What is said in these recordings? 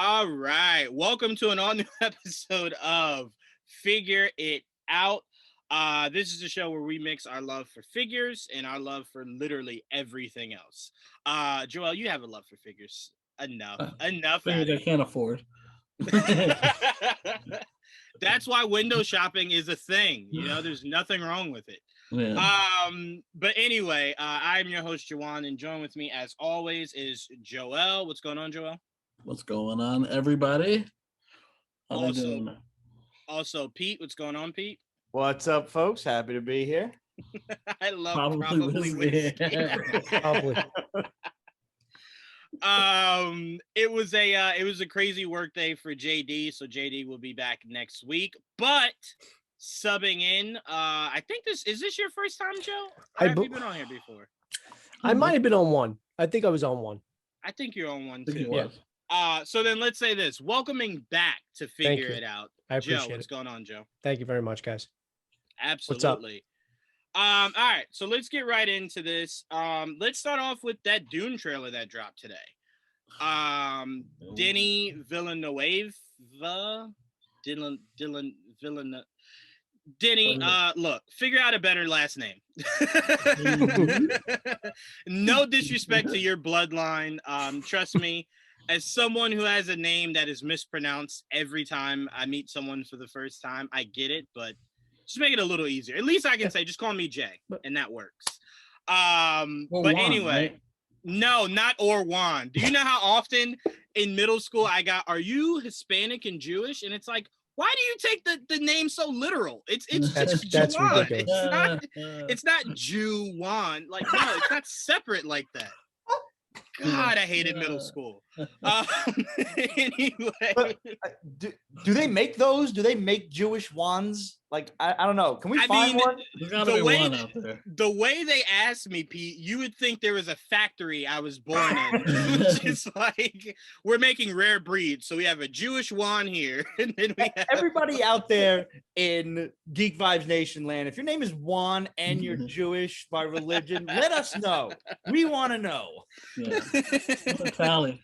All right. Welcome to an all-new episode of Figure It Out. This is a show where we mix our love for figures and our love for literally everything else. Joel, you have a love for figures. Enough. Enough out Figures I of can't afford. it. That's why window shopping is a thing. You know, there's nothing wrong with it. Yeah. But anyway, I'm your host, Jawan, and join with me as always is Joel. What's going on, Joel? What's going on, everybody? How they doing? Also, Pete, what's going on, Pete? What's up, folks? Happy to be here. I love Probably whiskey. Probably. It was a crazy work day for JD, so JD will be back next week. But subbing in, I think this your first time, Joe? Have you been on here before? I might have been on one. I think I was on one. I think you're on one I think too. it was. So then let's say this. Welcoming back to Figure It Out. I appreciate Joe, what's it. going on, Joe? Thank you very much, guys. Absolutely. All right, so let's get right into this. Let's start off with that Dune trailer that dropped today. Denis Villeneuve. Denny, look, figure out a better last name. No disrespect to your bloodline. Trust me, as someone who has a name that is mispronounced every time I meet someone for the first time, I get it, but just make it a little easier. At least I can say, just call me Jay, and that works. But Juan, anyway, right? no, not or Juan. Do you know how often in middle school I got, "Are you Hispanic and Jewish?" And it's like, why do you take the name so literal? It's That's Juwan. ridiculous. It's not Juwan. Like, no, it's not separate like that. God, I hated middle school. Anyway, But, do they make those? Do they make Jewish wands? Like, I don't know. Can we find one? There's gotta the be way one that- out there. the way they asked me, Pete, you would think there was a factory I was born in. It was just like, we're making rare breeds. So we have a Jewish Juan here. And then we have Everybody out there in Geek Vibes Nation land, if your name is Juan and you're Jewish by religion, let us know. We want to know. Yeah. Tally.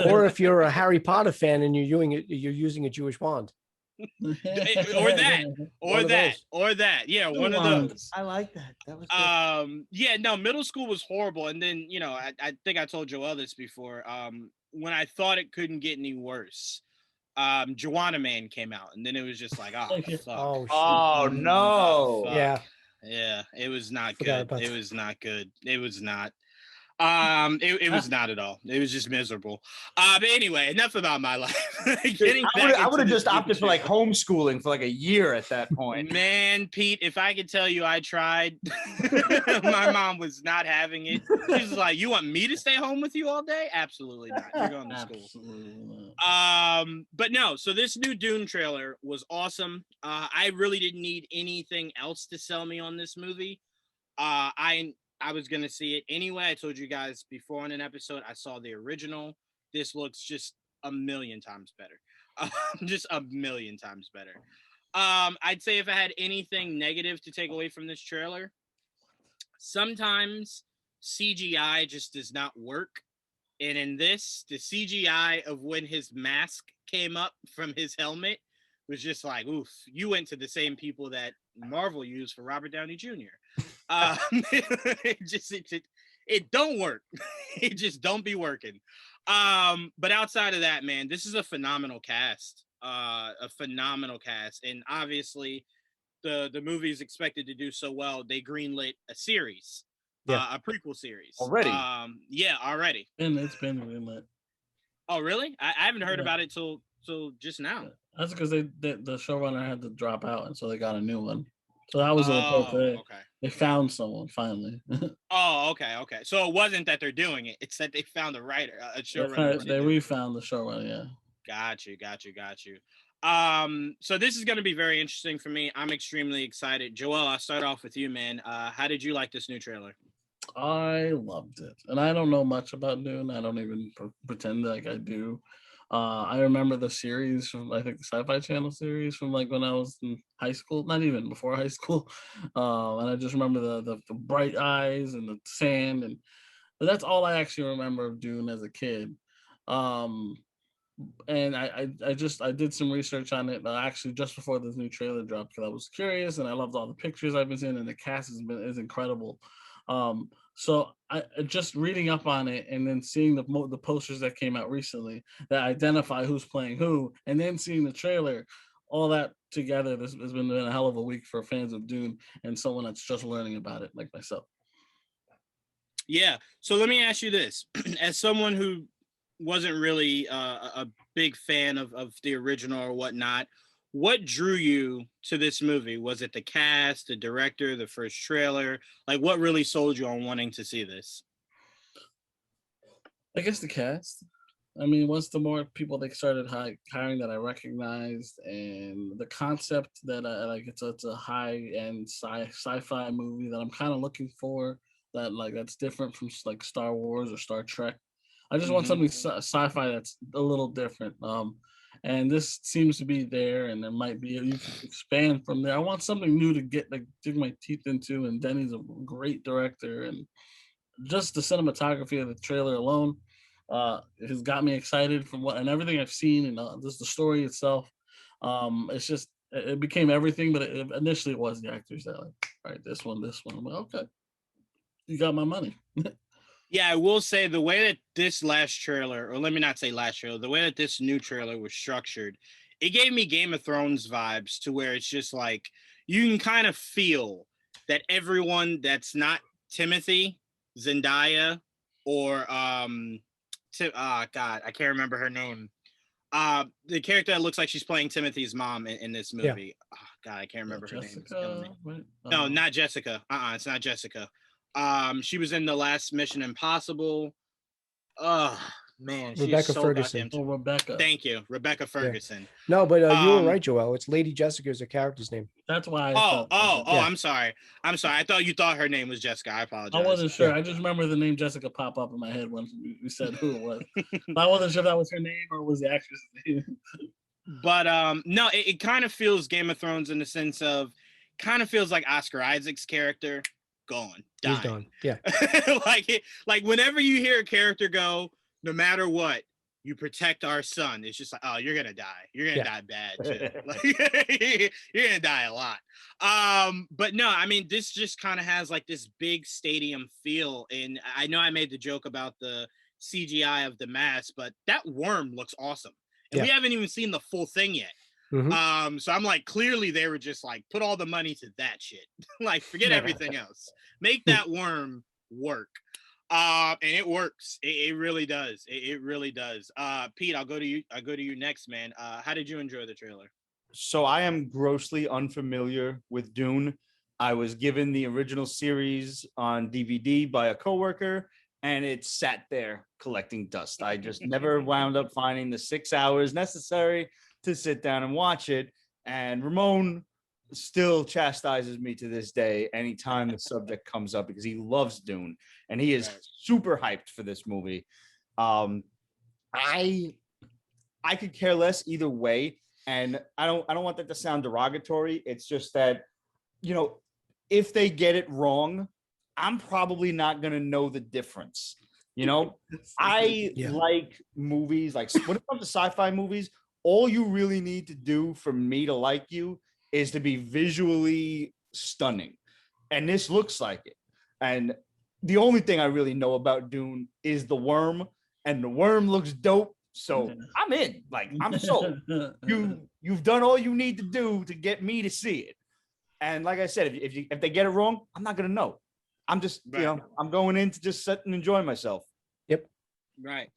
Or if you're a Harry Potter fan and you're using a Jewish wand. or that. One of those. Yeah, one of Juan. those. I like that. That was good. Yeah, no, middle school was horrible. And then, you know, I think I told Joel this before. When I thought it couldn't get any worse, Joanna Man came out, and then it was just like, oh fuck. Oh, shit. Oh no. Fuck. Yeah. Yeah, it was not Forgot good. about It that. was not good. It was not. It was not at all. It was just miserable. But anyway, enough about my life. Getting back I would have into just the opted for like show. homeschooling for like a year at that point. Man, Pete, if I could tell you I tried, my mom was not having it. She was like, "You want me to stay home with you all day? Absolutely not. You're going to school." Absolutely not. But no, so this new Dune trailer was awesome. I really didn't need anything else to sell me on this movie. I was gonna see it anyway. I told you guys before on an episode, I saw the original. This looks just a million times better. Just a million times better. I'd say if I had anything negative to take away from this trailer, sometimes CGI just does not work. And in this, the CGI of when his mask came up from his helmet was just like, oof, you went to the same people that Marvel used for Robert Downey Jr. It don't work. It just don't be working. But outside of that, man, this is a phenomenal cast. A phenomenal cast. And obviously the movie is expected to do so well, they greenlit a series. Yeah. A prequel series. Already? Yeah, already. And it's been greenlit. Oh, really? I haven't heard Yeah. about it till just now. That's because the showrunner had to drop out, and so they got a new one. So that was a report today. Okay. They found someone finally. Oh, okay. So it wasn't that they're doing it; it's that they found a writer, a showrunner. They refound the showrunner. Yeah. Got you. So this is going to be very interesting for me. I'm extremely excited. Joel, I'll start off with you, man. How did you like this new trailer? I loved it, and I don't know much about Dune. I don't even pretend like I do. I remember the series from, I think, the Sci-Fi Channel series from like when I was in high school, not even before high school. And I just remember the bright eyes and the sand, but that's all I actually remember of Dune as a kid. and I did some research on it actually just before this new trailer dropped because I was curious and I loved all the pictures I've been seeing and the cast is incredible. So just reading up on it and then seeing the posters that came out recently that identify who's playing who, and then seeing the trailer, all that together, this has been a hell of a week for fans of Dune and someone that's just learning about it like myself. Yeah. So let me ask you this: as someone who wasn't really a big fan of the original or whatnot, what drew you to this movie? Was it the cast, the director, the first trailer? Like, what really sold you on wanting to see this? I guess the cast. I mean, once the more people they started hiring that I recognized, and the concept that I like, it's a high end sci-fi movie that I'm kind of looking for. That like that's different from like Star Wars or Star Trek. I just want something sci-fi that's a little different. And this seems to be there, and there might be you can expand from there. I want something new to get like dig my teeth into, and Denny's a great director, and just the cinematography of the trailer alone has got me excited from what and everything I've seen, and just the story itself. It's just it became everything, but initially it was the actors that like, all right, this one. I'm like, okay, you got my money. Yeah, I will say the way that this last trailer, or let me not say last trailer, the way that this new trailer was structured, it gave me Game of Thrones vibes to where it's just like you can kind of feel that everyone that's not Timothy, Zendaya, or God, I can't remember her name. The character that looks like she's playing Timothy's mom in this movie. Oh, God, I can't remember her name. It's killing me. Right? No, not Jessica. It's not Jessica. She was in the last Mission Impossible. Oh man, she Rebecca is so Ferguson. goddamn. Rebecca. Thank you, Rebecca Ferguson. No, but you were right, Joel. It's Lady Jessica is a character's name. That's why. Oh, yeah. I'm sorry. I thought you thought her name was Jessica. I apologize. I wasn't sure. Yeah. I just remember the name Jessica pop up in my head when we said who it was. I wasn't sure if that was her name or was the actress' name. But no, it kind of feels Game of Thrones in the sense of kind of feels like Oscar Isaac's character gone, dying. He's gone. Yeah. like whenever you hear a character go, no matter what, you protect our son. It's just like, oh, you're gonna die. You're gonna die bad too. Like, you're gonna die a lot. But no, I mean, this just kind of has like this big stadium feel. And I know I made the joke about the CGI of the mask, but that worm looks awesome. And we haven't even seen the full thing yet. Mm-hmm. So I'm like, clearly they were just like, put all the money to that shit. Like, forget everything else. Make that worm work. And it works. It really does. It really does. Pete, I'll go to you next, man. How did you enjoy the trailer? So I am grossly unfamiliar with Dune. I was given the original series on DVD by a coworker, and it sat there collecting dust. I just never wound up finding the 6 hours necessary to sit down and watch it. And Ramon still chastises me to this day anytime the subject comes up because he loves Dune and he is super hyped for this movie. I could care less either way, and I don't want that to sound derogatory. It's just that, you know, if they get it wrong, I'm probably not going to know the difference. You know, I like movies, like when it comes to sci-fi movies, all you really need to do for me to like you is to be visually stunning. And this looks like it. And the only thing I really know about Dune is the worm, and the worm looks dope. So I'm in. Like, I'm sold. You've done all you need to do to get me to see it. And like I said, if they get it wrong, I'm not gonna know. I'm just, you know, I'm going in to just sit and enjoy myself. Yep. Right.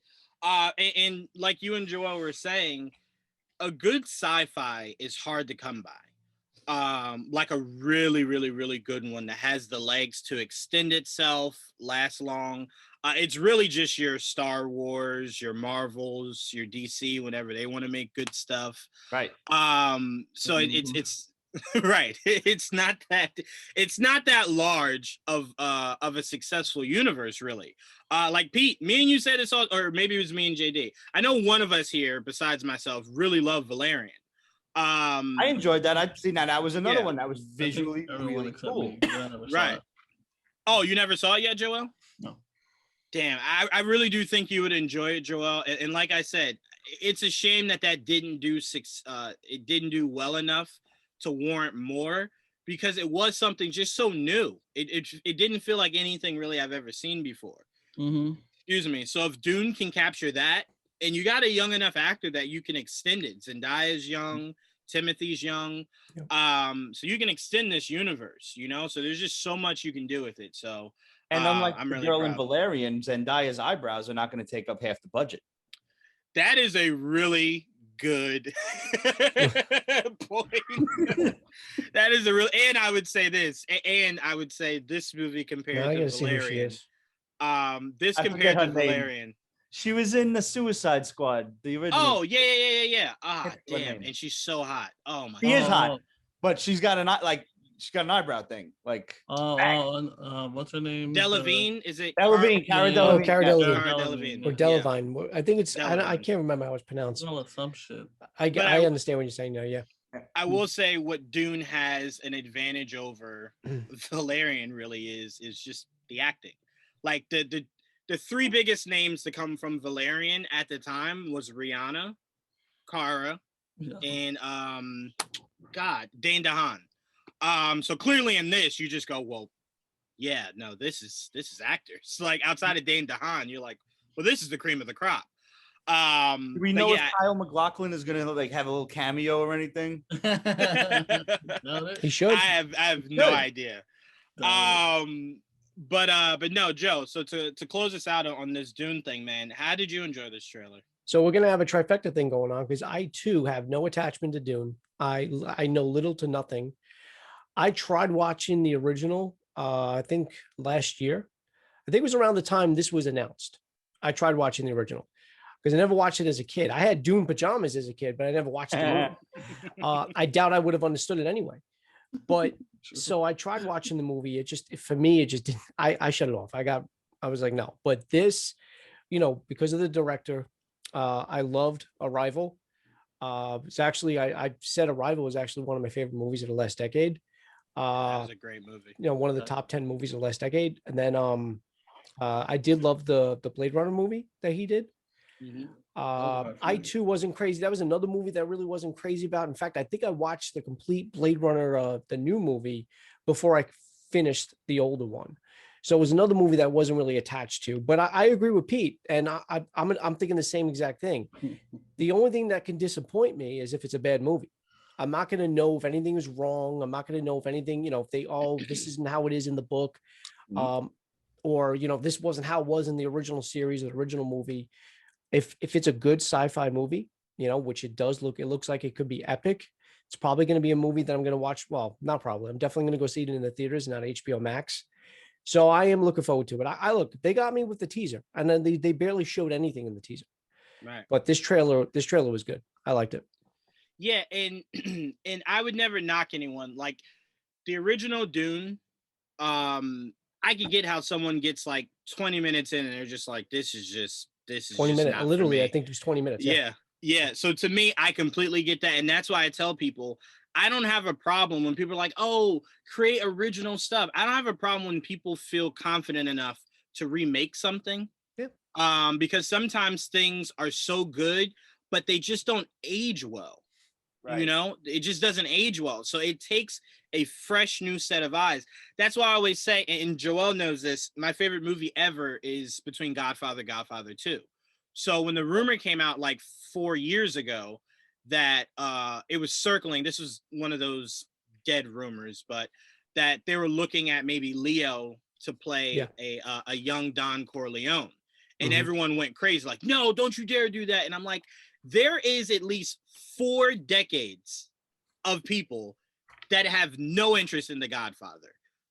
And like you and Joel were saying, a good sci-fi is hard to come by. Like a really, really, really good one that has the legs to extend itself, last long. It's really just your Star Wars, your Marvels, your DC, whenever they want to make good stuff. Right. So it's right. It's not that large of a successful universe, really. Like Pete, me and you said this all, or maybe it was me and JD. I know one of us here, besides myself, really loved Valerian. I enjoyed that. I've seen that. That was another one that was visually really cool. Right. Oh, you never saw it yet, Joel? No. Damn, I really do think you would enjoy it, Joel. And like I said, it's a shame that it didn't do well enough to warrant more because it was something just so new. It didn't feel like anything really I've ever seen before. Mm-hmm. Excuse me. So if Dune can capture that, and you got a young enough actor that you can extend it. Zendaya's young, Timothy's young, so you can extend this universe. So there's just so much you can do with it. So. And unlike I'm the really girl in proud. Valerian, Zendaya's eyebrows are not going to take up half the budget. That is a really good point. That is a real, and I would say this, and I would say this movie compared Now I to gotta see who she Valerian. is. This I forget compared her to name. Valerian. She was in the Suicide Squad, the original. Oh yeah. Ah, Can't think of her damn, name. and she's so hot. Oh my She is God. hot, but she's got an eyebrow thing. Like What's her name? Delevingne, is it? Delevingne, Cara Yeah. Delevingne. Oh, Cara yeah. Delevingne. Cara Delevingne. Delevingne. Or Yeah. Delavine. I think it's. I Delavine. can't remember how it's pronounced. Well, it's some shit. I But I- understand what you're saying now. Yeah. I will say what Dune has an advantage over Valerian really is just the acting. Like the three biggest names to come from Valerian at the time was Rihanna, Cara, Yeah. and Dane DeHaan. So clearly in this you just go, well, yeah, no, this is actors. Like outside of Dane DeHaan, you're like, well, this is the cream of the crop. Do we but know yeah, if Kyle MacLachlan is going to have a little cameo or anything? He should. I have no Good. idea. Um, But no, Joe. So to close us out on this Dune thing, man, how did you enjoy this trailer? So we're gonna have a trifecta thing going on because I too have no attachment to Dune. I know little to nothing. I tried watching the original. I think last year. I think it was around the time this was announced. I tried watching the original because I never watched it as a kid. I had Dune pajamas as a kid, but I never watched the movie. I doubt I would have understood it anyway. But so I tried watching the movie. For me, it just didn't. I shut it off. I was like, no. But this, because of the director, I loved Arrival. It's actually, I said Arrival was actually one of my favorite movies of the last decade. That was a great movie. One of the top 10 movies of the last decade. And then I did love the Blade Runner movie that he did. I too wasn't crazy. That was another movie that I really wasn't crazy about. In fact, I think I watched the complete Blade Runner, the new movie, before I finished the older one. So it was another movie that I wasn't really attached to. But I agree with Pete, and I'm thinking the same exact thing. The only thing that can disappoint me is if it's a bad movie. I'm not going to know if anything is wrong. I'm not going to know if anything, if this isn't how it is in the book, or this wasn't how it was in the original series or the original movie. If it's a good sci-fi movie, which it looks like it could be epic. It's probably going to be a movie that I'm going to watch. Well, not probably. I'm definitely going to go see it in the theaters and on HBO Max. So I am looking forward to it. I look, they got me with the teaser, and then they barely showed anything in the teaser. Right. But this trailer was good. I liked it. Yeah, and I would never knock anyone. Like the original Dune, I could get how someone gets like 20 minutes in and they're just like, this is 20 minutes. not for Literally, me. I think it was 20 minutes. Yeah. So to me, I completely get that. And that's why I tell people, I don't have a problem when people are like, oh, create original stuff. I don't have a problem when people feel confident enough to remake something. Yeah. Because sometimes things are so good, but they just don't age well. Right. It just doesn't age well. So it takes a fresh new set of eyes. That's why I always say, and Joel knows this, my favorite movie ever is between Godfather, Godfather 2. So when the rumor came out like 4 years ago that it was circling, this was one of those dead rumors, but that they were looking at maybe Leo to play a young Don Corleone. And everyone went crazy, like, no, don't you dare do that. And I'm like, there is at least 4 decades of people that have no interest in The Godfather.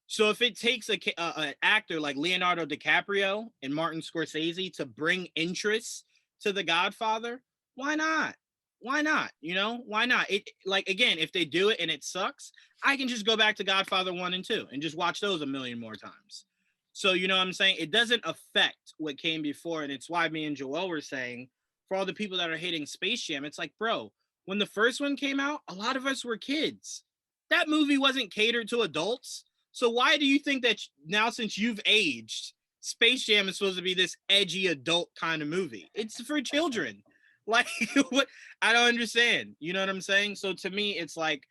So if it takes an actor like Leonardo DiCaprio and Martin Scorsese to bring interest to The Godfather, why not? Why not? Why not? It, like, again, if they do it and it sucks, I can just go back to Godfather 1 and 2 and just watch those a million more times. So, you know what I'm saying? It doesn't affect what came before. And it's why me and Joel were saying, for all the people that are hating Space Jam, it's like, bro, when the first one came out, a lot of us were kids. That movie wasn't catered to adults. So why do you think that now, since you've aged Space Jam is supposed to be this edgy adult kind of movie. It's for children. Like, what? I don't understand. You know what I'm saying? So to me, it's like,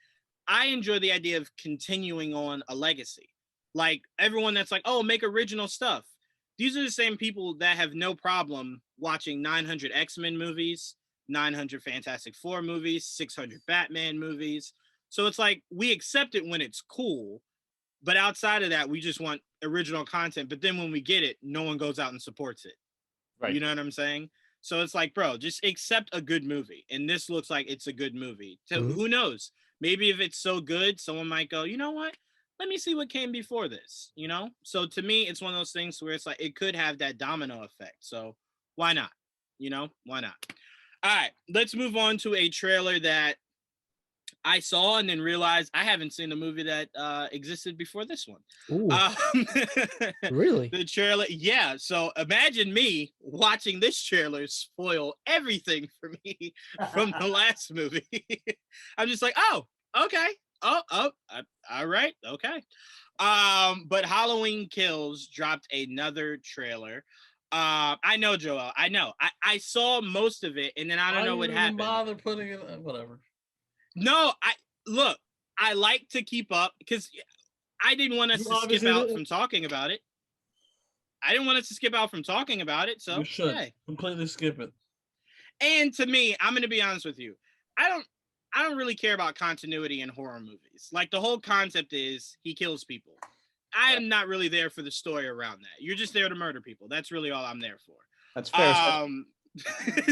I enjoy the idea of continuing on a legacy. Like, everyone that's like, oh, make original stuff. These are the same people that have no problem watching 900 X-Men movies, 900 Fantastic Four movies, 600 Batman movies. So it's like, we accept it when it's cool, but outside of that, we just want original content. But then when we get it, no one goes out and supports it. Right. You know what I'm saying? So it's like, bro, just accept a good movie. And this looks like it's a good movie. So who knows? Maybe if it's so good, someone might go, you know what? Let me see what came before this, you know? So to me, it's one of those things where it's like, it could have that domino effect. So why not? You know, why not? All right, let's move on to a trailer that I saw and then realized I haven't seen a movie that existed before this one. Ooh, really? The trailer, yeah. So imagine me watching this trailer spoil everything for me from the last movie. I'm just like, oh, okay. All right, okay. But Halloween Kills dropped another trailer. I know, Joel. I know. I saw most of it, and then I don't know what happened. Bother putting it, whatever. No, I like to keep up because I didn't want us to skip out from talking about it. I didn't want us to skip out from talking about it. So you should completely skip it. And to me, I'm going to be honest with you. I don't really care about continuity in horror movies. Like, the whole concept is he kills people. I am not really there for the story around that. You're just there to murder people. That's really all I'm there for. That's fair.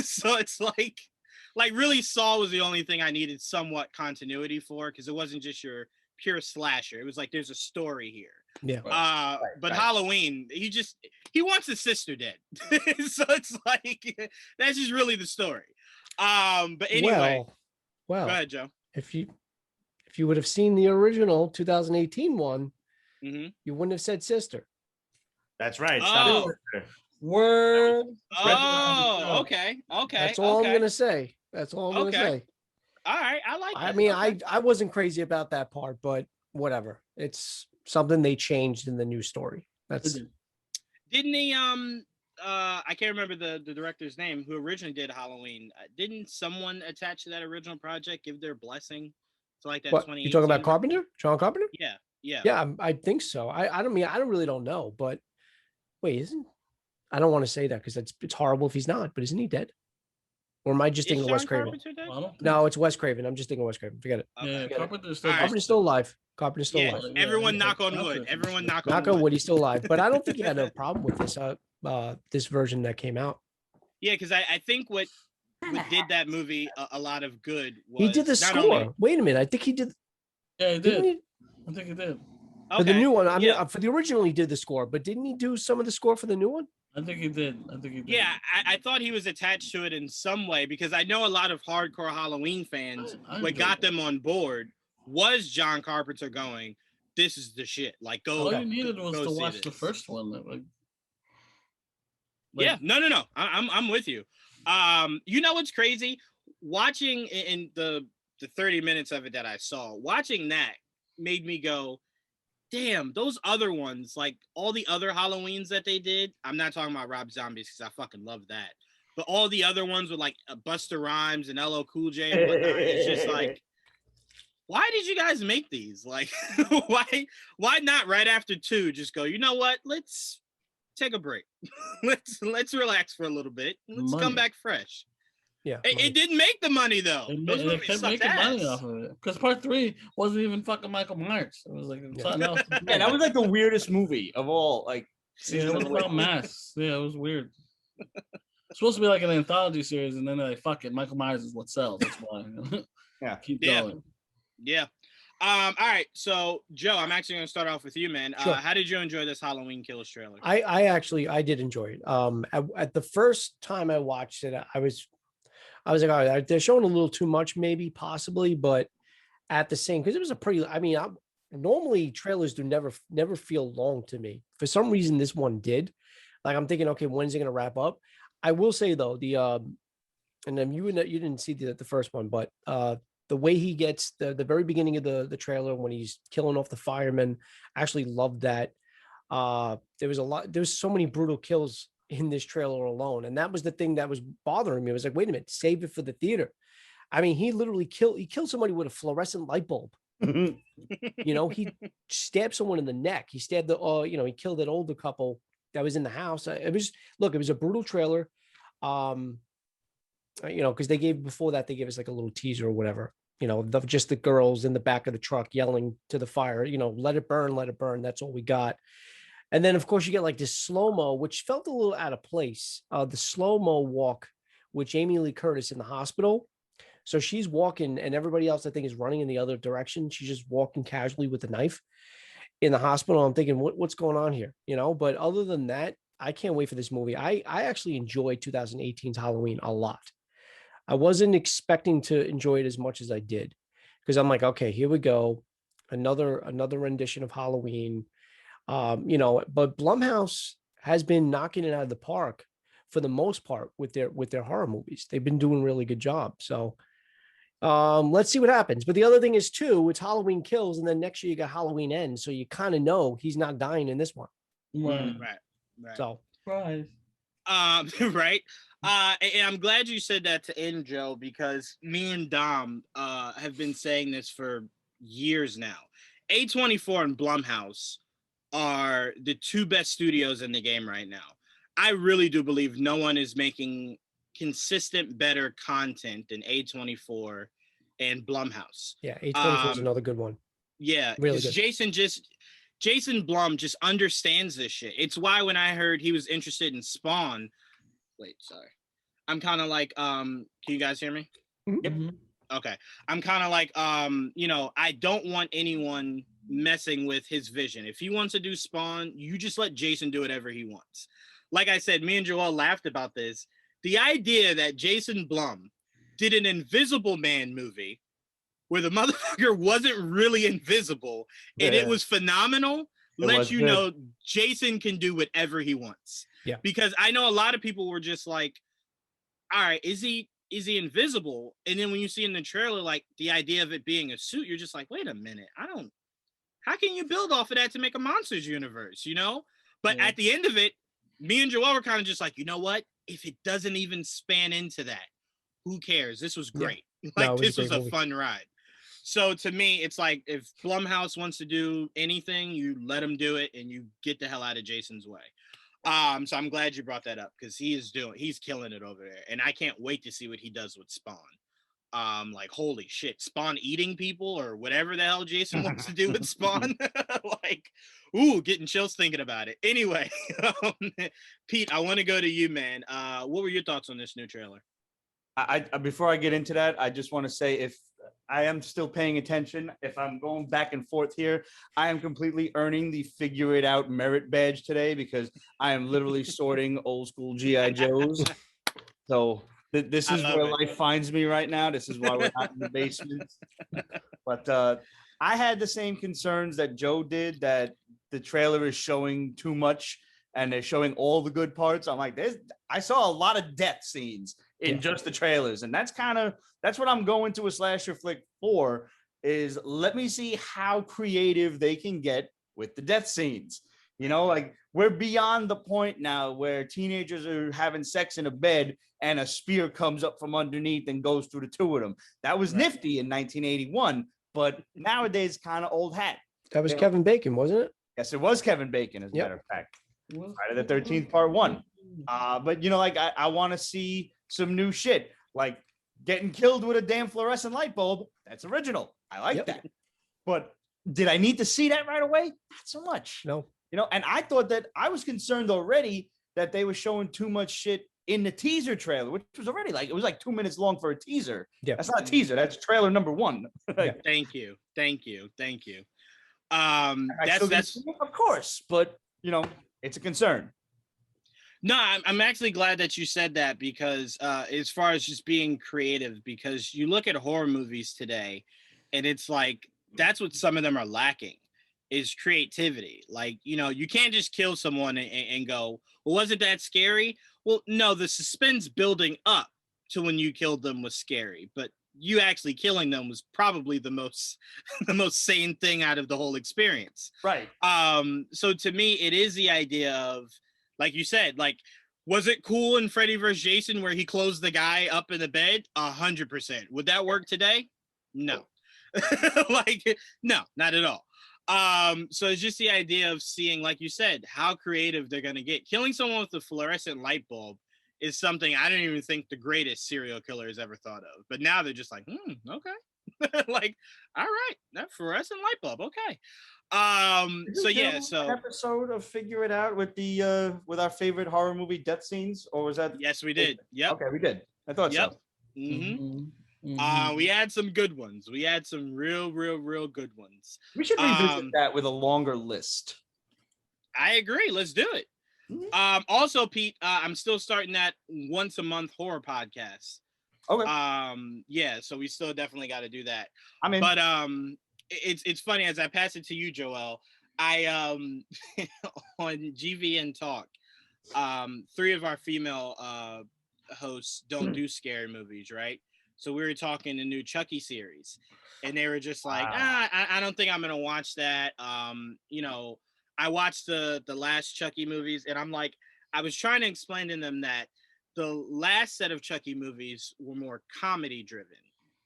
So it's like really Saw was the only thing I needed somewhat continuity for, because it wasn't just your pure slasher. It was like, there's a story here. Yeah. But Halloween, he wants his sister dead. So it's like, that's just really the story. But anyway, well, go ahead, Joe. If you would have seen the original 2018 one, you wouldn't have said sister. That's right. It's Oh. not a sister. Word. Oh, okay. That's all I'm gonna say. That's all I'm gonna say. All right, I like that. I mean, I wasn't crazy about that part, but whatever. It's something they changed in the new story. Didn't he I can't remember the director's name who originally did Halloween. Didn't someone attached to that original project give their blessing to like that? What, you talking about Carpenter? John Carpenter? Yeah. I think so. I really don't know, but wait, I don't want to say that because it's horrible if he's not, but isn't he dead? Or am I just thinking of Wes Craven? No, it's Wes Craven. I'm just thinking of Wes Craven. Forget it. Yeah, Carpenter's still alive. Carpenter's still alive. Everyone knock on wood. Everyone knock on wood. Knock on wood, he's still alive. But I don't think he had a problem with this this version that came out. Yeah, because I think what did that movie a lot of good was he did the score. Wait a minute. I think he did. Yeah, he did. I think he did. For the new one, I mean, for the original, he did the score, but didn't he do some of the score for the new one? I think he did. Yeah, I thought he was attached to it in some way, because I know a lot of hardcore Halloween fans, what got them on board was John Carpenter going, this is the shit. Like, go. All you needed was to watch the first one. Yeah, no. I'm with you. You know what's crazy? Watching in the 30 minutes of it that I saw, watching that made me go, damn, those other ones, like all the other Halloweens that they did, I'm not talking about Rob Zombies because I fucking love that, but all the other ones with like Busta Rhymes and LL Cool J and whatnot, it's just like, why did you guys make these? Like, why not right after 2 just go, you know what, let's take a break. let's relax for a little bit. Let's come back fresh. Yeah, it didn't make the money though. They kept making money off of it because part 3 wasn't even fucking Michael Myers. It was like something else. Yeah, that was like the weirdest movie of all. Like, it was about masks. Yeah, it was weird. It's supposed to be like an anthology series, and then they're like, "Fuck it, Michael Myers is what sells." That's why. Yeah, keep going. Yeah. All right. So, Joe, I'm actually going to start off with you, man. Sure. How did you enjoy this Halloween Kills trailer? I did enjoy it. At the first time I watched it, I was like, all right, they're showing a little too much, maybe, possibly, but at the same, because it was a pretty, I mean, normally trailers do never feel long to me. For some reason, this one did. Like, I'm thinking, okay, when's it going to wrap up? I will say though, and then you didn't see the first one, but the way he gets the very beginning of the trailer when he's killing off the firemen, I actually loved that. There was so many brutal kills in this trailer alone. And that was the thing that was bothering me. I was like, wait a minute, save it for the theater. I mean, he literally killed somebody with a fluorescent light bulb. He stabbed someone in the neck. He stabbed he killed an older couple that was in the house. It was a brutal trailer. Because they gave us like a little teaser or whatever, just the girls in the back of the truck yelling to the fire, let it burn, let it burn. That's all we got. And then of course you get like this slow-mo, which felt a little out of place. The slow-mo walk with Jamie Lee Curtis in the hospital. So she's walking and everybody else I think is running in the other direction. She's just walking casually with a knife in the hospital. I'm thinking, what's going on here? But other than that, I can't wait for this movie. I actually enjoyed 2018's Halloween a lot. I wasn't expecting to enjoy it as much as I did, because I'm like, okay, here we go. Another rendition of Halloween. But Blumhouse has been knocking it out of the park for the most part with their horror movies. They've been doing a really good job. So let's see what happens. But the other thing is too, it's Halloween Kills, and then next year you got Halloween Ends. So you kind of know he's not dying in this one. Right. So Surprise. Right. And I'm glad you said that to end, Joe, because me and Dom have been saying this for years now. A24 and Blumhouse are the two best studios in the game right now. I really do believe no one is making consistent, better content than A24 and Blumhouse. Yeah, A24 is another good one. Yeah, really good. Jason Blum just understands this shit. It's why when I heard he was interested in Spawn, I'm kind of like, can you guys hear me? Mm-hmm. Okay. I'm kind of like, I don't want anyone messing with his vision. If he wants to do Spawn, you just let Jason do whatever he wants. Like I said, me and Joel laughed about this. The idea that Jason Blum did an Invisible Man movie where the motherfucker wasn't really invisible and it was phenomenal, lets you know Jason can do whatever he wants. Yeah. Because I know a lot of people were just like, all right, is he invisible? And then when you see in the trailer, like the idea of it being a suit, you're just like, wait a minute, how can you build off of that to make a monsters universe, But at the end of it, me and Joel were kind of just like, you know what? If it doesn't even span into that, who cares? This was great. Yeah. This was a fun ride. So to me, it's like if Blumhouse wants to do anything, you let him do it and you get the hell out of Jason's way. So I'm glad you brought that up because he's killing it over there. And I can't wait to see what he does with Spawn. Like, holy shit, Spawn eating people or whatever the hell Jason wants to do with Spawn. Like, ooh, getting chills thinking about it. Anyway, Pete, I want to go to you, man. What were your thoughts on this new trailer? I before I get into that, I just want to say if I am still paying attention, if I'm going back and forth here, I am completely earning the figure it out merit badge today because I am literally sorting old school G.I. Joes. So this is where life finds me right now. This is why we're not in the basement. But I had the same concerns that Joe did, that the trailer is showing too much and they're showing all the good parts. I'm like, I saw a lot of death scenes in just the trailers. And that's what I'm going to a slasher flick for, is let me see how creative they can get with the death scenes. Like we're beyond the point now where teenagers are having sex in a bed and a spear comes up from underneath and goes through the two of them. That was nifty in 1981, but nowadays kind of old hat. That was Kevin Bacon, wasn't it? Yes, it was Kevin Bacon, as a matter of fact. Friday the 13th, part 1. But I want to see some new shit, like getting killed with a damn fluorescent light bulb. That's original. I like that. But did I need to see that right away? Not so much. No. And I thought that I was concerned already that they were showing too much shit in the teaser trailer, which was already it was like 2 minutes long for a teaser. Yeah. That's not a teaser. That's trailer number 1. Thank you. That's of course, but it's a concern. No, I'm actually glad that you said that because as far as just being creative, because you look at horror movies today and it's like, that's what some of them are lacking is creativity. Like, you can't just kill someone and go, well, wasn't that scary? Well, no, the suspense building up to when you killed them was scary, but you actually killing them was probably the most the most sane thing out of the whole experience. Right. So to me, it is the idea of, like you said, like, was it cool in Freddy vs. Jason where he closed the guy up in the bed? 100%. Would that work today? No. Like, no, not at all. So it's just the idea of seeing, like you said, how creative they're gonna get. Killing someone with a fluorescent light bulb is something I didn't even think the greatest serial killers ever thought of. But now they're just like, okay. Like, all right, that fluorescent light bulb, okay. So yeah, so an episode of Figure It Out with the with our favorite horror movie death scenes, or was that? yes, we did. Yep. Okay, we did. I thought Yep. so. Mm-hmm. We had some good ones. We had some real good ones. We should revisit that with a longer list. I agree. Let's do it. Also, Pete, I'm still starting that once a month horror podcast. Okay. Yeah, so we still definitely got to do that. I mean, but it's funny, as I pass it to you, Joel. I on GVN Talk, 3 of our female hosts don't do scary movies, right? So we were talking the new Chucky series, and they were just like, I don't think I'm gonna watch that. You know, I watched the last Chucky movies, and I'm like, I was trying to explain to them that the last set of Chucky movies were more comedy driven.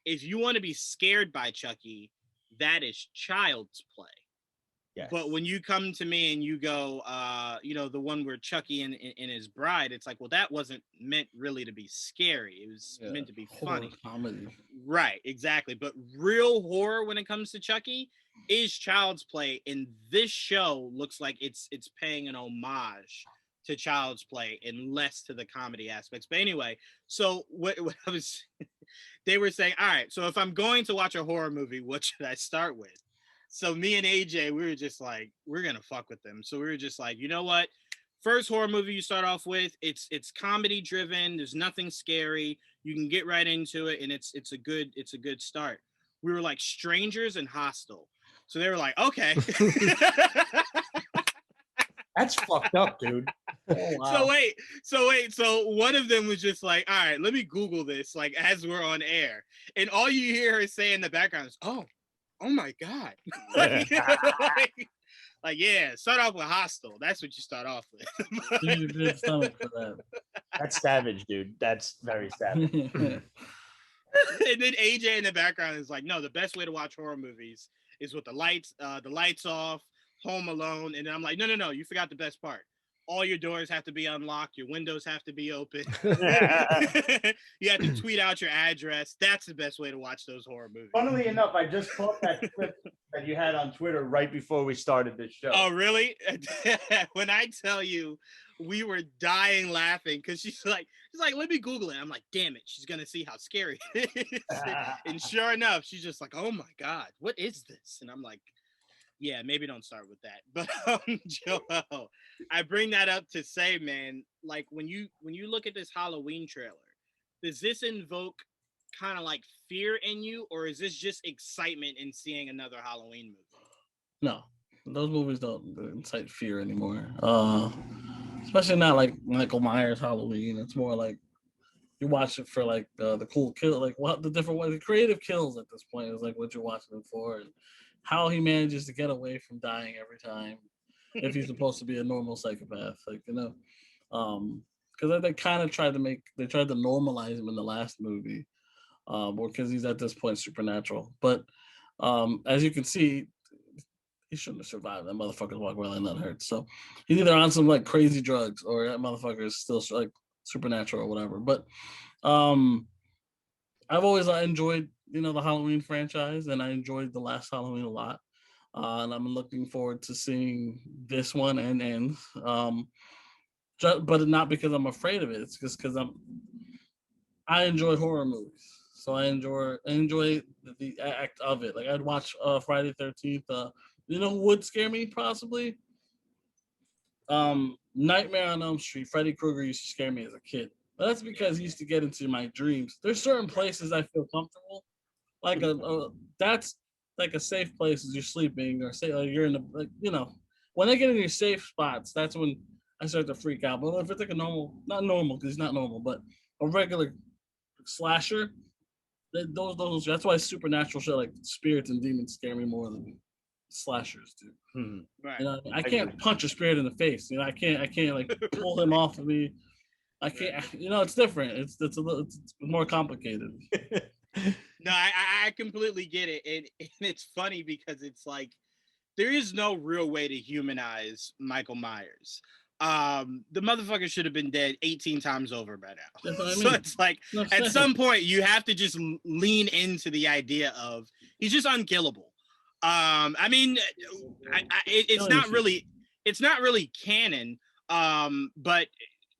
If you want to be scared by Chucky, that is child's play. yes. But when you come to me and you go, you know, the one where Chucky and his bride, it's like, well, that wasn't meant really to be scary. It was meant to be funny. Comedy. Right, exactly. But real horror when it comes to Chucky is child's play, and this show looks like it's paying an homage to child's play and less to the comedy aspects. But anyway, so what I was, they were saying, all right, so if I'm going to watch a horror movie, what should I start with? So me and AJ, we were just like, we're gonna fuck with them. So we were just like, you know what? First horror movie you start off with, it's comedy driven. There's nothing scary. You can get right into it, and it's a good start. We were like Strangers and Hostel. So they were like, okay. That's fucked up, dude. Oh, wow. So one of them was just like, all right, let me Google this, like, as we're on air. And all you hear her say in the background is, oh my God. like, yeah, start off with Hostel. That's what you start off with. You did stomach for that. That's savage, dude. That's very savage. And then AJ in the background is like, no, the best way to watch horror movies is with the lights off, Home Alone. And then I'm like, no, you forgot the best part. All your doors have to be unlocked. Your windows have to be open. You have to tweet out your address. That's the best way to watch those horror movies. Funnily enough, I just caught that clip that you had on Twitter right before we started this show. Oh, really? When I tell you, we were dying laughing because she's like, let me Google it. I'm like, damn it, she's gonna see how scary it is. And sure enough, she's just like, oh my God, what is this? And I'm like, yeah, maybe don't start with that. But Joel, I bring that up to say, man, like when you look at this Halloween trailer, does this invoke kind of like fear in you, or is this just excitement in seeing another Halloween movie? No, those movies don't incite fear anymore. Especially not like Michael Myers Halloween. It's more like you watch it for like the cool kill, like what the different ways, the creative kills at this point is like what you're watching it for, and how he manages to get away from dying every time if he's supposed to be a normal psychopath, like, you know, because they kind of tried to normalize him in the last movie, because he's at this point supernatural. But as you can see, he shouldn't have survived. That motherfucker's walking around like nothing hurts. So he's either on some like crazy drugs or that motherfucker is still like supernatural or whatever. But I've always enjoyed, you know, the Halloween franchise, and I enjoyed the last Halloween a lot. And I'm looking forward to seeing this one and Ends. But not because I'm afraid of it. It's just because I enjoy horror movies. So I enjoy the act of it. Like I'd watch Friday the 13th. You know who would scare me possibly? Nightmare on Elm Street. Freddy Krueger used to scare me as a kid. But that's because he used to get into my dreams. There's certain places I feel comfortable. Like that's like a safe place as you're sleeping, or say you're in the, like, you know, when I get in your safe spots, that's when I start to freak out. But if it's like a normal, not normal because it's not normal, but a regular slasher, Those that's why supernatural shit like spirits and demons scare me more than slashers do. Right. You know, I can't punch a spirit in the face. You know, I can't like pull him off of me. I can't. You know, it's different. It's more complicated. No, I completely get it, and it's funny because it's like there is no real way to humanize Michael Myers. The motherfucker should have been dead 18 times over by now. That's what I So mean. it's like at some point you have to just lean into the idea of he's just unkillable. I mean, it's not really canon. But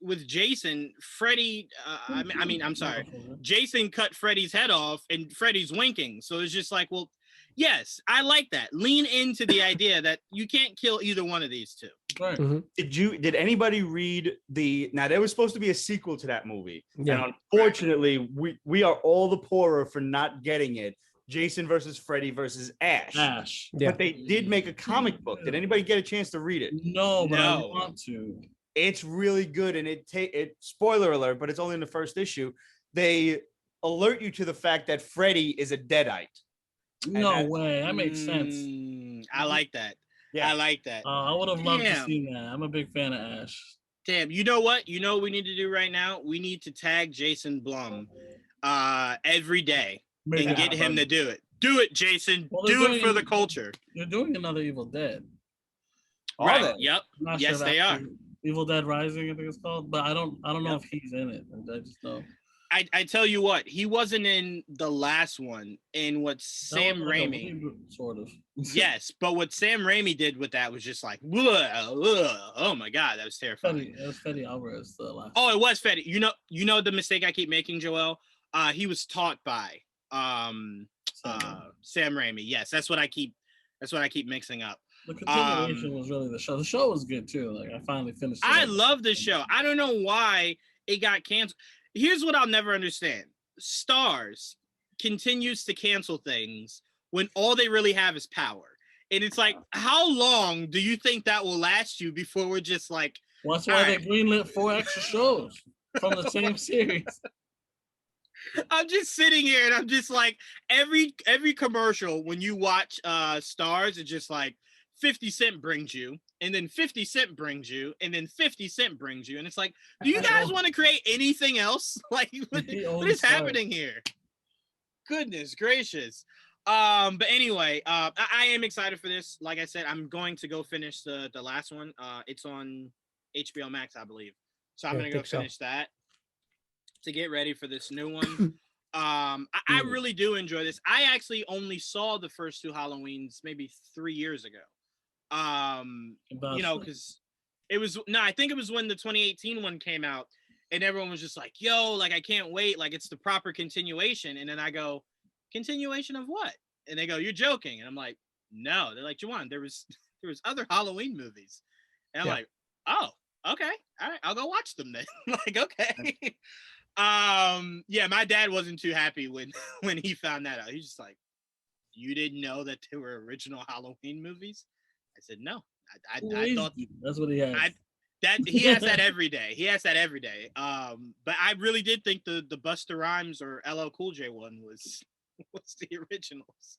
with Jason, Freddy, I'm sorry, Jason cut Freddy's head off and Freddy's winking. So it's just like, well, yes, I like that. Lean into the idea that you can't kill either one of these two. Right. Did anybody read now there was supposed to be a sequel to that movie. Yeah. And unfortunately, we are all the poorer for not getting it. Jason versus Freddy versus Ash. Yeah. But they did make a comic book. Did anybody get a chance to read it? No, but I No. want to. It's really good, and it spoiler alert, but it's only in the first issue. They alert you to the fact that Freddy is a Deadite. No way. That makes sense. I like that. Yeah. I like that. I would have loved to Damn. see that. I'm a big fan of Ash. Damn, you know what? You know what we need to do right now? We need to tag Jason Blum every day and get him to do it. Do it, Jason. Well, do they're it for doing- the culture. You're doing another Evil Dead. Are they? Yep. I'm not Yes, sure they are. Evil Dead Rising, I think it's called, but I don't know if he's in it. I just know. I tell you what, he wasn't in the last one. In what Sam That was like a Raimi, reboot, sort of. yes, but what Sam Raimi did with that was just like, oh my god, that was terrifying. It was Fede Alvarez the last. Oh, it was Fetty. You know the mistake I keep making, Joel. He was taught by Sam Raimi. Yes, that's what I keep mixing up. The continuation was really the show. The show was good too. Like I finally finished it. I love this show. I don't know why it got canceled. Here's what I'll never understand. Stars continues to cancel things when all they really have is power. And it's like, how long do you think that will last you before we're just like, Well, that's why they greenlit 4 extra shows from the same series. I'm just sitting here and I'm just like, every commercial when you watch Stars, it's just like 50 Cent brings you, and then 50 Cent brings you, and then 50 Cent brings you. And it's like, do you guys want to create anything else? Like, what is happening here? Goodness gracious. But anyway, I am excited for this. Like I said, I'm going to go finish the last one. It's on HBO Max, I believe. So I'm gonna go finish that to get ready for this new one. I really do enjoy this. I actually only saw the first 2 Halloweens maybe 3 years ago. You know, because I think it was when the 2018 one came out, and everyone was just like, yo, like I can't wait, like it's the proper continuation. And then I go, continuation of what? And they go, you're joking. And I'm like, no. They're like, Juwan, there was other Halloween movies. And I'm like, oh, okay, all right, I'll go watch them then. Like, okay. Yeah, my dad wasn't too happy when he found that out. He's just like, you didn't know that there were original Halloween movies? I said, no. I thought that's what he has. He has that every day. He has that every day. But I really did think the Busta Rhymes or LL Cool J one was the originals.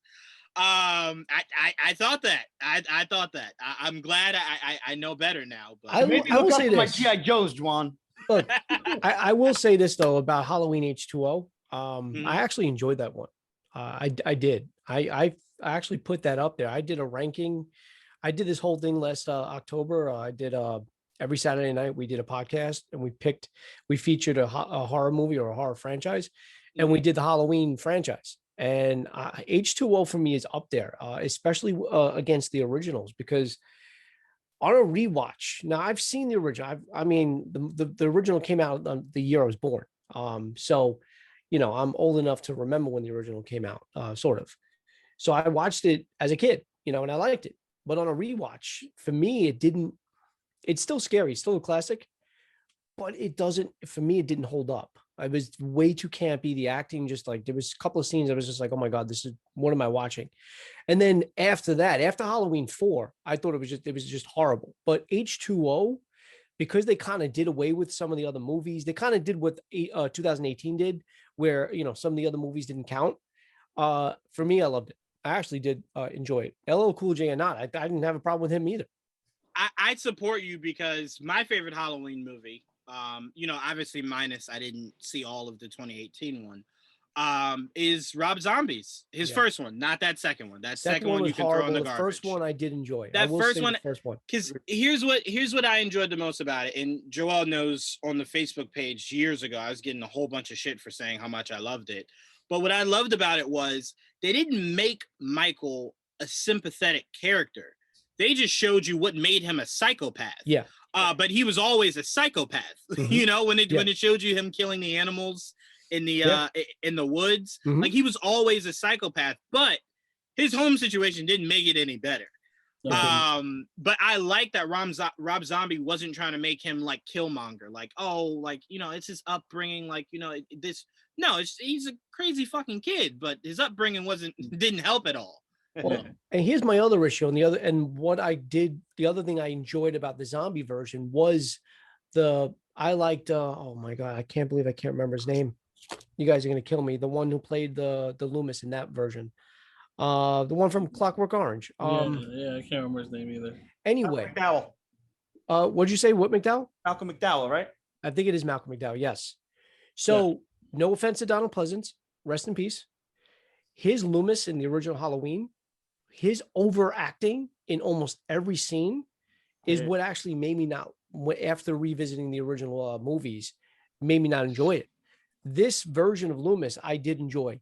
I thought that. I thought that. I'm glad I know better now. But I will say this. My G.I. Joes, Juwan. Look, I will say this though about Halloween H2O. Mhm. I actually enjoyed that one. I did. I actually put that up there. I did a ranking. I did this whole thing last October. I did every Saturday night we did a podcast and we featured a horror movie or a horror franchise, and we did the Halloween franchise. And H2O for me is up there, especially against the originals, because on a rewatch, now I've seen the original. I mean, the original came out the year I was born. So, you know, I'm old enough to remember when the original came out, sort of. So I watched it as a kid, you know, and I liked it. But on a rewatch, for me, it's still scary. It's still a classic, but it didn't hold up. I was way too campy. The acting, just like, there was a couple of scenes I was just like, oh my God, what am I watching? And then after that, after Halloween 4, I thought it was just horrible. But H2O, because they kind of did away with some of the other movies. They kind of did what 2018 did, where some of the other movies didn't count. For me, I loved it. I actually did enjoy it. LL Cool J or not, I didn't have a problem with him either. I support you because my favorite Halloween movie, obviously minus I didn't see all of the 2018 one, is Rob Zombie's. His first one, not that second one. That second one was you can horrible. throw in the The garbage. first one I did enjoy. That first one, first one. Because here's what I enjoyed the most about it, and Joel knows on the Facebook page years ago, I was getting a whole bunch of shit for saying how much I loved it. But what I loved about it was they didn't make Michael a sympathetic character. They just showed you what made him a psychopath. Yeah. But he was always a psychopath. Mm-hmm. When it showed you him killing the animals in the in the woods, Mm-hmm. like he was always a psychopath. But his home situation didn't make it any better. Okay. But I like that Rob Zombie wasn't trying to make him like Killmonger, like, oh, like, it's his upbringing, like, he's a crazy fucking kid, but his upbringing didn't help at all. Well, and here's my other issue on the other thing I enjoyed about the zombie version was I liked oh my God, I can't believe I can't remember his name. You guys are gonna kill me. The one who played the Loomis in that version. The one from Clockwork Orange. Yeah, I can't remember his name either. Anyway, McDowell. What'd you say? What McDowell? Malcolm McDowell, right? I think it is Malcolm McDowell. Yes. So no offense to Donald Pleasance, rest in peace. His Loomis in the original Halloween, his overacting in almost every scene is what actually made me not, after revisiting the original movies, made me not enjoy it. This version of Loomis, I did enjoy.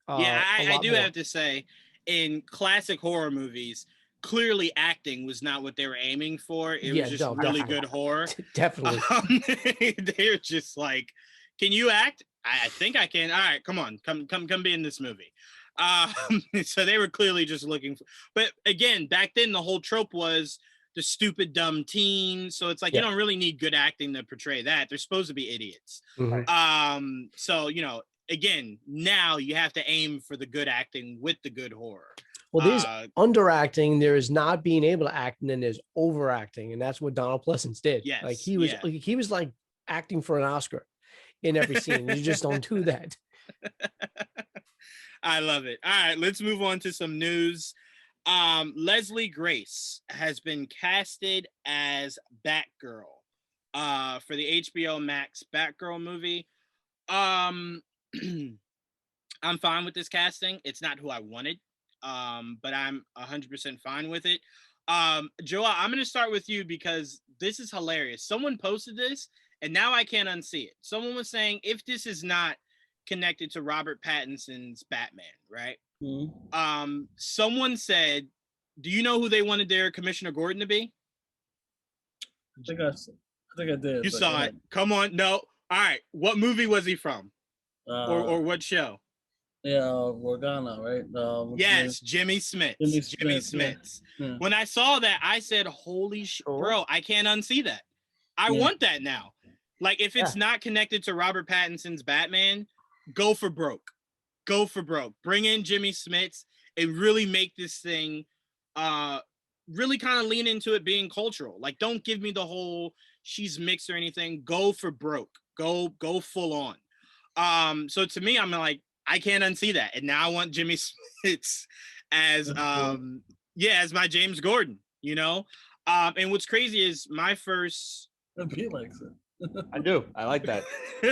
I do have to say, in classic horror movies, clearly acting was not what they were aiming for. It was just really good horror. Definitely. They're just like, can you act? I think I can. All right, come on, come be in this movie. So they were clearly just looking for, but again, back then the whole trope was the stupid dumb teen. So it's like you don't really need good acting to portray that. They're supposed to be idiots. Mm-hmm. So again, now you have to aim for the good acting with the good horror. Well, there's underacting, there is not being able to act, and then there's overacting, and that's what Donald Pleasance did. Yes, like he was like acting for an Oscar in every scene. You just don't do that. I love it. All right, let's move on to some news. Leslie Grace has been casted as Batgirl for the HBO Max Batgirl movie. I'm fine with this casting. It's not who I wanted, but I'm 100% fine with it. Joel, I'm going to start with you because this is hilarious. Someone posted this, and now I can't unsee it. Someone was saying, if this is not connected to Robert Pattinson's Batman, right? Mm-hmm. Someone said, do you know who they wanted their Commissioner Gordon to be? I think I did. You saw it. Come on. No. All right. What movie was he from? Or what show? Yeah, Morgana, right? Yes, Jimmy Smits. Jimmy Smits. Yeah. When I saw that, I said, holy shit, bro, I can't unsee that. I want that now. Like, if it's not connected to Robert Pattinson's Batman, go for broke. Go for broke. Bring in Jimmy Smits and really make this thing really kind of lean into it being cultural. Like, don't give me the whole she's mixed or anything. Go for broke. Go full on. So to me, I'm like, I can't unsee that. And now I want Jimmy Smits as as my James Gordon, And what's crazy is my first Pete likes it. I do. I like that.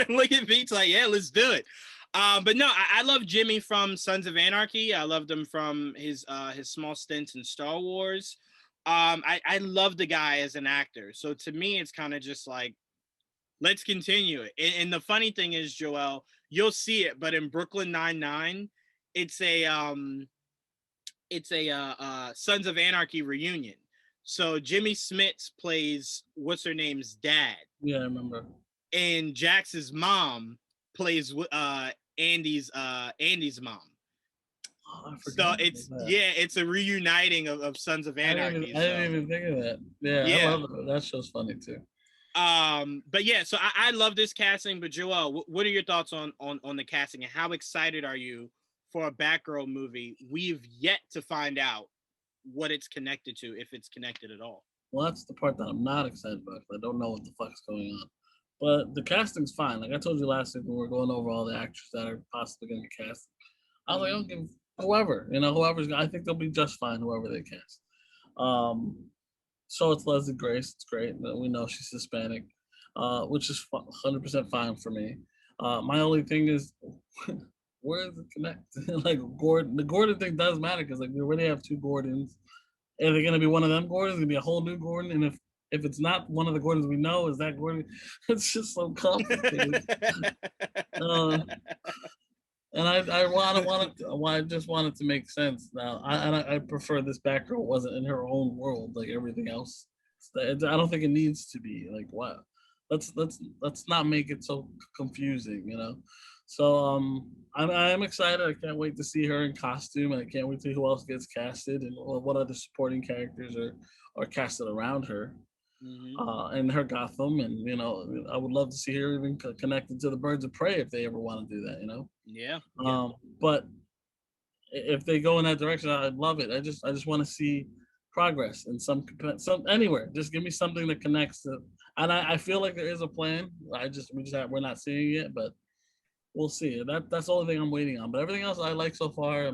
Look at Pete's like, yeah, let's do it. But no, I love Jimmy from Sons of Anarchy. I loved him from his small stints in Star Wars. I love the guy as an actor. So to me, it's kind of just like, let's continue it. And the funny thing is, Joel, you'll see it, but in Brooklyn Nine-Nine, it's a Sons of Anarchy reunion. So Jimmy Smits plays what's her name's dad. Yeah, I remember. And Jax's mom plays Andy's mom. Oh, so it's a reuniting of Sons of Anarchy. I didn't even think of that. Yeah. I love it. That show's funny too. But yeah, so I love this casting. But Joel, what are your thoughts on the casting, and how excited are you for a Batgirl movie? We've yet to find out what it's connected to, if it's connected at all. Well, that's the part that I'm not excited about, 'cause I don't know what the fuck's going on. But the casting's fine. Like I told you last week when we were going over all the actors that are possibly going to get cast, I was like, I don't give whoever, whoever's. I think they'll be just fine, whoever they cast. So it's Leslie Grace. It's great. We know she's Hispanic, which is 100% fine for me. My only thing is, where is the connect? Like Gordon, the Gordon thing does matter because like we already have two Gordons. Are they gonna be one of them Gordons? Gonna be a whole new Gordon? And if it's not one of the Gordons we know, is that Gordon? It's just so complicated. uh, and I just want it to make sense. Now, I prefer this Batgirl wasn't in her own world like everything else. I don't think it needs to be like what. Let's not make it so confusing, So I am excited. I can't wait to see her in costume. I can't wait to see who else gets casted and what other supporting characters are casted around her. And her Gotham, and I would love to see her even connected to the Birds of Prey if they ever want to do that. Yeah. But if they go in that direction, I'd love it. I just want to see progress in some anywhere. Just give me something that connects to. And I feel like there is a plan. We're not seeing it, but we'll see. That's the only thing I'm waiting on. But everything else I like so far.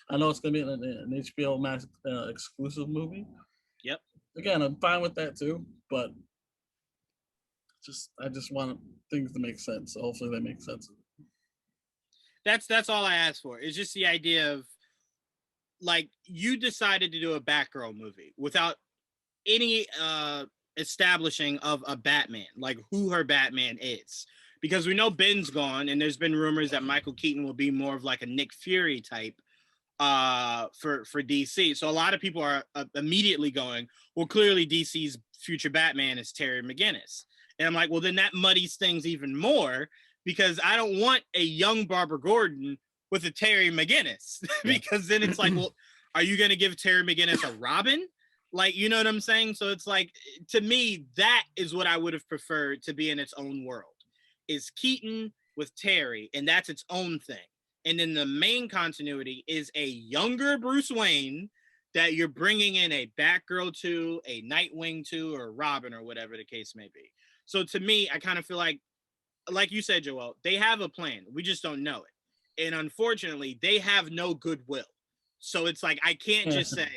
I know it's gonna be an HBO Max exclusive movie. Yep. Again, I'm fine with that too, but I just want things to make sense. So hopefully they make sense. That's all I asked for. It's just the idea of like you decided to do a Batgirl movie without any establishing of a Batman, like who her Batman is. Because we know Ben's gone, and there's been rumors that Michael Keaton will be more of like a Nick Fury type for DC. So a lot of people are immediately going, well, clearly DC's future Batman is Terry McGinnis. And I'm like, well, then that muddies things even more because I don't want a young Barbara Gordon with a Terry McGinnis because then it's like, well, are you going to give Terry McGinnis a Robin? Like, you know what I'm saying? So it's like, to me, that is what I would have preferred to be in its own world is Keaton with Terry, and that's its own thing. And then the main continuity is a younger Bruce Wayne that you're bringing in a Batgirl to, a Nightwing to, or Robin, or whatever the case may be. So to me, I kind of feel like you said, Joel, they have a plan. We just don't know it. And unfortunately, they have no goodwill. So it's like, I can't just say,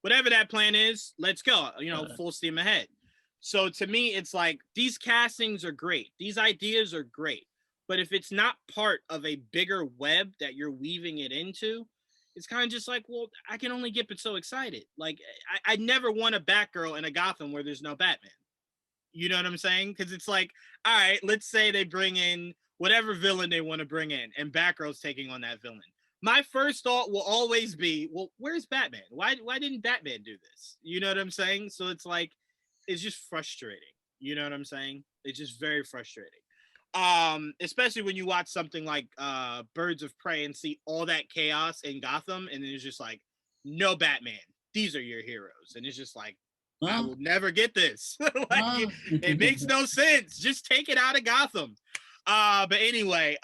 whatever that plan is, let's go, full steam ahead. So to me, it's like, these castings are great. These ideas are great. But if it's not part of a bigger web that you're weaving it into, it's kind of just like, well, I can only get but so excited. Like, I never want a Batgirl in a Gotham where there's no Batman. You know what I'm saying? Because it's like, all right, let's say they bring in whatever villain they want to bring in, and Batgirl's taking on that villain. My first thought will always be, well, where's Batman? Why didn't Batman do this? You know what I'm saying? So it's like, it's just frustrating. You know what I'm saying? It's just very frustrating. Especially when you watch something like Birds of Prey and see all that chaos in Gotham, and it's just like, no Batman. These are your heroes. And it's just like, I will never get this. It makes no sense. Just take it out of Gotham. But anyway,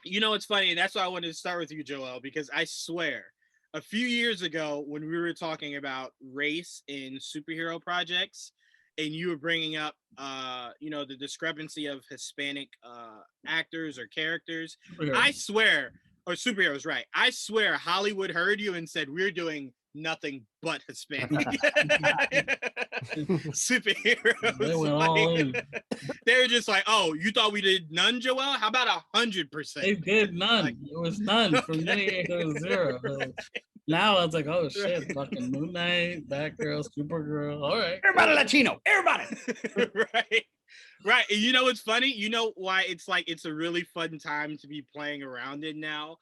it's funny, and that's why I wanted to start with you, Joel, because I swear, a few years ago when we were talking about race in superhero projects, and you were bringing up, the discrepancy of Hispanic actors or characters, I swear, or superheroes, right? I swear Hollywood heard you and said, we're doing nothing but Hispanic superheroes. They went all in. They were just like, oh, you thought we did none, Joel? How about 100%? They did none. Like, it was none. Okay. For many years, it was zero. Now I was like, oh shit, fucking Moon Knight, Batgirl, Supergirl. All right. Everybody Latino. Everybody. Right. And you know what's funny? You know why it's a really fun time to be playing around in now?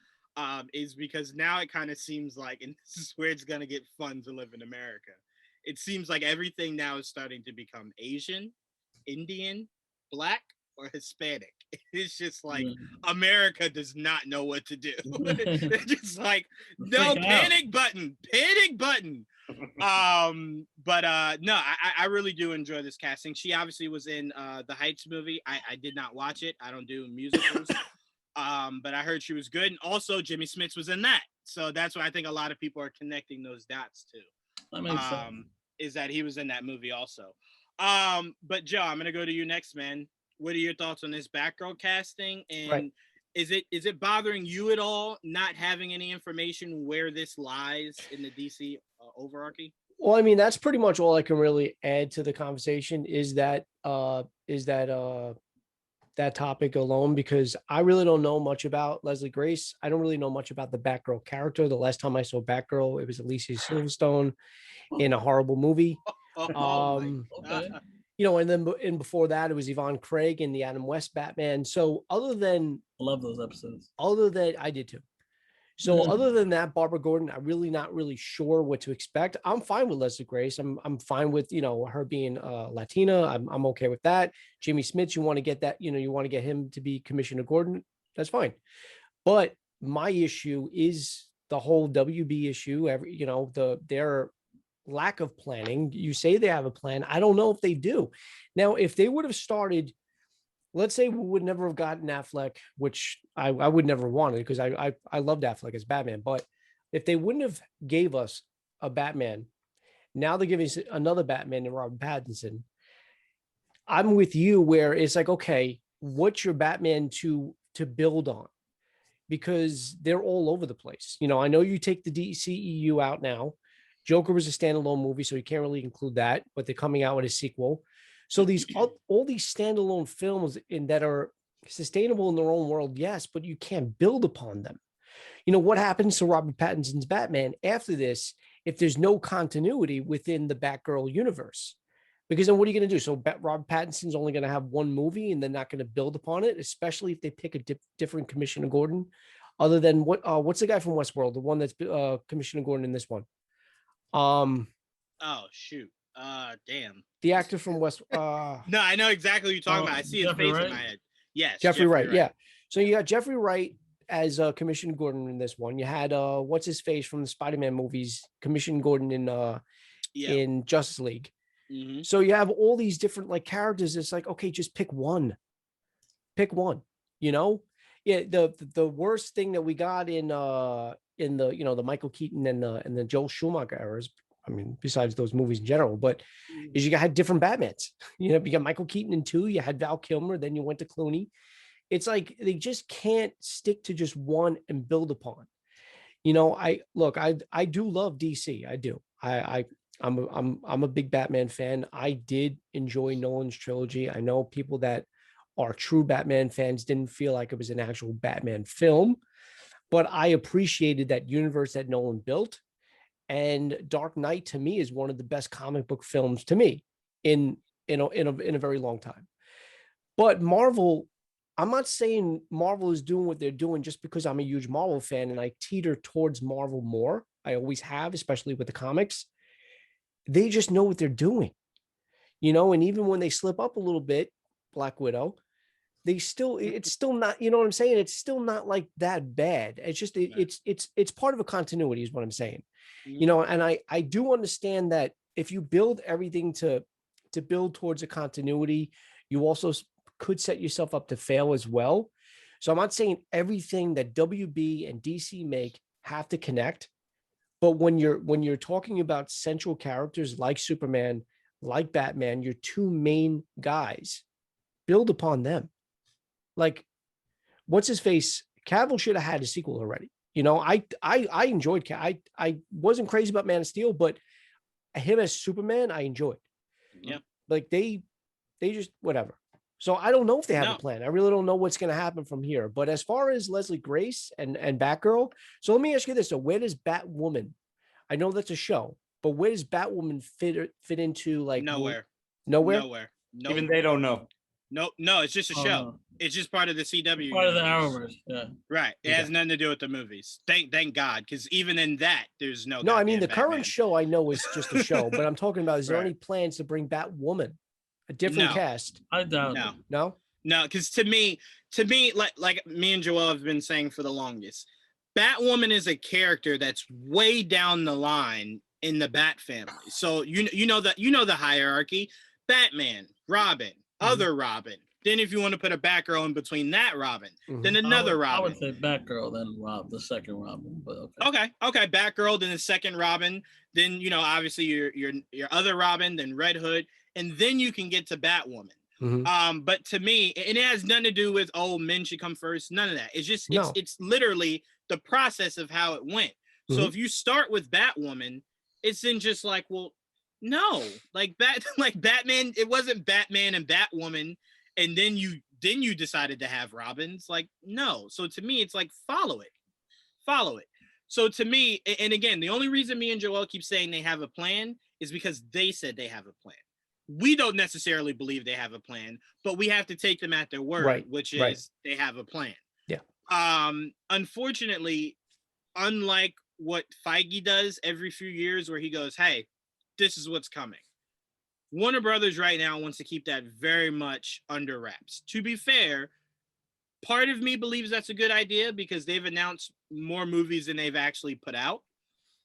Is because now it kind of seems like, and this is where it's going to get fun to live in America. It seems like everything now is starting to become Asian, Indian, Black, or Hispanic. It's just like America does not know what to do. They're just like, no, panic button. But no, I really do enjoy this casting. She obviously was in the Heights movie. I did not watch it. I don't do musicals. But I heard she was good. And also Jimmy Smits was in that. So that's why I think a lot of people are connecting those dots too. That makes sense. is that he was in that movie also. But Joe, I'm gonna go to you next, man. What are your thoughts on this Batgirl casting? And Right. is it bothering you at all not having any information where this lies in the DC overarchy? Well, I mean, that's pretty much all I can really add to the conversation is that that topic alone, because I really don't know much about Leslie Grace. I don't really know much about the Batgirl character. The last time I saw Batgirl, it was Alicia Silverstone in a horrible movie. Oh, Okay. And before that, it was Yvonne Craig in the Adam West Batman. So I love those episodes. I did too. So other than that, Barbara Gordon, I'm really not really sure what to expect. I'm fine with Leslie Grace. I'm fine with, her being Latina. I'm okay with that. Jimmy Smits, you want to get that, you want to get him to be Commissioner Gordon. That's fine. But my issue is the whole WB issue. Their lack of planning. You say they have a plan. I don't know if they do. Now, if they would have started, let's say we would never have gotten Affleck, which I would never wanted because I loved Affleck as Batman. But if they wouldn't have gave us a Batman, now they're giving us another Batman and Robert Pattinson. I'm with you where it's like, okay, what's your Batman to build on? Because they're all over the place. I know you take the DCEU out now. Joker was a standalone movie, so you can't really include that, but they're coming out with a sequel. So all these standalone films that are sustainable in their own world, yes, but you can't build upon them. What happens to Robert Pattinson's Batman after this if there's no continuity within the Batgirl universe? Because then what are you going to do? So Robert Pattinson's only going to have one movie and they're not going to build upon it, especially if they pick a different Commissioner Gordon, other than what's the guy from Westworld, the one that's Commissioner Gordon in this one? Oh shoot. Damn. The actor from West. No, I know exactly what you're talking about. I see his Jeffrey face Wright? in my head. Yes, Jeffrey Wright. Yeah. So you got Jeffrey Wright as Commissioner Gordon in this one. You had what's his face from the Spider-Man movies, Commissioner Gordon in Justice League. Mm-hmm. So you have all these different characters. It's like, okay, just pick one. Pick one. Yeah. The worst thing that we got in the the Michael Keaton and the Joel Schumacher eras, I mean, besides those movies in general, but is you had different Batmans. You got Michael Keaton in 2, you had Val Kilmer, then you went to Clooney. It's like they just can't stick to just one and build upon. I do love DC. I do. I'm a big Batman fan. I did enjoy Nolan's trilogy. I know people that are true Batman fans didn't feel like it was an actual Batman film, but I appreciated that universe that Nolan built. And Dark Knight to me is one of the best comic book films to me in a very long time. But Marvel, I'm not saying Marvel is doing what they're doing just because I'm a huge Marvel fan and I teeter towards Marvel more. I always have, especially with the comics. They just know what they're doing, and even when they slip up a little bit, Black Widow, it's still not, what I'm saying? It's still not like that bad. It's just, it's part of a continuity is what I'm saying, and I do understand that if you build everything to build towards a continuity, you also could set yourself up to fail as well. So I'm not saying everything that WB and DC make have to connect, but when you're talking about central characters like Superman, like Batman, your two main guys, build upon them. Like, what's his face? Cavill should have had a sequel already. I enjoyed. I wasn't crazy about Man of Steel, but him as Superman, I enjoyed. Yeah. Like they just whatever. So I don't know if they have a plan. I really don't know what's going to happen from here. But as far as Leslie Grace and Batgirl, so let me ask you this: so where does Batwoman? I know that's a show, but where does Batwoman fit into nowhere? Nowhere. No. Even they don't know. No, it's just a show. It's just part of the CW. Part of the Arrowverse, yeah. Right. It has nothing to do with the movies. Thank God, because even in that, there's no. No, I mean the Batman. current show I know is just a show, but I'm talking about is there any plans to bring Batwoman, a different cast? I doubt it. No, because to me, like me and Joel have been saying for the longest, Batwoman is a character that's way down the line in the Bat family. So you know the hierarchy: Batman, Robin, other Robin, Then if you want to put a Batgirl in between that Robin, then Mhm. another I Robin. would say Batgirl, then the second Robin. But okay. Okay, Batgirl, then the second Robin, then obviously your other Robin, then Red Hood, and then you can get to Batwoman. Mhm. But to me, and it has nothing to do with men should come first. None of that. It's just No. it's literally the process of how it went. So Mhm. if you start with Batwoman, it's then just like, well, no, like Batman, it wasn't Batman and Batwoman, and then you decided to have Robins. Like, no. So to me, it's like follow it. So to me, and again, the only reason me and Joel keep saying they have a plan is because they said they have a plan. We don't necessarily believe they have a plan, but we have to take them at their word, Right, which is right. they have a plan. Yeah. Unfortunately, unlike what Feige does every few years where he goes, hey, this is what's coming. Warner Brothers right now wants to keep that very much under wraps. To be fair, part of me believes that's a good idea because they've announced more movies than they've actually put out.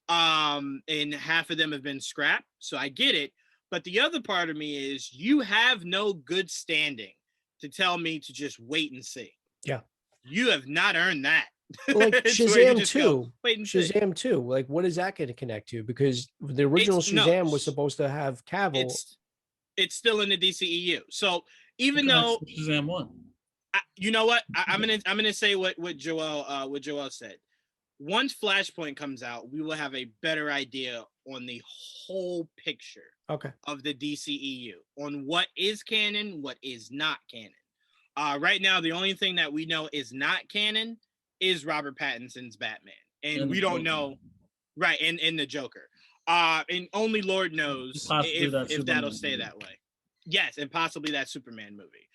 And half of them have been scrapped. So I get it. But the other part of me is you have no good standing to tell me to just wait and see. Yeah. You have not earned that. Like It's where you Shazam just go, 2. wait and see. Shazam 2. Like, what is that going to connect to? Because the original Shazam was supposed to have Cavill. It's still in the DCEU. So even Okay, though Shazam 1. you know what, I'm gonna say what Joel said. Once Flashpoint comes out, we will have a better idea on the whole picture Okay. of the DCEU on what is canon, what is not canon. Right now, the only thing that we know is not canon is Robert Pattinson's Batman, and we don't know, right? And the Joker, and only Lord knows if that'll stay that way. Yes, and possibly that Superman movie.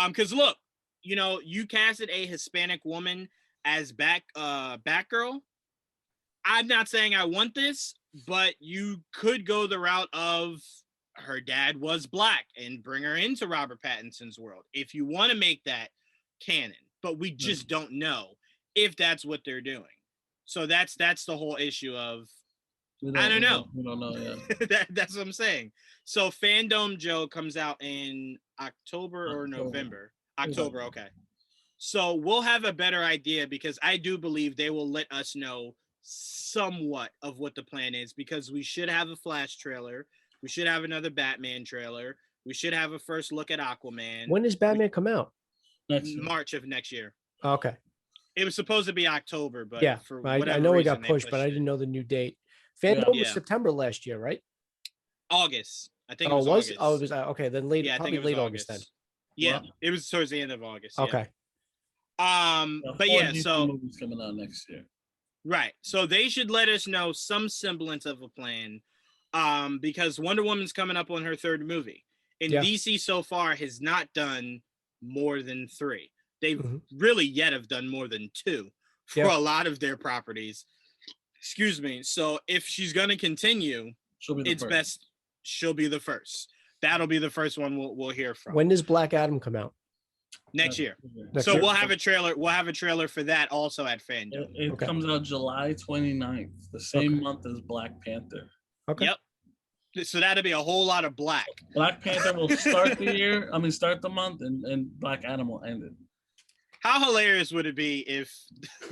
Because look, you casted a Hispanic woman as Batgirl. I'm not saying I want this, but you could go the route of her dad was black and bring her into Robert Pattinson's world if you want to make that canon. But we just don't know if that's what they're doing. So that's the whole issue of I don't know. We don't know yet. That's what I'm saying. So Fandom Joe comes out in October or November. October, okay. So we'll have a better idea because I do believe they will let us know somewhat of what the plan is because we should have a Flash trailer. We should have another Batman trailer. We should have a first look at Aquaman. When does Batman come out? March of next year. Okay. It was supposed to be October, but yeah, for I whatever know it reason, got pushed, but I didn't know the new date. Fandom was September last year, right? August. I think it was August. Oh, it was okay. Then late, yeah, probably late August then. Yeah, it was towards the end of August. Okay. Yeah. But yeah, so movies coming out next year. Right. So they should let us know some semblance of a plan. Because Wonder Woman's coming up on her third movie. And DC so far has not done more than 3. They really yet have done more than 2 for a lot of their properties. Excuse me. So if she's going to continue, it's best she'll be the first. That'll be the first one we'll hear from. When does Black Adam come out? Next year. We'll have a trailer. We'll have a trailer for that also at Fandom. It comes out July 29th, the same month as Black Panther. Okay. Yep. So that'll be a whole lot of black. Black Panther will start start the month, and Black Adam will end it. How hilarious would it be if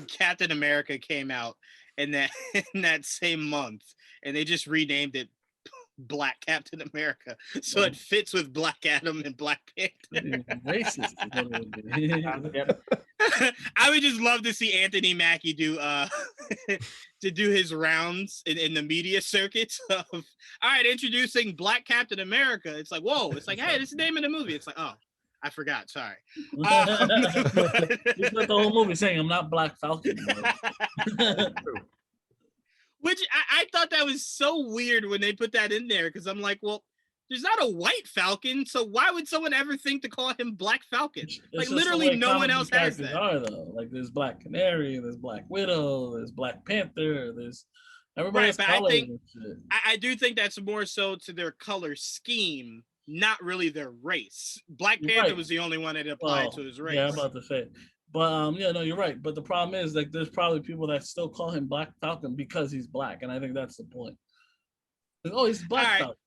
Captain America came out in that same month and they just renamed it Black Captain America so it fits with Black Adam and Black Panther? Racist. I would just love to see Anthony Mackie do to do his rounds in the media circuits of all right, introducing Black Captain America. It's like, whoa, it's like, hey, this is the name of the movie. It's like, oh, I forgot. Sorry. You spent the whole movie saying I'm not Black Falcon. Which I thought that was so weird when they put that in there because I'm like, well, there's not a white Falcon, so why would someone ever think to call him Black Falcon? Like literally no one else has that. Like there's Black Canary, there's Black Widow, there's Black Panther, there's everybody's colors. I do think that's more so to their color scheme, not really their race. Black Panther was the only one that applied to his race. Yeah, I'm about to say. But you're right. But the problem is like there's probably people that still call him Black Falcon because he's black, and I think that's the point. Like, oh, he's Black Falcon.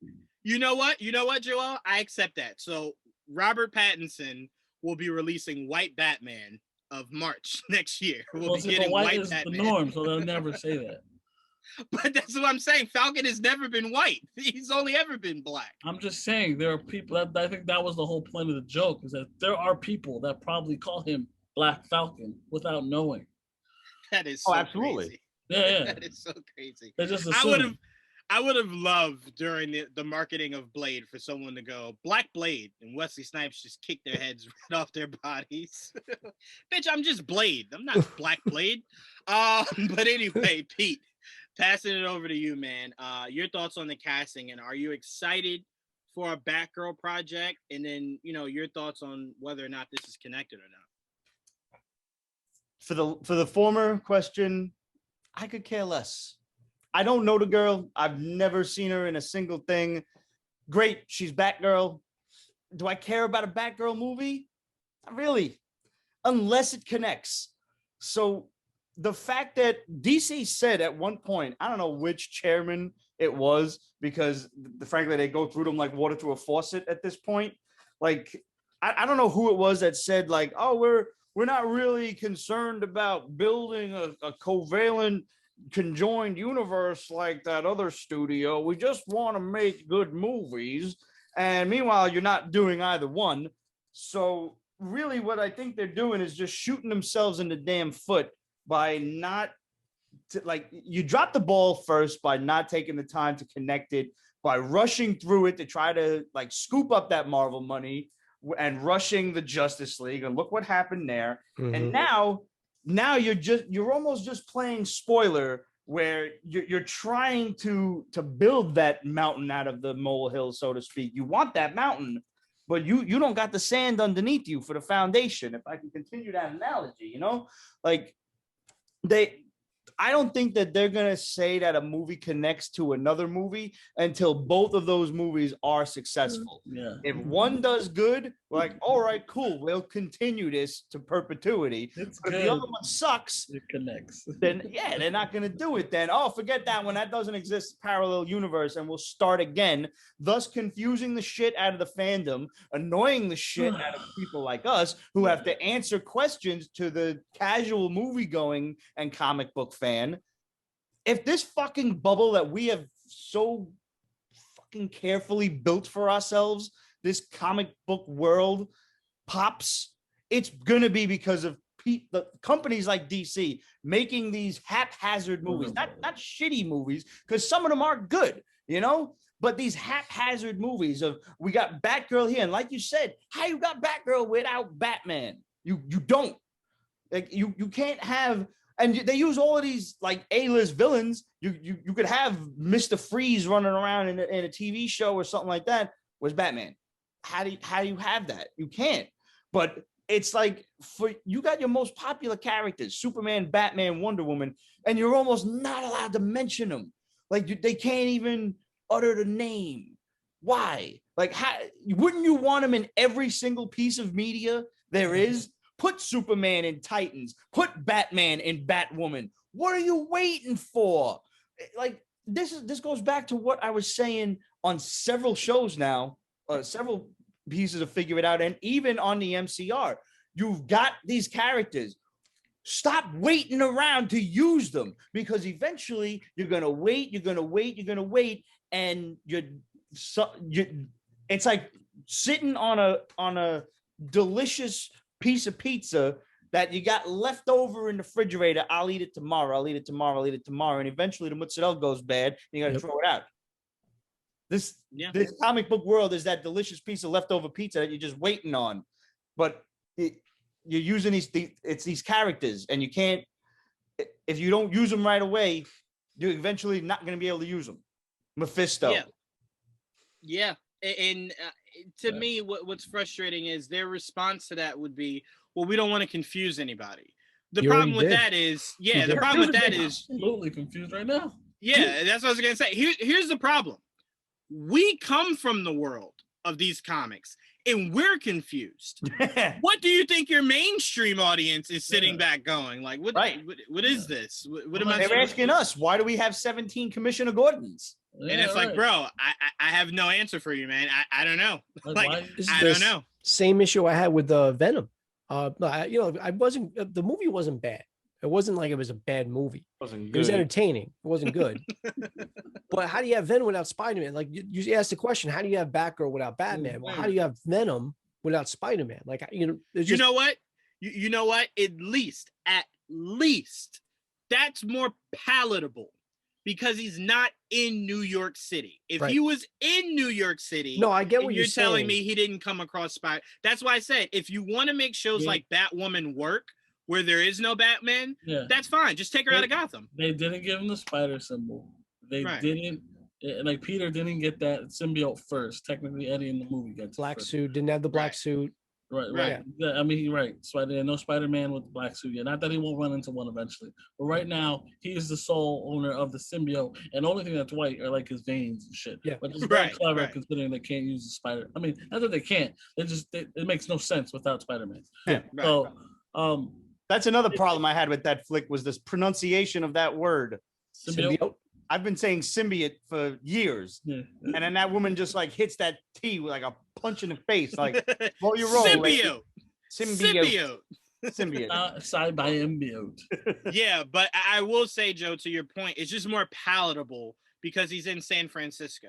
You know what, Joel? I accept that. So Robert Pattinson will be releasing White Batman of March next year. We'll Well, be see, but getting white White is Batman. the norm, so they'll never say that. But that's what I'm saying. Falcon has never been white. He's only ever been black. I'm just saying there are people that I think that was the whole point of the joke, is that there are people that probably call him Black Falcon without knowing. That is Oh, so absolutely. crazy. Yeah. That is so crazy. They just I assume. would have loved during the marketing of Blade for someone to go Black Blade and Wesley Snipes just kick their heads right off their bodies. Bitch, I'm just Blade. I'm not Black Blade. But anyway, Pete, passing it over to you, man. Your thoughts on the casting, and are you excited for a Batgirl project? And then, your thoughts on whether or not this is connected or not. For the former question, I could care less. I don't know the girl. I've never seen her in a single thing. Great, she's Batgirl. Do I care about a Batgirl movie? Not really, unless it connects. So the fact that DC said at one point, I don't know which chairman it was, because frankly, they go through them like water through a faucet at this point. Like, I don't know who it was that said like, oh, we're not really concerned about building a covalent conjoined universe like that other studio. We just want to make good movies. And meanwhile, you're not doing either one. So really what I think they're doing is just shooting themselves in the damn foot by not you dropped the ball first by not taking the time to connect it, by rushing through it to try to like scoop up that Marvel money and rushing the Justice League, and look what happened there. Mm-hmm. And now you're almost just playing spoiler, where you're trying to build that mountain out of the molehill, so to speak. You want that mountain, but you don't got the sand underneath you for the foundation. If I can continue that analogy, like I don't think that they're going to say that a movie connects to another movie until both of those movies are successful. Yeah. If one does good, like, all right, cool, we'll continue this to perpetuity. It's but good. If the other one sucks, it connects. Then, yeah, they're not going to do it then. Oh, forget that one. That doesn't exist, parallel universe, and we'll start again, thus confusing the shit out of the fandom, annoying the shit out of people like us who have to answer questions to the casual movie-going and comic book fan. If this fucking bubble that we have so fucking carefully built for ourselves, this comic book world, pops, it's gonna be because of the companies like DC making these haphazard movies, not shitty movies, because some of them are good, but these haphazard movies of, we got Batgirl here, and like you said, how you got Batgirl without Batman? You don't, like, you can't have. And they use all of these like A-list villains. You could have Mr. Freeze running around in a TV show or something like that. Where's Batman? How do you have that? You can't. But it's like, you got your most popular characters, Superman, Batman, Wonder Woman, and you're almost not allowed to mention them. Like, they can't even utter the name. Why? Like, wouldn't you want them in every single piece of media there is? Put Superman in Titans. Put Batman in Batwoman. What are you waiting for? Like, this goes back to what I was saying on several shows now, several pieces of Figure It Out, and even on the MCR. You've got these characters. Stop waiting around to use them, because eventually you're gonna wait, and it's like sitting on a delicious piece of pizza that you got left over in the refrigerator. I'll eat it tomorrow. And eventually the mozzarella goes bad and you got to throw it out. This comic book world is that delicious piece of leftover pizza that you're just waiting on. But you're using these characters, and you can't, if you don't use them right away, you're eventually not going to be able to use them. Mephisto. Yeah. And to me, what's frustrating is their response to that would be, well, we don't want to confuse anybody. The problem with that is, absolutely confused right now. Yeah, that's what I was going to say. Here's the problem. We come from the world of these comics, and we're confused. What do you think your mainstream audience is sitting back going? Like, what is this? What am I? They're asking us, why do we have 17 Commissioner Gordons? And it's like, bro, I have no answer for you, man. I don't know. Like, I don't know. Same issue I had with Venom. I wasn't. The movie wasn't bad. It wasn't like it was a bad movie. Wasn't It was good. entertaining. It wasn't good. But how do you have Venom without Spider-Man? Like you asked the question, how do you have Batgirl without Batman? Well, how do you have Venom without Spider-Man? Like, there's You just know what? You know what? At least, that's more palatable because he's not in New York City. If Right. he was in New York City, no, I get what and you're telling saying. me he didn't come across Spider. That's why I said if you want to make shows Yeah. like Batwoman work where there is no Batman, Yeah. that's fine. Just take her out of Gotham. They didn't give him the spider symbol. They Right. didn't. Like Peter didn't get that symbiote first. Technically, Eddie in the movie gets it Black first. suit, didn't have the black Right. suit. Right. Yeah, I mean, right. Spider, no Spider-Man with the black suit yet. Not that he won't run into one eventually, but right now he is the sole owner of the symbiote, and the only thing that's white are like his veins and shit. Yeah. But it's very Right, clever right. considering they can't use the spider. I mean, not that they can't. It makes no sense without Spider-Man. Yeah. Right. So, That's another problem I had with that flick was this pronunciation of that word. symbiote. I've been saying symbiote for years, Yeah. and then that woman just like hits that T with like a punch in the face. Like, well, you're wrong. lady. Symbiote. Symbiote. Side by symbiote. Yeah, but I will say, Joe, to your point, it's just more palatable because he's in San Francisco.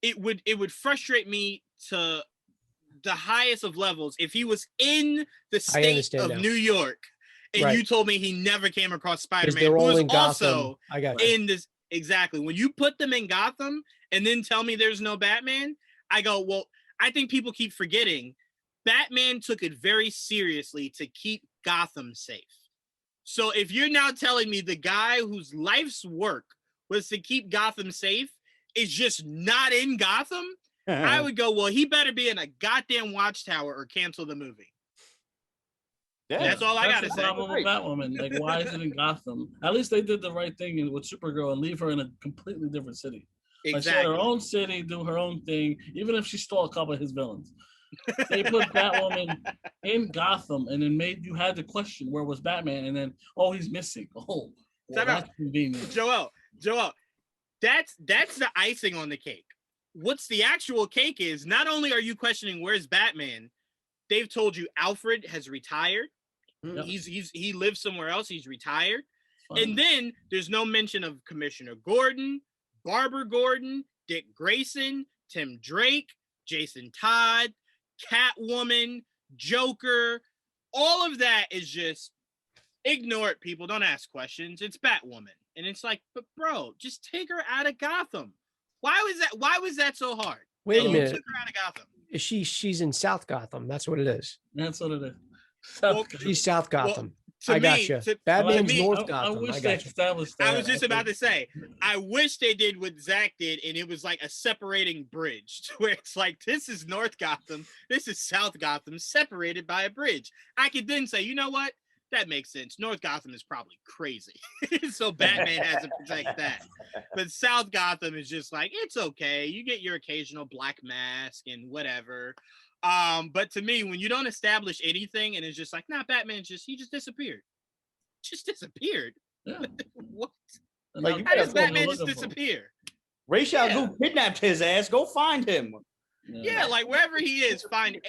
It would frustrate me to the highest of levels if he was in the state understand of now. New York and Right. you told me he never came across Because Spider-Man, they're who all is in Gotham. also I got you. in this. Exactly. When you put them in Gotham and then tell me there's no Batman, I go, well, I think people keep forgetting Batman took it very seriously to keep Gotham safe. So if you're now telling me the guy whose life's work was to keep Gotham safe is just not in Gotham, I would go, well, he better be in a goddamn watchtower or cancel the movie. Yeah. That's all I gotta the say. problem with Batwoman. Like, why is it in Gotham? At least they did the right thing with Supergirl and leave her in a completely different city. Like, she had her Exactly. own city, do her own thing, even if she stole a couple of his villains. They put Batwoman in Gotham and then you had to question where was Batman, and then he's missing. Well, Time out. that's convenient. Joel, that's the icing on the cake. What's the actual cake is not only are you questioning where's Batman, they've told you Alfred has retired. Yep. He lives somewhere else. He's retired. Fine. And then there's no mention of Commissioner Gordon, Barbara Gordon, Dick Grayson, Tim Drake, Jason Todd, Catwoman, Joker. All of that is just ignore it, people. Don't ask questions. It's Batwoman. And it's like, but bro, just take her out of Gotham. Why was that so hard? Wait a And you minute. took her out of Gotham. She's in South Gotham. That's what it is. That's what it is. Well, She's South Gotham. To I got me, you. to- Batman's me, North I Gotham. wish I they got you. established that. I was just about think- to say, I wish they did what Zach did, and it was like a separating bridge, where it's like, this is North Gotham, this is South Gotham, separated by a bridge. I could then say, you know what? That makes sense. North Gotham is probably crazy, so Batman has to protect that. But South Gotham is just like, it's okay. You get your occasional Black Mask and whatever. But to me, when you don't establish anything and it's just like, nah, Batman he just disappeared. Just disappeared. Yeah. What? Like, you How does That's what we're Batman just looking for. disappear? Ra's al Yeah. Ghul kidnapped his ass. Go find him. Yeah, like wherever he is, fine.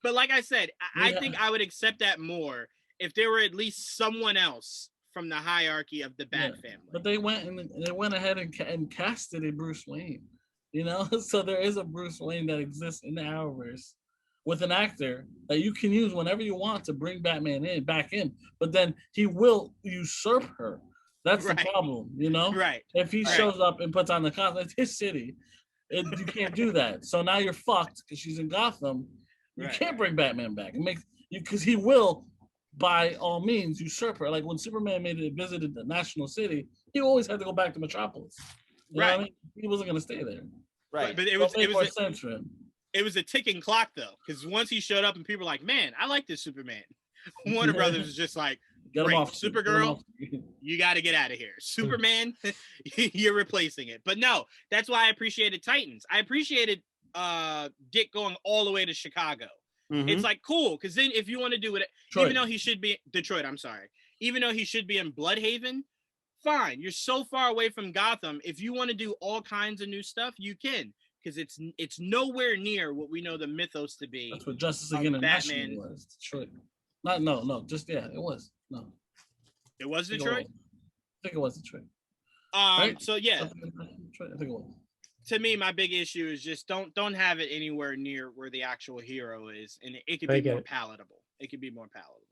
But like I said, I Yeah. think I would accept that more if there were at least someone else from the hierarchy of the Bat family. But they went ahead and casted a Bruce Wayne, so there is a Bruce Wayne that exists in the Arrowverse with an actor that you can use whenever you want to bring Batman back in, but then he will usurp her. That's Right. the problem, Right. If he Right. shows up and puts on the costume, it's his city. You can't do that. So now you're fucked because she's in Gotham. You Right. can't bring Batman back. It makes you because he will, by all means, usurp her. Like when Superman visited the national city, he always had to go back to Metropolis. You know what I mean? He wasn't gonna stay there. Right. But it So made more was sense for him. it was a ticking clock though, because once he showed up and people were like, "Man, I like this Superman." Warner Brothers was just like, Get him Great. off. Supergirl. Get him off. you got to get out of here. Superman, you're replacing it. But no, that's why I appreciated Titans. I appreciated Dick going all the way to Chicago. Mhm. It's like cool because then if you want to do it, Detroit. even though he should be Detroit, I'm sorry, even though he should be in Bloodhaven, fine. You're so far away from Gotham. If you want to do all kinds of new stuff, you can because it's nowhere near what we know the mythos to be. That's what Justice of League International Batman. was. Detroit. No, just yeah, it was. No. It was I think Detroit. I think it was Detroit. Right? So yeah, Detroit, I think it was. to me, my big issue is just don't have it anywhere near where the actual hero is, and it could I be get more it. palatable. It could be more palatable.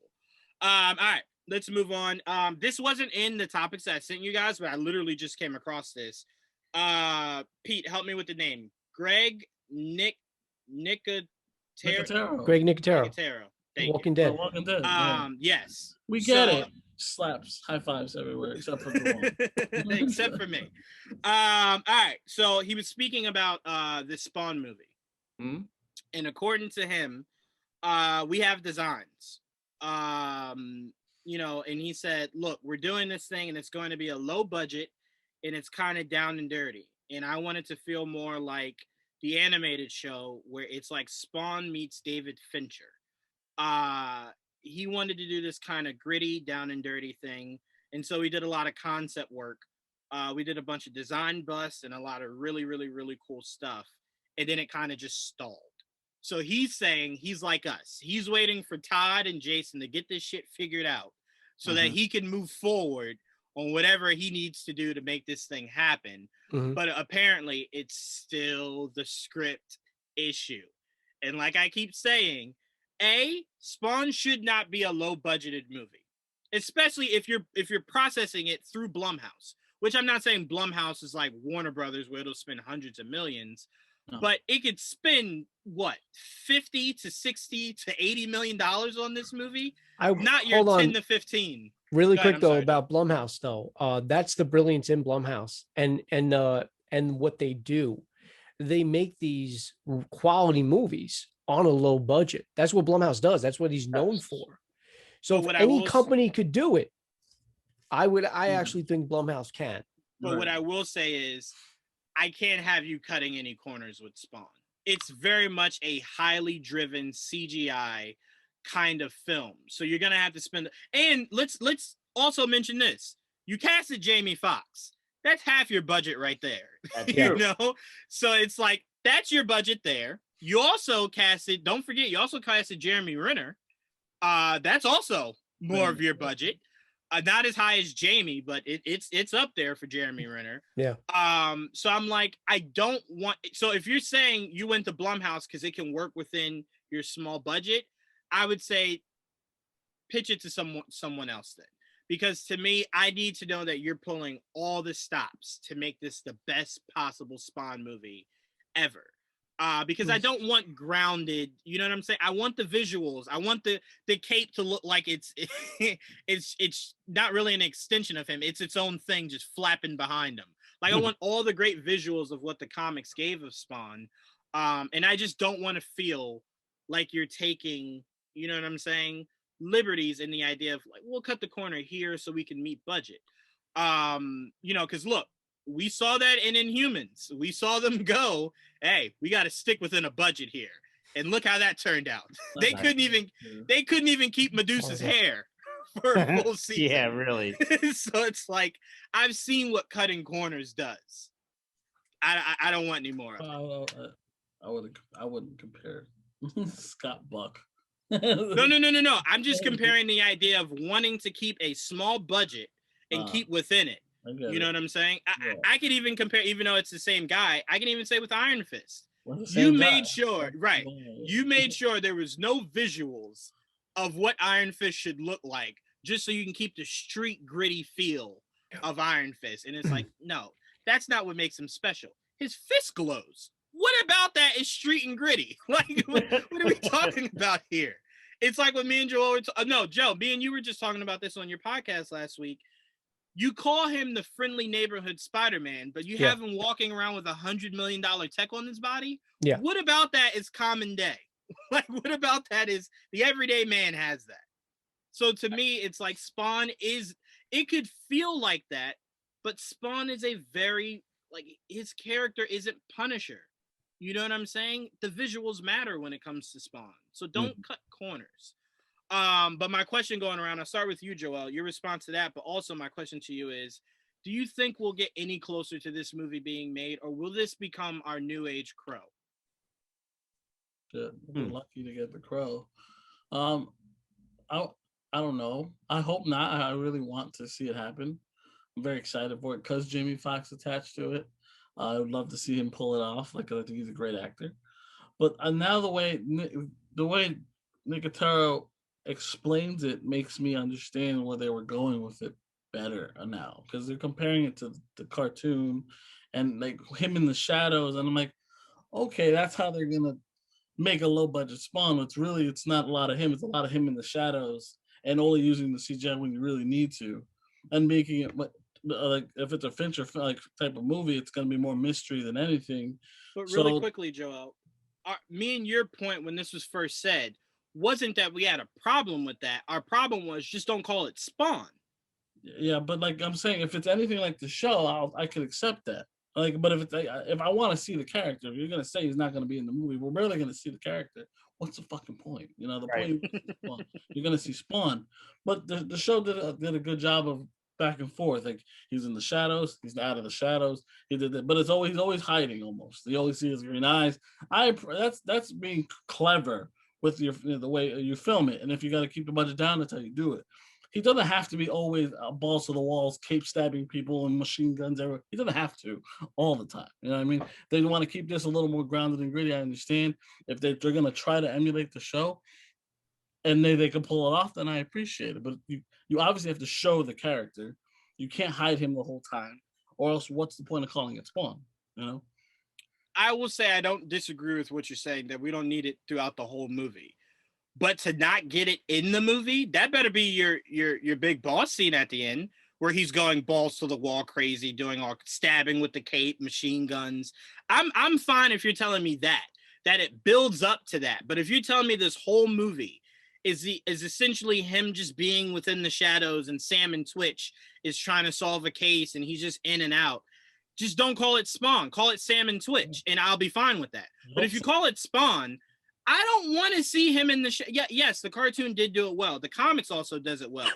All right, let's move on. This wasn't in the topics that I sent you guys, but I literally just came across this. Pete, help me with the name. Greg Nicotero. Nicotero. Greg Nicotero, Nicotero. Thank Walking The Dead. Walking Dead. yeah. Yes. We get So- it. Slaps, high fives everywhere except for the wall. except for me. All right. So he was speaking about this Spawn movie. Hmm? And according to him, we have designs. You know, and he said, look, we're doing this thing and it's going to be a low budget and it's kind of down and dirty. And I wanted to feel more like the animated show where it's like Spawn meets David Fincher. He wanted to do this kind of gritty, down and dirty thing. And so we did a lot of concept work. We did a bunch of design busts and a lot of really, really, really cool stuff. And then it kind of just stalled. So he's saying he's like us. He's waiting for Todd and Jason to get this shit figured out so that he can move forward on whatever he needs to do to make this thing happen. Mhm. But apparently it's still the script issue. And like I keep saying, Spawn should not be a low budgeted movie, especially if you're processing it through Blumhouse, which I'm not saying Blumhouse is like Warner Brothers where it'll spend hundreds of millions. No. But it could spend what 50 to 60 to 80 million dollars on this movie, not your hold 10 on. to 15. Really Go ahead, quick I'm though sorry, about Blumhouse though. That's the brilliance in Blumhouse and what they do. They make these quality movies on a low budget. That's what Blumhouse does. That's what he's known for. So But if what I any will s- company could do it, I actually think Blumhouse can. But what I will say is, I can't have you cutting any corners with Spawn. It's very much a highly driven CGI kind of film. So you're gonna have to spend. And let's also mention this: you casted Jamie Foxx. That's half your budget right there. That's You true. know, so it's like that's your budget there. You also casted. Don't forget, you also casted Jeremy Renner. That's also more of your budget. Not as high as Jamie, but it's up there for Jeremy Renner. Yeah. So I'm like, I don't want. So if you're saying you went to Blumhouse because it can work within your small budget, I would say pitch it to someone else then. Because to me, I need to know that you're pulling all the stops to make this the best possible Spawn movie ever. Because I don't want grounded, you know what I'm saying? I want the visuals. I want the cape to look like it's not really an extension of him. It's its own thing just flapping behind him. Like I want all the great visuals of what the comics gave of Spawn. And I just don't want to feel like you're taking, you know what I'm saying, liberties in the idea of like, we'll cut the corner here so we can meet budget. You know, because look, we saw that in Inhumans. We saw them go, hey, we got to stick within a budget here. And look how that turned out. They couldn't even keep Medusa's hair for a full season. Yeah, really. So it's like, I've seen what cutting corners does. I don't want any more of it. I wouldn't compare Scott Buck. No. I'm just comparing the idea of wanting to keep a small budget and keep within it. You know what I'm saying? I could even compare, even though it's the same guy, I can even say with Iron Fist. You made sure, right? You made sure there was no visuals of what Iron Fist should look like, just so you can keep the street gritty feel of Iron Fist. And it's like, no, that's not what makes him special. His fist glows. What about that is street and gritty? Like, what are we talking about here? It's like what me and Joel were no, Joe, me and you were just talking about this on your podcast last week. You call him the friendly neighborhood Spider-Man, but you have him walking around with $100 million tech on his body. Yeah. What about that is common day? Like, what about that is the everyday man has that? So to me, it's like Spawn it could feel like that, but Spawn is a very, like, his character isn't Punisher. You know what I'm saying? The visuals matter when it comes to Spawn. So don't cut corners. But my question going around, I'll start with you, Joel, your response to that, but also my question to you is, do you think we'll get any closer to this movie being made, or will this become our new age Crow? Yeah, we're lucky to get the Crow. I I don't know. I hope not. I really want to see it happen. I'm very excited for it because Jamie Foxx attached to it. I would love to see him pull it off. Like I think he's a great actor. But now the way Nicotero explains it makes me understand where they were going with it better now because they're comparing it to the cartoon and like him in the shadows, and I'm like, okay, that's how they're gonna make a low budget Spawn. It's not a lot of him. It's a lot of him in the shadows and only using the CGI when you really need to, and making it like if it's a Fincher like type of movie, it's gonna be more mystery than anything. But really quickly, Joel, me and your point when this was first said wasn't that we had a problem with that. Our problem was just don't call it Spawn. Yeah, but like I'm saying, if it's anything like the show, I could accept that. Like, but if I want to see the character, if you're gonna say he's not gonna be in the movie, we're barely gonna see the character. What's the fucking point? You know, the point you're gonna see Spawn, but the show did a good job of back and forth. Like he's in the shadows, he's out of the shadows. He did that, but he's always hiding almost. You always see his green eyes. That's being clever with the way you film it, and if you got to keep the budget down, that's how you do it. He doesn't have to be always balls to the walls, cape stabbing people and machine guns everywhere. He doesn't have to all the time. You know what I mean? They want to keep this a little more grounded and gritty. I understand if they're going to try to emulate the show and they can pull it off, then I appreciate it. But you obviously have to show the character. You can't hide him the whole time, or else what's the point of calling it Spawn? You know? I will say I don't disagree with what you're saying, that we don't need it throughout the whole movie. But to not get it in the movie, that better be your big boss scene at the end, where he's going balls to the wall crazy, doing all stabbing with the cape, machine guns. I'm fine if you're telling me that it builds up to that. But if you're telling me this whole movie is essentially him just being within the shadows and Sam and Twitch is trying to solve a case and he's just in and out, just don't call it Spawn. Call it Sam and Twitch, and I'll be fine with that. But if you call it Spawn, I don't want to see him in the yes, the cartoon did do it well. The comics also does it well.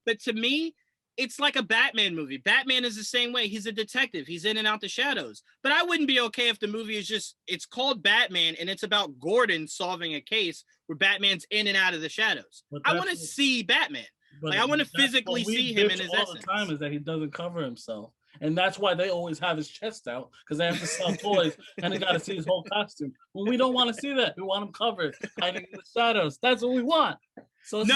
But to me, it's like a Batman movie. Batman is the same way. He's a detective. He's in and out the shadows. But I wouldn't be okay if the movie is it's called Batman and it's about Gordon solving a case where Batman's in and out of the shadows. I want to see Batman. Like I want to physically see him in his essence. All the time is that he doesn't cover himself. And that's why they always have his chest out, because they have to sell toys and they got to see his whole costume. Well, we don't want to see that. We want him covered, hiding in the shadows. That's what we want. So it's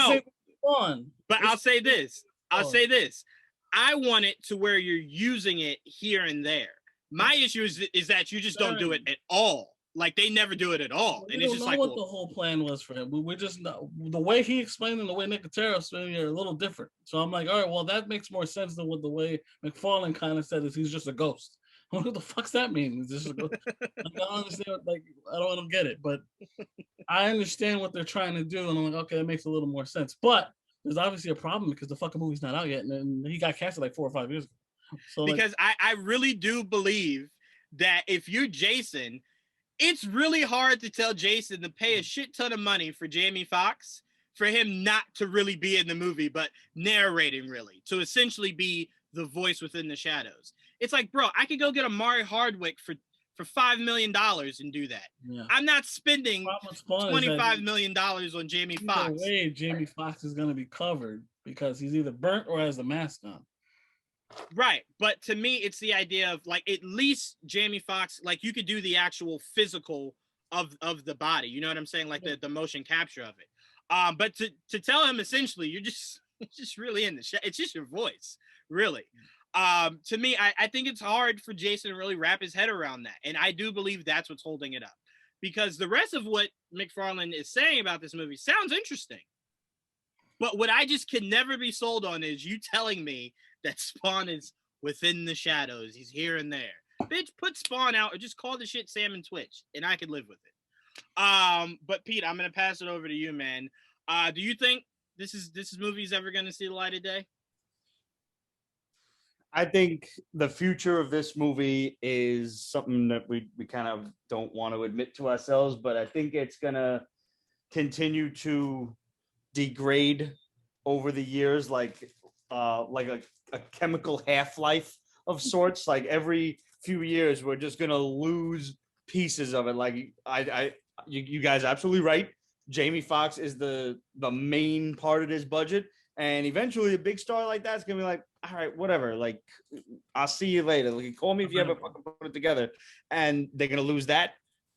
fun. But I'll say this. I want it to where you're using it here and there. My issue is that you just don't do it at all. Like they never do it at all. And it's just like what the whole plan was for him. We're just not, the way he explained and the way Nicotero explained are a little different. So I'm like, all right, well, that makes more sense than what the way McFarlane kind of said is he's just a ghost. What the fuck's that mean? Is this a ghost? I don't understand. Like, I don't get it, but I understand what they're trying to do, and I'm like, okay, that makes a little more sense. But there's obviously a problem because the fucking movie's not out yet, and he got casted like 4 or 5 years ago. So because I really do believe that if you're Jason, it's really hard to tell Jason to pay a shit ton of money for Jamie Foxx for him not to really be in the movie, but narrating really, to essentially be the voice within the shadows. It's like, bro, I could go get Amari Hardwick for $5 million and do that. Yeah. I'm not spending $25 million on Jamie Foxx. Either way, Jamie Foxx is going to be covered because he's either burnt or has the mask on. Right, but to me, it's the idea of like at least Jamie Foxx, like you could do the actual physical of the body. You know what I'm saying? Like the motion capture of it. But to tell him essentially, it's just really in the it's just your voice, really. To me, I think it's hard for Jason to really wrap his head around that, and I do believe that's what's holding it up, because the rest of what McFarlane is saying about this movie sounds interesting. But what I just can never be sold on is you telling me that Spawn is within the shadows. He's here and there. Bitch, put Spawn out or just call the shit Sam and Twitch, and I could live with it. But Pete, I'm gonna pass it over to you, man. Do you think this movie's ever gonna see the light of day? I think the future of this movie is something that we kind of don't want to admit to ourselves, but I think it's gonna continue to degrade over the years, like a chemical half-life of sorts. Like every few years, we're just gonna lose pieces of it. Like you guys are absolutely right. Jamie Foxx is the main part of this budget, and eventually a big star like that's gonna be like, all right, whatever. Like, I'll see you later. Like, call me if you ever fucking put it together. And they're gonna lose that,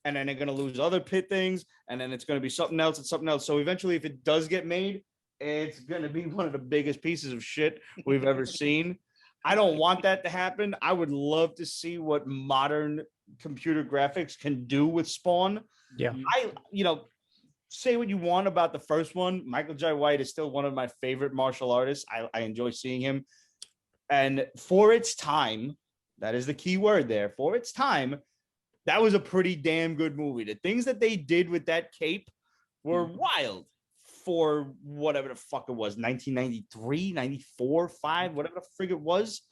and then they're gonna lose other pit things, and then it's gonna be something else and something else. So eventually, if it does get made, it's gonna be one of the biggest pieces of shit we've ever seen. I don't want that to happen. I would love to see what modern computer graphics can do with Spawn. Yeah. Say what you want about the first one. Michael Jai White is still one of my favorite martial artists. I enjoy seeing him. And for its time, that is the key word there. For its time, that was a pretty damn good movie. The things that they did with that cape were wild for whatever the fuck it was, 1993, 94, 5, whatever the frig it was.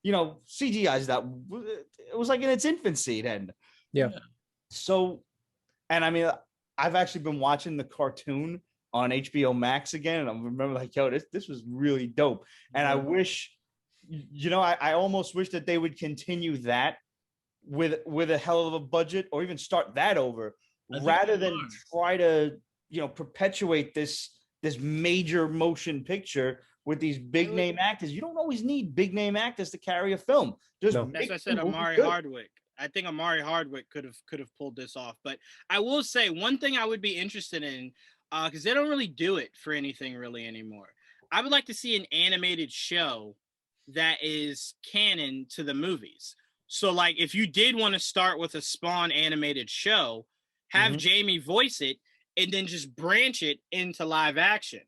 CGI's that. It was like in its infancy then. Yeah. So, and I mean, I've actually been watching the cartoon on HBO Max again, and I remember like, yo, this was really dope. And I wish, I almost wish that they would continue that with a hell of a budget, or even start that over, rather than try to perpetuate this major motion picture with these big name actors. You don't always need big name actors to carry a film. That's what I said. Amari Hardwick. I think Amari Hardwick could have pulled this off. But I will say one thing I would be interested in, because they don't really do it for anything really anymore. I would like to see an animated show that is canon to the movies. So like if you did want to start with a Spawn animated show, have Jamie voice it and then just branch it into live action.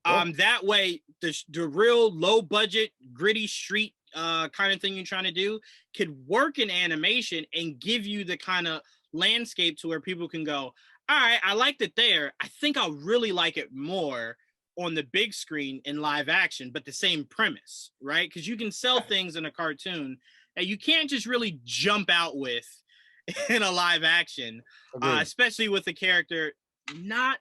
That way the real low budget, gritty street kind of thing you're trying to do could work in animation and give you the kind of landscape to where people can go, all right, I liked it there. I think I'll really like it more on the big screen in live action, but the same premise, right? Because you can sell things in a cartoon that you can't just really jump out with in a live action, especially with a character not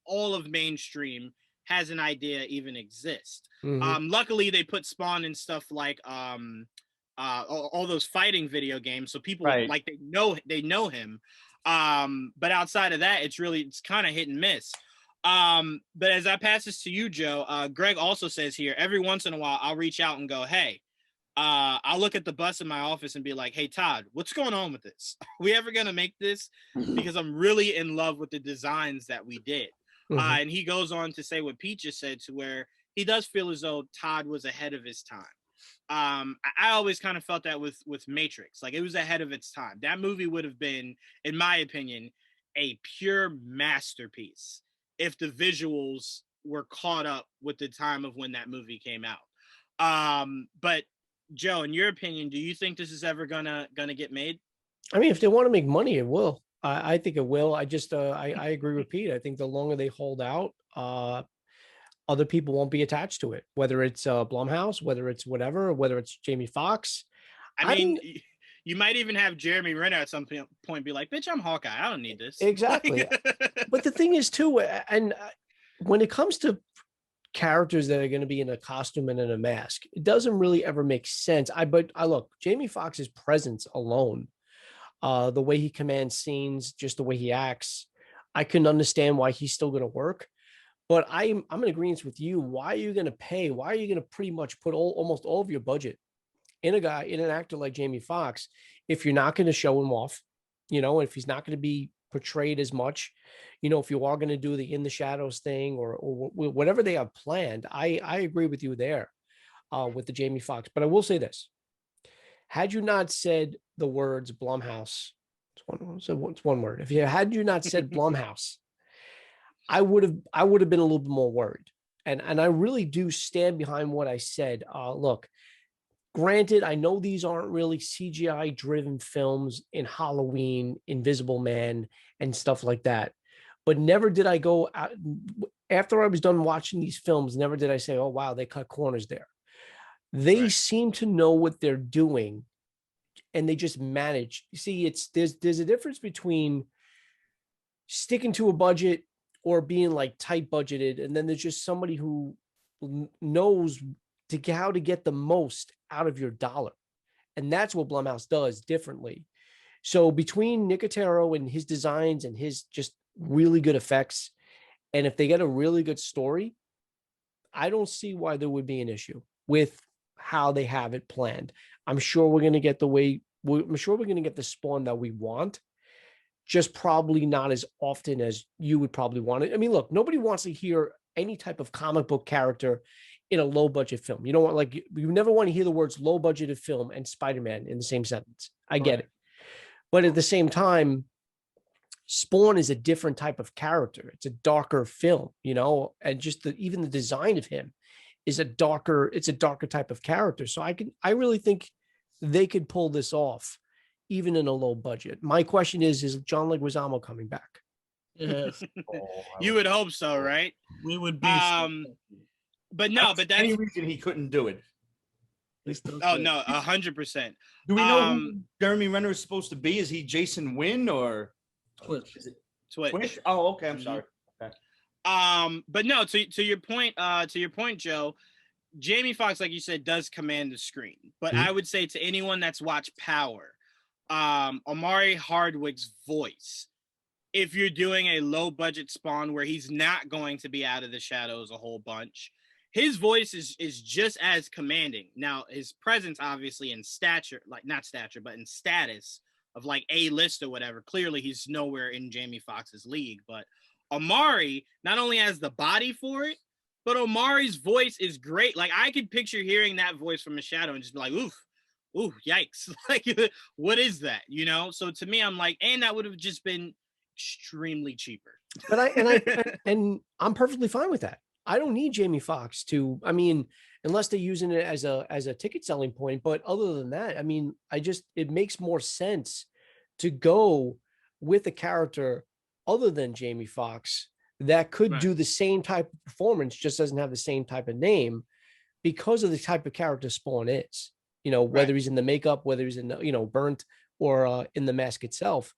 all of mainstream has an idea even exist. Luckily they put Spawn in stuff like all those fighting video games, so people like they know him. But outside of that, it's kind of hit and miss. But as I pass this to you, Joe, Greg also says here, every once in a while I'll reach out and go, hey, I'll look at the bus in my office and be like, hey, Todd, what's going on with this? Are we ever going to make this? Because I'm really in love with the designs that we did. And he goes on to say what Pete just said, to where he does feel as though Todd was ahead of his time. I always kind of felt that with Matrix, like it was ahead of its time. That movie would have been, in my opinion, a pure masterpiece if the visuals were caught up with the time of when that movie came out. But Joe, in your opinion, do you think this is ever gonna get made? I mean, if they want to make money, it will. I think it will. I agree with Pete. I think the longer they hold out, other people won't be attached to it, whether it's Blumhouse, whether it's whatever, whether it's Jamie Foxx. I mean, you might even have Jeremy Renner at some point be like, bitch, I'm Hawkeye. I don't need this. Exactly. But the thing is too, and when it comes to characters that are going to be in a costume and in a mask, it doesn't really ever make sense. But I look, Jamie Foxx's presence alone, the way he commands scenes, just the way he acts, I can understand why he's still going to work. But I'm in agreement with you. Why are you going to pay? Why are you going to pretty much put almost all of your budget in an actor like Jamie Foxx if you're not going to show him off, if he's not going to be portrayed as much, if you are going to do the in the shadows thing or whatever they have planned? I agree with you there with the Jamie Foxx. But I will say this: had you not said the words Blumhouse, it's one word. Had you not said Blumhouse, I would have been a little bit more worried. And I really do stand behind what I said. Look, granted, I know these aren't really CGI driven films in Halloween, Invisible Man, and stuff like that. But never did I go out, after I was done watching these films, never did I say, oh, wow, they cut corners there. They seem to know what they're doing, and they just manage. You see, there's a difference between sticking to a budget or being like tight budgeted, and then there's just somebody who knows how to get the most out of your dollar. And that's what Blumhouse does differently. So between Nicotero and his designs and his just really good effects, and if they get a really good story, I don't see why there would be an issue with how they have it planned. I'm sure we're going to get I'm sure we're going to get the Spawn that we want, just probably not as often as you would probably want it. I mean, look, nobody wants to hear any type of comic book character in a low budget film. You don't want, like, you never want to hear the words low budgeted film and Spider-Man in the same sentence. I get it. But at the same time, Spawn is a different type of character. It's a darker film, and just even the design of him is it's a darker type of character. So I really think they could pull this off even in a low budget. My question is John Leguizamo coming back? Yes. You would hope so, right? We would be. But no, but that's any reason he couldn't do it. Oh no, 100%. Do we know who Jeremy Renner is supposed to be? Is he Jason Wynn or Twitch? Is it Twitch? Twitch? Oh, okay. I'm sorry. Okay. But no, to your point, Joe, Jamie Foxx, like you said, does command the screen. But I would say to anyone that's watched Power, Omari Hardwick's voice, if you're doing a low budget Spawn where he's not going to be out of the shadows a whole bunch, his voice is just as commanding. Now, his presence, obviously, in stature, like not stature, but in status of like A-list or whatever, clearly he's nowhere in Jamie Foxx's league. But Omari not only has the body for it, but Omari's voice is great. Like, I could picture hearing that voice from a shadow and just be like, ooh, yikes. Like, what is that? So to me, I'm like, and that would have just been extremely cheaper. But I'm perfectly fine with that. I don't need Jamie Foxx to, unless they're using it as a ticket selling point. But other than that, it makes more sense to go with a character other than Jamie Foxx that could do the same type of performance, just doesn't have the same type of name because of the type of character Spawn is, whether he's in the makeup, whether he's in, burnt or in the mask itself.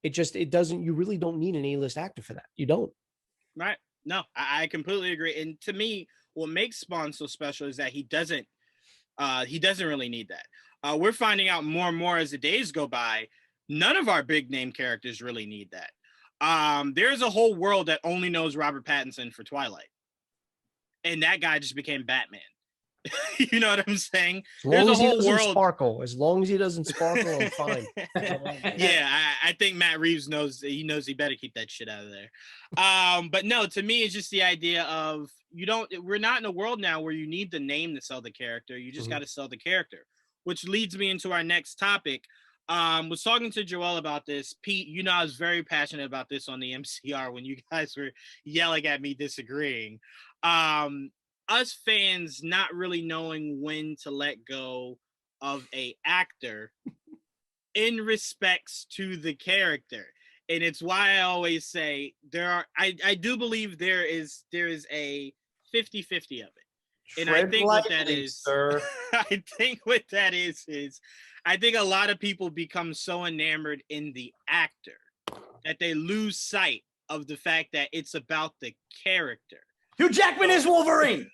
You really don't need an A-list actor for that. You don't. Right. No, I completely agree. And to me, what makes Spawn so special is that he doesn't really need that. We're finding out more and more as the days go by, none of our big name characters really need that. There's a whole world that only knows Robert Pattinson for Twilight. And that guy just became Batman. You know what I'm saying? As long as he doesn't sparkle. As long as he doesn't sparkle, I'm fine. Yeah, I think Matt Reeves knows he better keep that shit out of there. But no, to me, it's just the idea of we're not in a world now where you need the name to sell the character. You just got to sell the character, which leads me into our next topic. Was talking to Joel about this. Pete, I was very passionate about this on the MCR when you guys were yelling at me disagreeing. Us fans not really knowing when to let go of a actor in respects to the character. And it's why I always say I do believe there is a 50-50 of it. And I think what that is, sir. I think what that is I think a lot of people become so enamored in the actor that they lose sight of the fact that it's about the character. Hugh Jackman is Wolverine.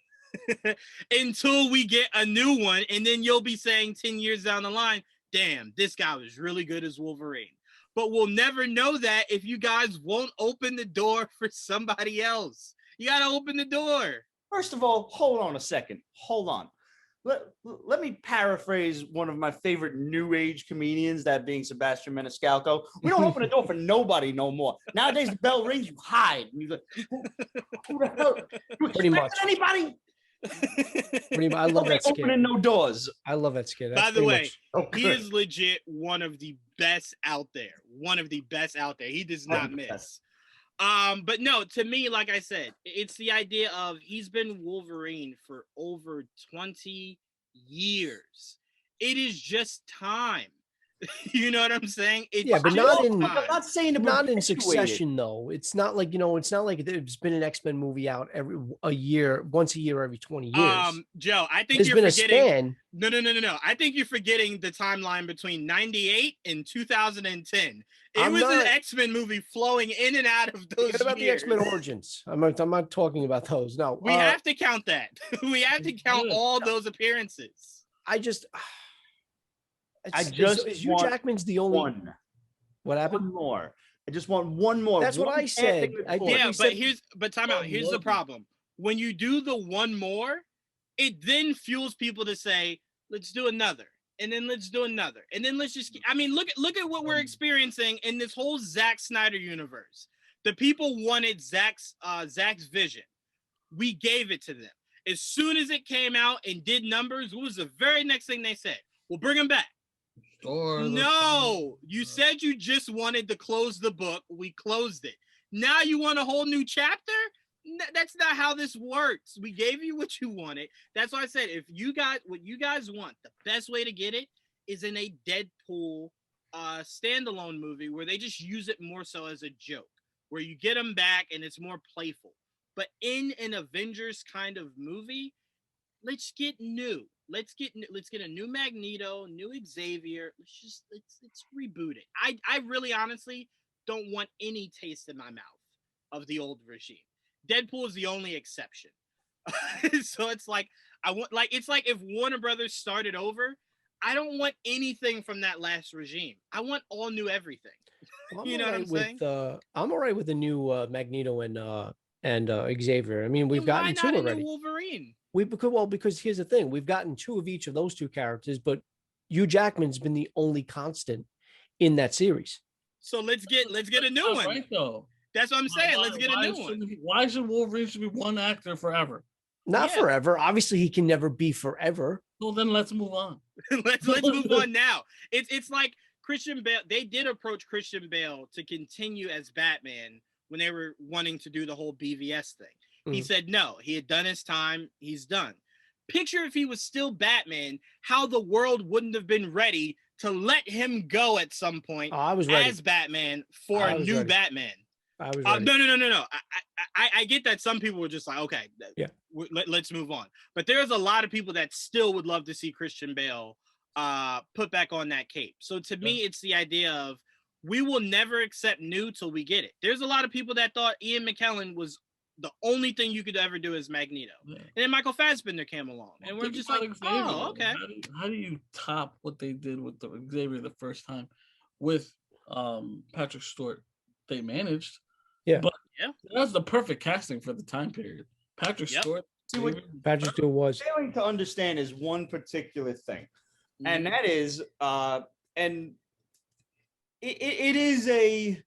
Until we get a new one, and then you'll be saying 10 years down the line, damn, this guy was really good as Wolverine. But we'll never know that if you guys won't open the door for somebody else. You got to open the door. First of all, hold on a second. Hold on. Let me paraphrase one of my favorite new age comedians, that being Sebastian Maniscalco. We don't open the door for nobody no more. Nowadays, the bell rings, you hide. And you're like, who the hell? Pretty much. Anybody? I love that skit. Opening no doors. I love that skit. By the way, he is legit one of the best out there. He does not miss. But no, to me, like I said, it's the idea of he's been Wolverine for over 20 years. It is just time. You know what I'm saying? But I'm not saying not in succession though. It's not like it's not like there's been an X-Men movie out once a year every 20 years. Joe, I think there's been a span. No. I think you're forgetting the timeline between 98 and 2010. It was an X-Men movie flowing in and out of those. What about the X-Men Origins? I'm not talking about those. No, we have to count that. We have to count all those appearances. just I just is Hugh want Jackman's the only One happened? more. I just want one more. That's what One I said. passing the I torch. think Yeah, we but said time out. Oh, Here's the Logan. problem. When you do the one more, it then fuels people to say, let's do another. And then let's do another. And then let's just I mean, look at what we're experiencing in this whole Zack Snyder universe. The people wanted Zack's vision. We gave it to them. As soon as it came out and did numbers, what was the very next thing they said? We'll bring him back. No, you said you just wanted to close the book. We closed it. Now you want a whole new chapter? That's not how this works. We gave you what you wanted. That's why I said, if you got what you guys want, the best way to get it is in a Deadpool standalone movie where they just use it more so as a joke, where you get them back and it's more playful. But in an Avengers kind of movie, let's get new. Let's get a new Magneto, new Xavier. Let's reboot it. I really honestly don't want any taste in my mouth of the old regime. Deadpool is the only exception. So it's like it's like if Warner Brothers started over, I don't want anything from that last regime. I want all new everything. Well, You know what I'm saying? I'm all right with the new Magneto and Xavier. I mean, we've Then gotten two why not a already. new Wolverine? Because here's the thing: we've gotten two of each of those two characters, but Hugh Jackman's been the only constant in that series. So let's get a new one. Right though. That's what I'm saying. Let's get a new one. Why should Wolverine be one actor forever? Not forever. Obviously, he can never be forever. Well, then let's move on. let's move on now. It's like Christian Bale. They did approach Christian Bale to continue as Batman when they were wanting to do the whole BVS thing. He said no. He had done his time. He's done. Picture if he was still Batman, how the world wouldn't have been ready to let him go at some point I was ready. as Batman for a new Batman. I was ready. No. I get that some people were just like, okay, let's move on. But there's a lot of people that still would love to see Christian Bale put back on that cape. So to me, it's the idea of we will never accept new till we get it. There's a lot of people that thought Ian McKellen was the only thing you could ever do as Magneto. Yeah. And then Michael Fassbender came along. And we're just like, Xavier, oh, okay. How do you top what they did with the Xavier the first time with Patrick Stewart? They managed. Yeah. But that's the perfect casting for the time period. Patrick Stewart. See, what Patrick Stewart was failing to understand is one particular thing. And that is and it is a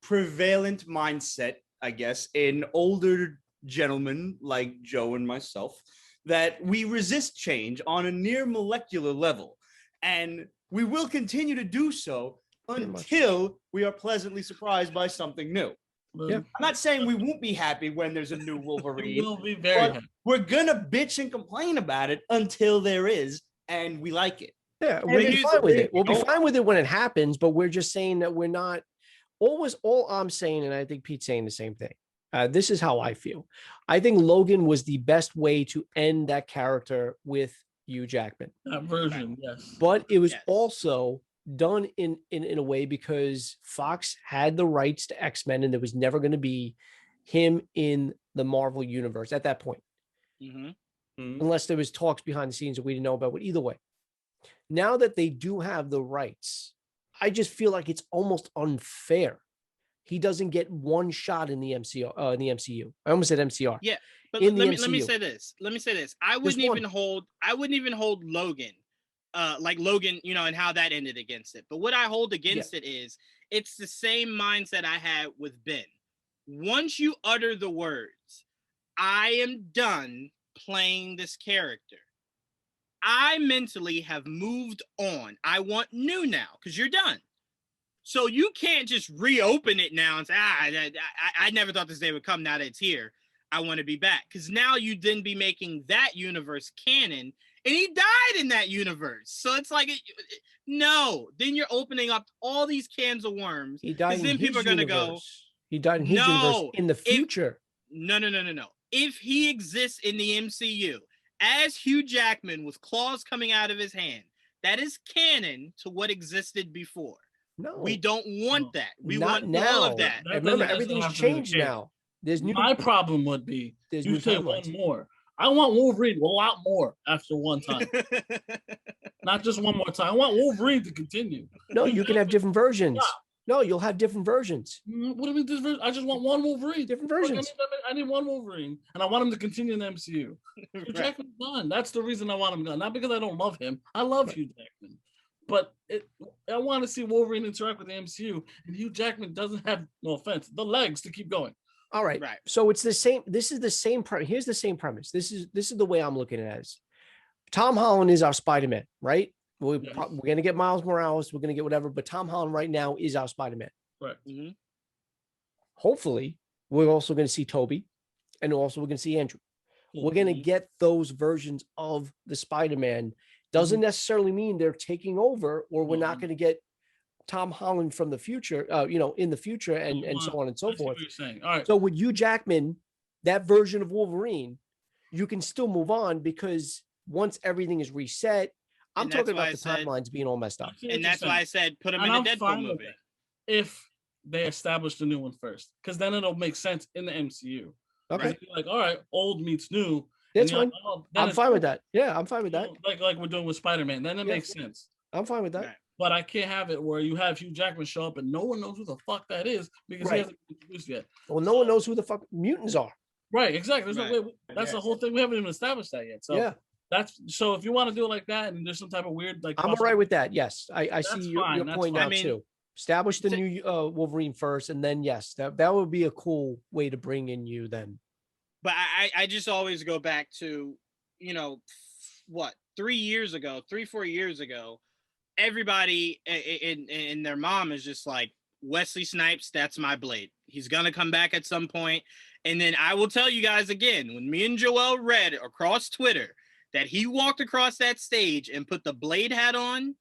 prevalent mindset, I guess, in older gentlemen like Joe and myself, that we resist change on a near molecular level. And we will continue to do so until we are pleasantly surprised by something new. Yeah. I'm not saying we won't be happy when there's a new Wolverine. We'll be very happy. We're gonna bitch and complain about it until there is, and we like it. Yeah, we'll be fine with it. We'll be fine with it when it happens, but we're just saying that we're not all I'm saying, and I think Pete's saying the same thing. This is how I feel. I think Logan was the best way to end that character with Hugh Jackman. That version, yes. But it was also done in a way because Fox had the rights to X-Men and there was never going to be him in the Marvel universe at that point. Unless there was talks behind the scenes that we didn't know about. But either way, now that they do have the rights, I just feel like it's almost unfair. He doesn't get one shot in the MCU. In the MCU, I almost said MCR. Yeah, but let me say this. I wouldn't even hold Logan, like Logan, and how that ended against it. But what I hold against it is it's the same mindset I had with Ben. Once you utter the words, "I am done playing this character," I mentally have moved on. I want new now because you're done. So you can't just reopen it now and say, I never thought this day would come. Now that it's here, I want to be back. Because now you'd then be making that universe canon, and he died in that universe. So it's like, no. Then you're opening up all these cans of worms. He died. Then people are going to go. He died in his universe in the future. No. If he exists in the MCU as Hugh Jackman with claws coming out of his hand, that is canon to what existed before. No, we don't want that. We not want now. all of that. Remember, everything's changed now. There's new. My problem would be there's you new say one more. I want Wolverine a lot more after one time. Not just one more time. I want Wolverine to continue. No, you can have different versions. No, you'll have different versions. What do you mean different? I just want one Wolverine. Different Look, versions. I need one Wolverine, and I want him to continue in the MCU. Hugh Jackman's gone. That's the reason I want him gone. Not because I don't love him. I love Hugh Jackman, but I want to see Wolverine interact with the MCU, and Hugh Jackman doesn't have, no offense, the legs to keep going. All right. Right. So it's the same. This is the same. Here's the same premise. This is the way I'm looking at it. Tom Holland is our Spider-Man, right? We're going to get Miles Morales. We're going to get whatever. But Tom Holland right now is our Spider-Man. Right. Mm-hmm. Hopefully, we're also going to see Toby, and also we're going to see Andrew. We're going to get those versions of the Spider-Man. Doesn't necessarily mean they're taking over, or we're not going to get Tom Holland from the future, in the future, and so on and so forth. What you're saying. All right. So with Hugh Jackman, that version of Wolverine, you can still move on because once everything is reset, I'm And talking that's about why the timelines being all messed up. And that's why I said put him And in I'm a Deadpool fine with movie. that if they establish the new one first, because then it'll make sense in the MCU. Okay, Right? Like, all right, old meets new. that's and you're fine. like, oh, then I'm it's fine with cool. that. Yeah, I'm fine with that. Like we're doing with Spider-Man. Then it Yeah. makes sense. I'm fine with that. Right. But I can't have it where you have Hugh Jackman show up and no one knows who the fuck that is because he Right. hasn't been introduced yet. Well, no one knows who the fuck mutants are. Right, exactly. There's no Right. way. That's the whole thing. We haven't even established that yet. So Yeah, that's so if you want to do it like that and there's some type of weird like I'm all right with that. Yes, I That's see your fine, that's point fine. now I mean, too. Establish the to- new Wolverine first, and then yes, that would be a cool way to bring in you then. But I just always go back to, what, 3 years ago, 4 years ago, everybody and their mom is just like, Wesley Snipes, that's my Blade. He's going to come back at some point. And then I will tell you guys again, when me and Joel read across Twitter that he walked across that stage and put the Blade hat on,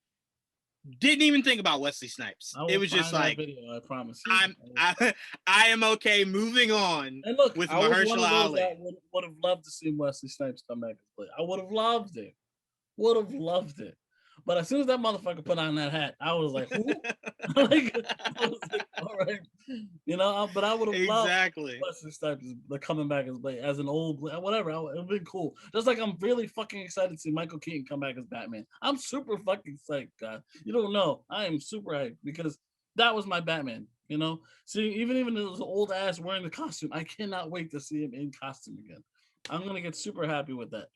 didn't even think about Wesley Snipes. I will It was just find that like, video, I promise you. I am okay moving on. And look, with I was one of Mahershala those Ali. that would have loved to see Wesley Snipes come back and play. I would have loved it. Would have loved it. But as soon as that motherfucker put on that hat, I was like, who? I was like, all right. But I would have loved Exactly. Wesley Snipes coming back as an old, whatever. It would have been cool. Just like I'm really fucking excited to see Michael Keaton come back as Batman. I'm super fucking psyched, God. You don't know. I am super hyped because that was my Batman. See, even those old ass wearing the costume, I cannot wait to see him in costume again. I'm gonna get super happy with that.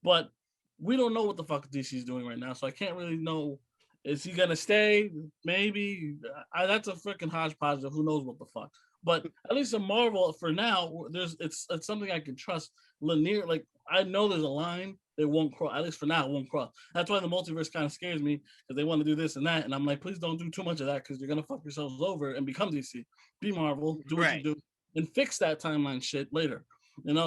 But we don't know what the fuck DC is doing right now, so I can't really know. Is he gonna stay? Maybe. That's a freaking hodgepodge of who knows what the fuck. But at least in Marvel, for now, it's something I can trust. Linear, like I know there's a line they won't cross. At least for now, it won't cross. That's why the multiverse kind of scares me because they want to do this and that, and I'm like, please don't do too much of that because you're gonna fuck yourselves over and become DC. Be Marvel, do what you do, and fix that timeline shit later.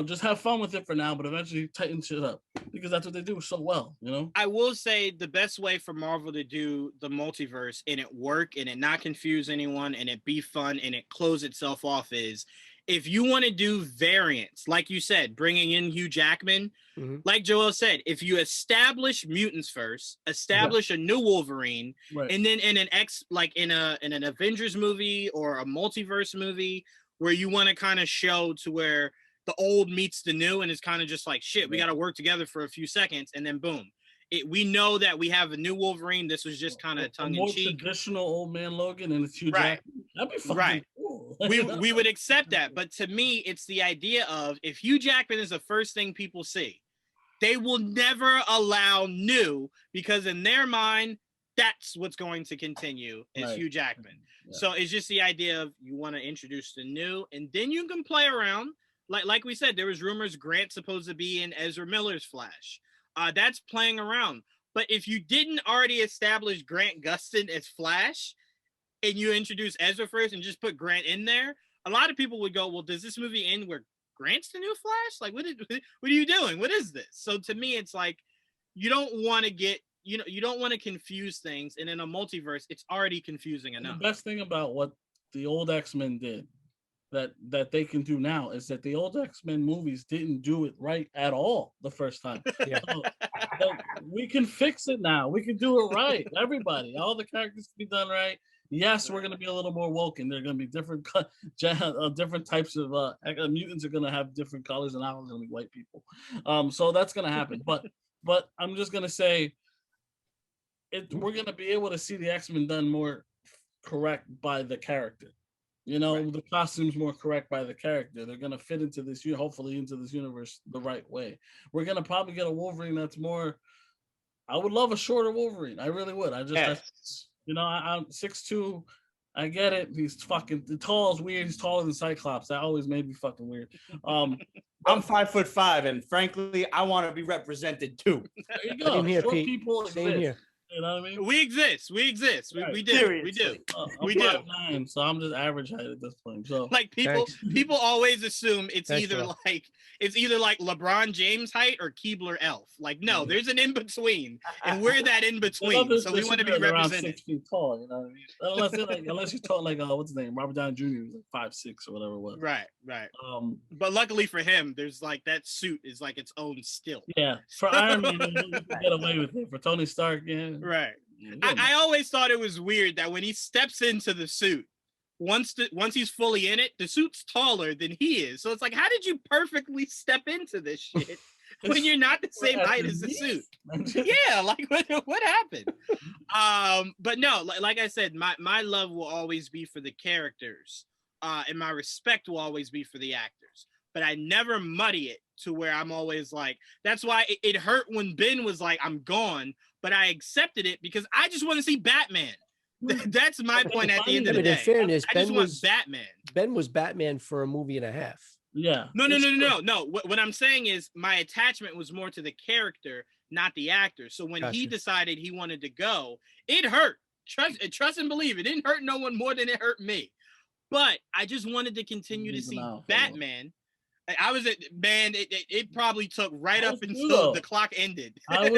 Just have fun with it for now, but eventually tighten shit up because that's what they do so well. I will say the best way for Marvel to do the multiverse and it work and it not confuse anyone and it be fun and it close itself off is if you want to do variants, like you said, bringing in Hugh Jackman, like Joel said, if you establish mutants first, establish a new Wolverine, Right. and then in an Avengers movie or a multiverse movie where you want to kind of show to where the old meets the new and it's kind of just like shit, we got to work together for a few seconds and then boom. We know that we have a new Wolverine. This was just kind of tongue in cheek. Traditional old man Logan and it's Hugh Right. Jackman. That'd be fucking Right. cool. We would accept that, but to me, it's the idea of if Hugh Jackman is the first thing people see, they will never allow new because in their mind, that's what's going to continue is Right. Hugh Jackman. Yeah. So it's just the idea of you want to introduce the new, and then you can play around. Like we said, there was rumors Grant's supposed to be in Ezra Miller's Flash. That's playing around. But if you didn't already establish Grant Gustin as Flash, and you introduce Ezra first and just put Grant in there, a lot of people would go, well, does this movie end where Grant's the new Flash? Like, what are you doing? What is this? So to me, it's like, you don't want to get, you don't want to confuse things. And in a multiverse, it's already confusing The enough. best thing about what the old X-Men did that they can do now is that the old X-Men movies didn't do it right at all the first time. Yeah. So we can fix it now. We can do it right. Everybody, all the characters can be done right. Yes, we're going to be a little more woke, and they're going to be different types of mutants are going to have different colors, and now it's going to be white people. So that's going to happen. But I'm just going to say, we're gonna be able to see the X-Men done more correct by the character. You know, Right. the costumes more correct by the character. They're gonna fit into this, hopefully into this universe the right way. We're gonna probably get a Wolverine that's more. I would love a shorter Wolverine. I really would. Yes. I'm 6'2". I get it. He's fucking tall is weird. He's taller than Cyclops. That always made me fucking weird. I'm 5'5", and frankly, I want to be represented too. There you go. Same here, Short Pete. people Same exist. here. You know what I mean? We exist. We Right. do. We do. Seriously. I'm We do. 5'9", so I'm just average height at this point. So Like Thanks. people always assume it's Thanks, either Joel. like LeBron James height or Keebler Elf. Like, no, there's an in between, and we're that in between. So we want to be around represented. 6 feet tall. You know what I mean? Unless you're tall like what's his name, Robert Downey Jr. was like 5'6" or whatever it was. Right. But luckily for him, there's like that suit is like its own still. Yeah, for Iron Man, you can get away with it. For Tony Stark, yeah. Right. Yeah, I always thought it was weird that when he steps into the suit, once he's fully in it, the suit's taller than he is. So it's like, how did you perfectly step into this shit when you're not the same height as the suit? Yeah, like what happened? But no, like I said, my love will always be for the characters, and my respect will always be for the actors. But I never muddy it to where I'm always like, that's why it hurt when Ben was like, I'm gone, but I accepted it because I just want to see Batman. That's my point at the end of the But in day. fairness, I just Ben want was Batman. Batman for a movie and a half. Yeah. No. What I'm saying is my attachment was more to the character, not the actor. So when he Gotcha. decided he wanted to go, it hurt. Trust and believe. It didn't hurt no one more than it hurt me. But I just wanted to continue to see Batman. I was man. It probably took right up until the clock ended. I'm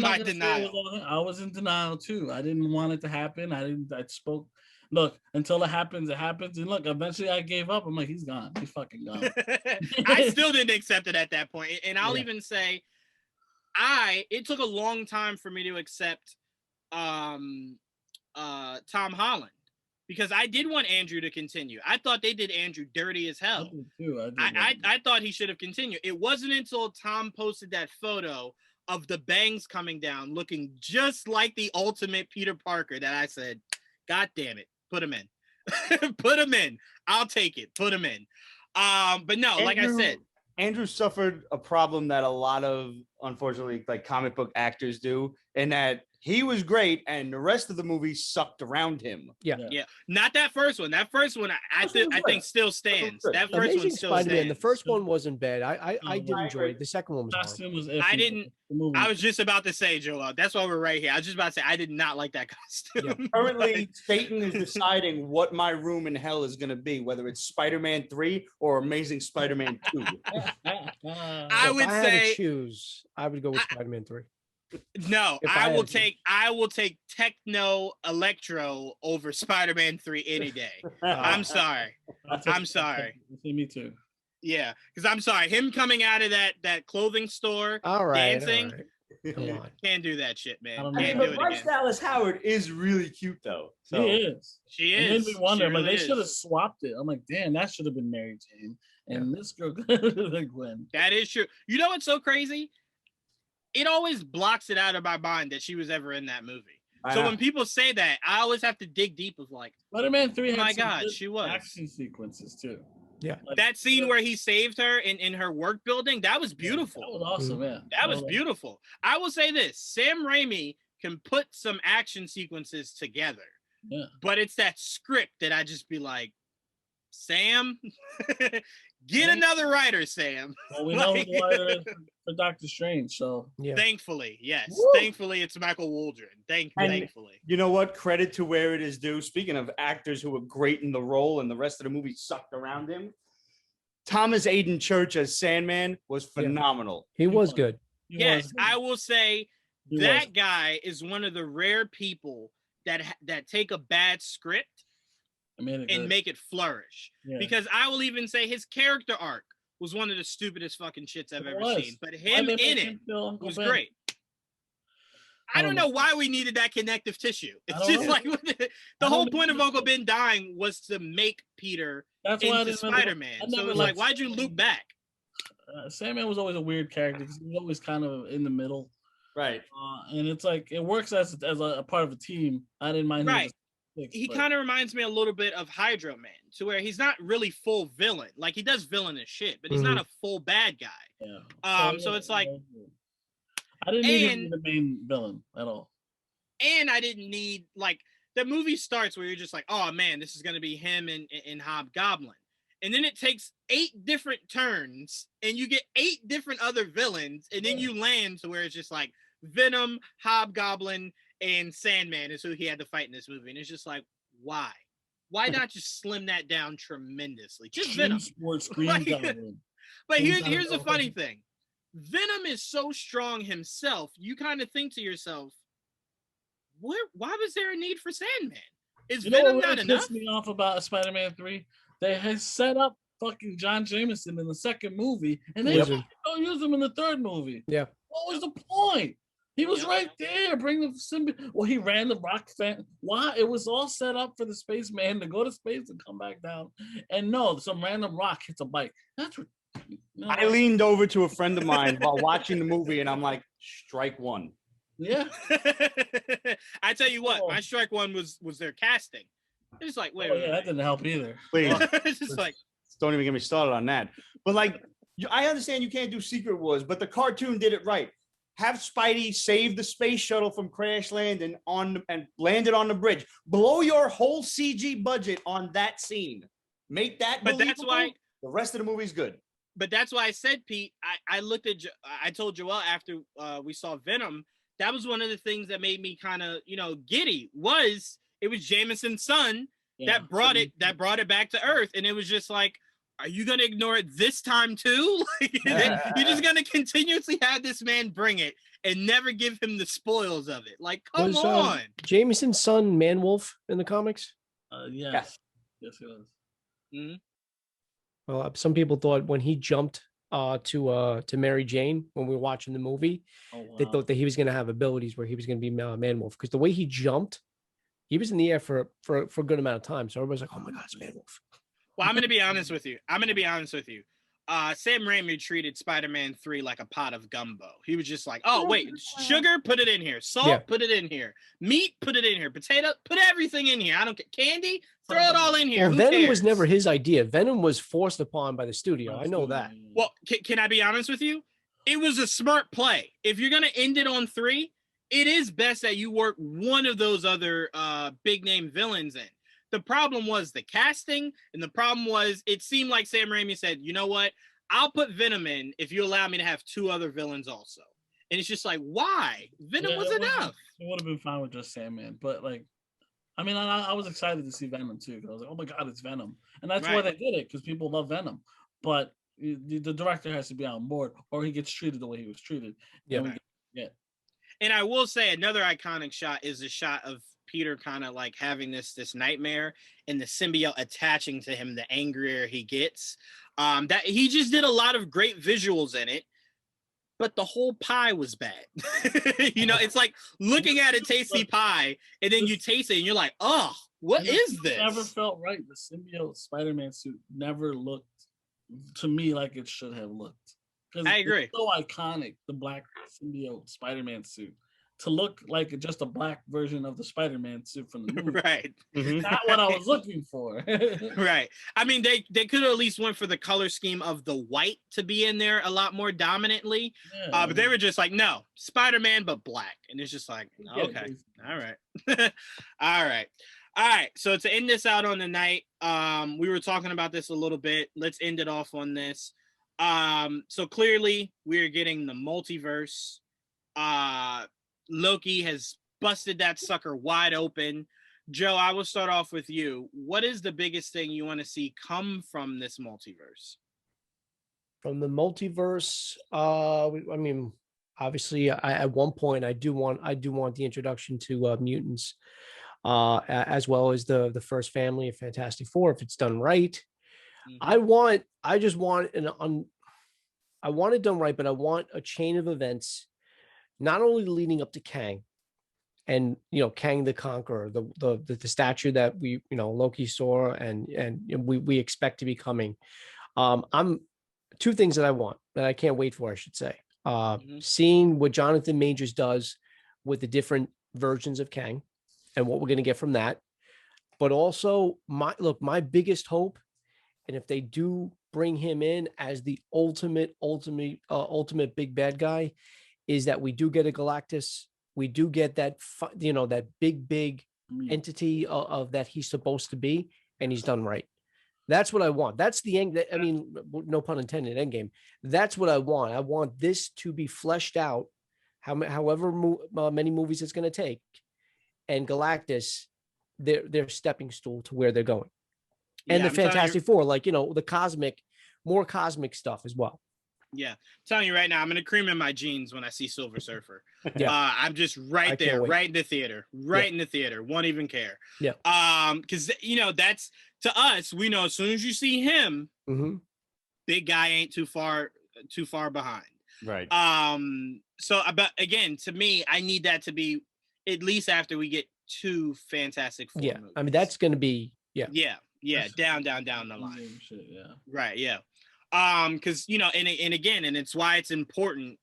my not denial. I was in denial too. I didn't want it to happen. I spoke. Look, until it happens, and look, eventually I gave up. I'm like, he's gone. He's fucking gone. I still didn't accept it at that point, and I'll even say, it took a long time for me to accept Tom Holland. Because I did want Andrew to continue. I thought they did Andrew dirty as hell. I thought he should have continued. It wasn't until Tom posted that photo of the bangs coming down, looking just like the ultimate Peter Parker, that I said, God damn it, put him in. Put him in. I'll take it. Put him in. But no, like I said, Andrew suffered a problem that a lot of, unfortunately, like comic book actors do, in that he was great and the rest of the movie sucked around him. Yeah. Not that first one. That first one, I think still stands. That first Amazing one still Spider-Man. stands. The first one wasn't bad. I did enjoy it. The second one was hard. Costume was I iffy. didn't. I was just about to say, Joel. That's why we're right here. I was just about to say I did not like that costume. Currently, Satan is deciding what my room in hell is going to be, whether it's Spider-Man 3 or Amazing Spider-Man 2. I would If I had say to choose, I would go with Spider-Man 3. no. if I I will had to. take Techno Electro over Spider-Man 3 any day. I'm sorry. I'm sorry. Me too. Yeah, because I'm sorry. Him coming out of that clothing store All right. dancing, all right. Come on. can't do that shit, man. I don't I know. Can't mean, do but it Bryce again. Dallas Howard is really cute, though. So. He is. She It is. made me wonder. She I'm like, really they should have is. swapped it. I'm like, damn, that should have been Mary Jane. And this girl like Gwen. That is true. You know what's so crazy? It always blocks it out of my mind that she was ever in that movie. I So know. when people say that, I always have to dig deep of like, Spider-Man 3 oh had my some God, good she was. action sequences too. Yeah. Like, that scene where he saved her in her work building, that was beautiful. That was awesome, yeah. That was beautiful. I will say this, Sam Raimi can put some action sequences together, Yeah. but it's that script that I just be like, Sam, get another writer, Sam. Well, we know Like- who the writer is for Doctor Strange, so Yeah. Thankfully, yes. Woo! Thankfully, it's Michael Waldron. Thankfully. You know what? Credit to where it is due. Speaking of actors who were great in the role and the rest of the movie sucked around him, Thomas Aiden Church as Sandman was phenomenal. He was good. he Yes, was- I will say he that was. guy is one of the rare people that take a bad script I made it and good. make it flourish. Yeah. Because I will even say his character arc was one of the stupidest fucking shits I've It ever was. seen. But Why him they in make it him feel Uncle was Ben? great. I I don't don't know why we needed that connective tissue. I It's don't just know. like the I whole don't point of know. Uncle Ben dying was to make Peter That's why I into didn't really- Spider-Man. I So never it was like, liked why'd you loop back? Sandman was always a weird character because he was always kind of in the middle. Right. And it's like it works as a part of a team. I didn't mind him Right. as a six, He but- kind of reminds me a little bit of Hydro Man, to where he's not really full villain. Like, he does villainous shit, but he's not a full bad guy. Yeah. So it's like, I didn't need him to be and- the main villain at all. and I didn't need, like, the movie starts where you're just like, oh man, this is gonna be him and Hobgoblin, and then it takes 8 different turns, and you get 8 different other villains, and then you land to where it's just like Venom, Hobgoblin, and Sandman is who he had to fight in this movie, and it's just like, why? Why not just slim that down tremendously? Just Venom. Sports Green Like- Goblin. But He's here's not a the villain. funny thing. Venom is so strong himself, you kind of think to yourself, why was there a need for Sandman? Is You know Venom what not really enough? pissed me off about Spider-Man 3? They had set up fucking John Jameson in the second movie, and they Wizard. don't use him in the third movie. Yeah. What was the point? He was Yep. right there. Bring the symbiote. Well, he ran the rock fan. Why? It was all set up for the spaceman to go to space and come back down. And no, some random rock hits a bike. That's what. No, I leaned over to a friend of mine while watching the movie, and I'm like, strike one. Yeah. I tell you what, Oh. my strike one was their casting. It's like, wait, Oh, wait, yeah, that didn't help either. Please. it's just like, Don't even get me started on that. But like, I understand you can't do Secret Wars, but the cartoon did it right. Have Spidey save the space shuttle from crash landing and landed on the bridge. Blow your whole CG budget on that scene. Make that. but that's believable. why. The rest of the movie's good. But that's why I said, Pete. I looked at. I told Joel after we saw Venom. That was one of the things that made me kind of giddy. It was Jameson's son Yeah. that brought it back to Earth, and it was just like, are you gonna ignore it this time too? Like, you're just gonna continuously have this man bring it and never give him the spoils of it. Like, come Was, on. Jameson's son Manwolf in the comics? Yes. Yes, it was. Well, some people thought when he jumped to Mary Jane when we were watching the movie, Oh, they wow. thought that he was going to have abilities where he was going to be Manwolf, because the way he jumped, he was in the air for a good amount of time. So everybody's like, "Oh my God, it's Manwolf." Well, I'm gonna be honest with you. Sam Raimi treated Spider-Man 3 like a pot of gumbo. He was just like, oh, wait, sugar, put it in here. Salt, Yeah. put it in here. Meat, put it in here. Potato, put everything in here. I don't care. Candy, throw it all in here. Well, Who Venom was cares? never his idea. Venom was forced upon by the studio. I know that. Well, can I be honest with you? It was a smart play. If you're gonna end it on 3, it is best that you work one of those other big name villains in. The problem was the casting, and the problem was it seemed like Sam Raimi said, you know what? I'll put Venom in if you allow me to have 2 other villains also. And it's just like, why? Venom Yeah, was it would've- enough. It would have been fine with just Sandman, but like, I mean, I was excited to see Venom too. 'Cause I was like, oh my God, it's Venom, and that's why Right. they did it, because people love Venom. But the director has to be on board, or he gets treated the way he was treated. Yeah. And we- And I will say another iconic shot is the shot of Peter kind of like having this nightmare and the symbiote attaching to him the angrier he gets. That he just did a lot of great visuals in it, but the whole pie was bad. It's like looking at a tasty pie and then you taste it and you're like, oh, what and the is suit this? Never felt right. The symbiote Spider-Man suit never looked to me like it should have looked. 'Cause I it's agree. so iconic, the black symbiote Spider-Man suit, to look like just a black version of the Spider-Man suit from the movie. Right. Not what I was looking for. Right. I mean, they could have at least went for the color scheme of the white to be in there a lot more dominantly. Yeah, But they were just like, no, Spider-Man, but black. And it's just like, Yeah, okay, basically. all right. All right. So to end this out on the night, we were talking about this a little bit. Let's end it off on this. So clearly we're getting the multiverse. Loki has busted that sucker wide open. Joe, I will start off with you. What is the biggest thing you want to see come from this multiverse? From the multiverse, I mean, obviously, at one point, I do want the introduction to mutants, as well as the first family of Fantastic Four, if it's done right. Mhm. I want it done right, but I want a chain of events, not only leading up to Kang, and Kang the Conqueror, the statue that Loki saw and we expect to be coming. I'm two things that I want that I can't wait for, I should say. Seeing what Jonathan Majors does with the different versions of Kang and what we're going to get from that. But also my biggest hope, and if they do bring him in as the ultimate big bad guy, is that we do get a Galactus. We do get that, that big entity of that he's supposed to be, and he's done right. That's what I want. That's the end. I mean, no pun intended, Endgame. That's what I want. I want this to be fleshed out, however many movies it's going to take, and Galactus, their stepping stool to where they're going. And the Fantastic Four, like, the more cosmic stuff as well. Yeah, I'm telling you right now, I'm gonna cream in my jeans when I see Silver Surfer. Yeah, I'm just right there, right in the theater, in the theater. Won't even care. Yeah. Because that's, to us, we know as soon as you see him, big guy ain't too far behind. Right. So, but again, to me, I need that to be at least after we get 2 Fantastic Four movies. I mean, that's gonna be down the line. Shit, yeah. Right. Yeah. Because and again, and it's why it's important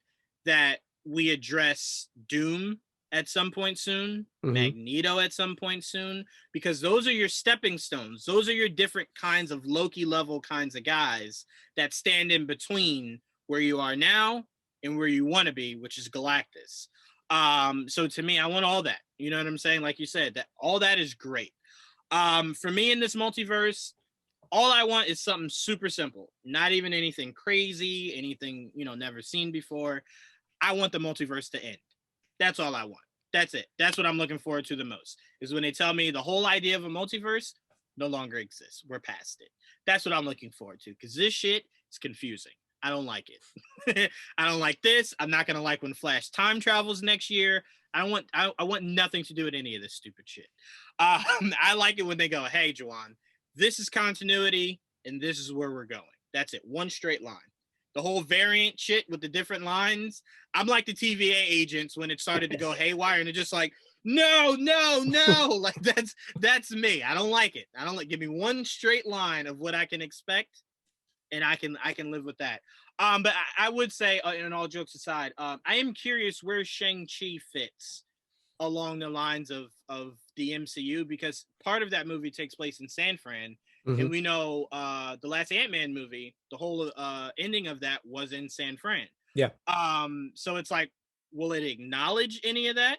that we address Doom at some point soon, Magneto at some point soon, because those are your stepping stones. Those are your different kinds of Loki level kinds of guys that stand in between where you are now and where you want to be, which is Galactus. So to me, I want all that. You know what I'm saying? Like you said, that all that is great. For me in this multiverse, all I want is something super simple, not even anything crazy, anything, never seen before. I want the multiverse to end. That's all I want. That's it. That's what I'm looking forward to the most, is when they tell me the whole idea of a multiverse no longer exists. We're past it. That's what I'm looking forward to, because this shit is confusing. I don't like it. I don't like this. I'm not going to like when Flash time travels next year. I want nothing to do with any of this stupid shit. I like it when they go, hey, Juwan, this is continuity, and this is where we're going. That's it. One straight line. The whole variant shit with the different lines. I'm like the TVA agents when it started to go haywire, and they're just like, no. Like that's me. I don't like it. Give me one straight line of what I can expect, and I can live with that. But I would say, and all jokes aside, I am curious where Shang-Chi fits along the lines of the MCU, because part of that movie takes place in San Fran, and we know the last Ant-Man movie, the whole ending of that was in San Fran. Yeah. So it's like, will it acknowledge any of that?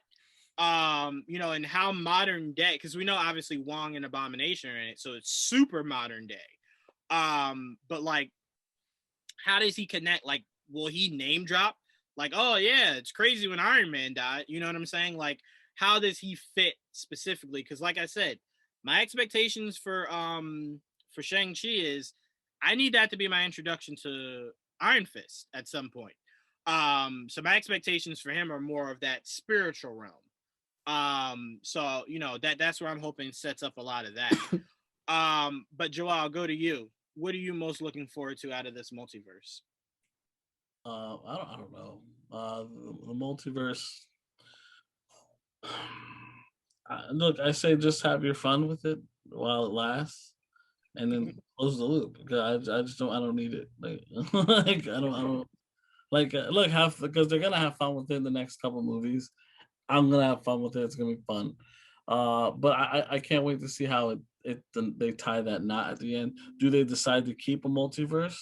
And how modern day, because we know obviously Wong and Abomination are in it, so it's super modern day. But like, how does he connect? Like, will he name drop? Like, oh yeah, it's crazy when Iron Man died. You know what I'm saying? Like, how does he fit specifically? Because like I said, my expectations for Shang-Chi is I need that to be my introduction to Iron Fist at some point. So my expectations for him are more of that spiritual realm. So that's where I'm hoping sets up a lot of that. But Joel, I'll go to you. What are you most looking forward to out of this multiverse? I don't know. The multiverse. Look, I say just have your fun with it while it lasts, and then close the loop. Because I just don't. I don't need it. Like, I don't. Like, look, because they're gonna have fun within the next couple movies. I'm gonna have fun with it. It's gonna be fun. But I can't wait to see how they tie that knot at the end. Do they decide to keep a multiverse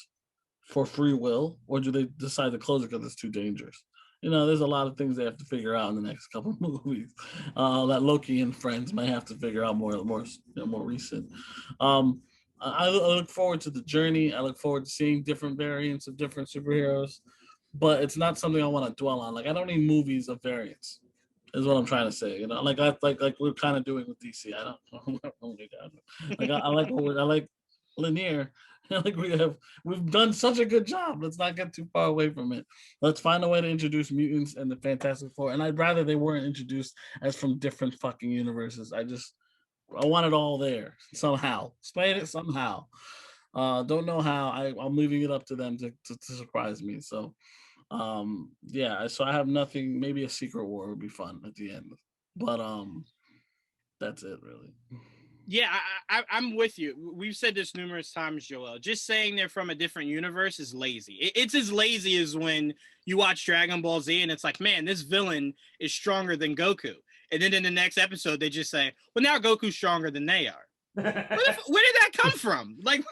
for free will, or do they decide to close it because it's too dangerous? There's a lot of things they have to figure out in the next couple of movies that Loki and Friends might have to figure out more recent. I look forward to the journey. I look forward to seeing different variants of different superheroes, but it's not something I want to dwell on. Like, I don't need movies of variants, is what I'm trying to say. Like we're kind of doing with DC. I don't. Oh my God. Like I like linear. Like we've done such a good job. Let's not get too far away from it. Let's find a way to introduce mutants and the Fantastic Four. And I'd rather they weren't introduced as from different fucking universes. I want it all there somehow. Explain it somehow. Don't know how. I'm leaving it up to them to surprise me. So so I have nothing. Maybe a Secret War would be fun at the end, but that's it really. Yeah, I'm with you. We've said this numerous times, Joel. Just saying they're from a different universe is lazy. It's as lazy as when you watch Dragon Ball Z and it's like, man, this villain is stronger than Goku. And then in the next episode, they just say, well, now Goku's stronger than they are. Where did that come from? Like,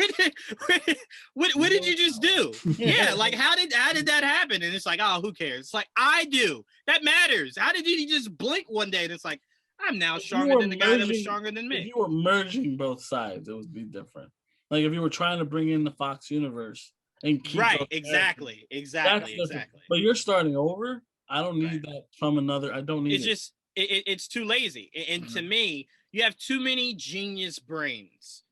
what did you just do? Yeah, like how did that happen? And it's like, oh, who cares? It's like, I do. That matters. How did he just blink one day and it's like, I'm now stronger than the guy that was stronger than me. If you were merging both sides, it would be different. Like if you were trying to bring in the Fox universe and keep right, exactly. But you're starting over. I don't need that from another. I don't need. It's just it's too lazy, and to me, you have too many genius brains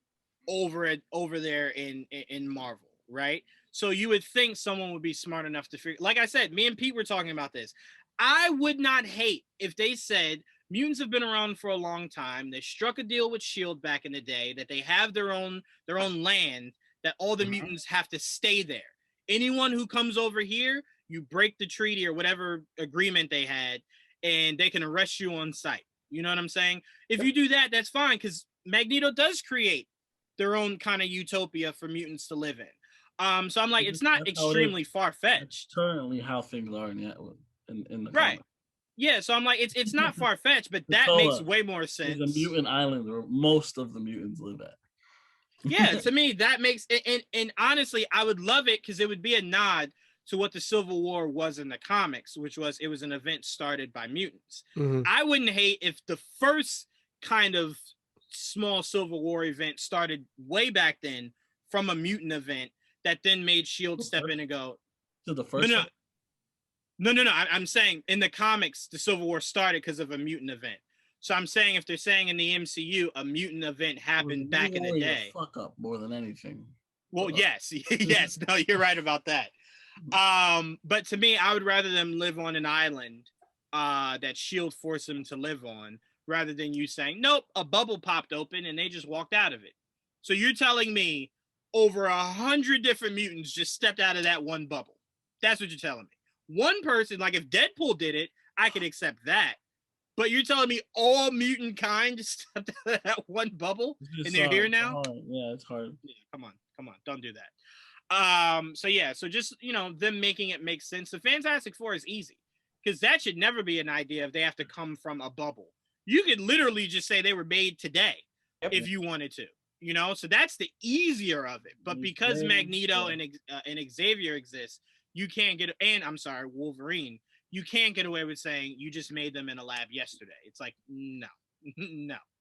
over there in Marvel, right? So you would think someone would be smart enough to figure. Like I said, me and Pete were talking about this. I would not hate if they said mutants have been around for a long time. They struck a deal with SHIELD back in the day that they have their own land, that all the mutants have to stay there. Anyone who comes over here, you break the treaty or whatever agreement they had, and they can arrest you on sight. You know what I'm saying? If you do that, that's fine, because Magneto does create their own kind of utopia for mutants to live in. So I'm like, it's not extremely far-fetched. Currently how things are in the right. Comic. Yeah, so I'm like, it's not far fetched, but that makes way more sense. The mutant island where most of the mutants live at. Yeah, to me that makes and honestly, I would love it because it would be a nod to what the Civil War was in the comics, which was it was an event started by mutants. I wouldn't hate if the first kind of small Civil War event started way back then from a mutant event that then made SHIELD step in and go. So the first. No. I'm saying in the comics, the Civil War started because of a mutant event. So I'm saying if they're saying in the MCU, a mutant event happened back in the day. Fuck up more than anything. Well, yes. No, you're right about that. But to me, I would rather them live on an island that SHIELD forced them to live on, rather than you saying, nope, a bubble popped open and they just walked out of it. So you're telling me over 100 different mutants just stepped out of that one bubble. That's what you're telling me. One person, like if Deadpool did it, I could accept that. But you're telling me all mutant kind just stepped out of that one bubble and they're here now? Yeah, it's hard. Yeah, come on, don't do that. So just them making it make sense. The Fantastic Four is easy because that should never be an idea if they have to come from a bubble. You could literally just say they were made today if you wanted to. So that's the easier of it. But because Magneto and Xavier exist, you can't get, and I'm sorry, Wolverine, you can't get away with saying you just made them in a lab yesterday. It's like, no,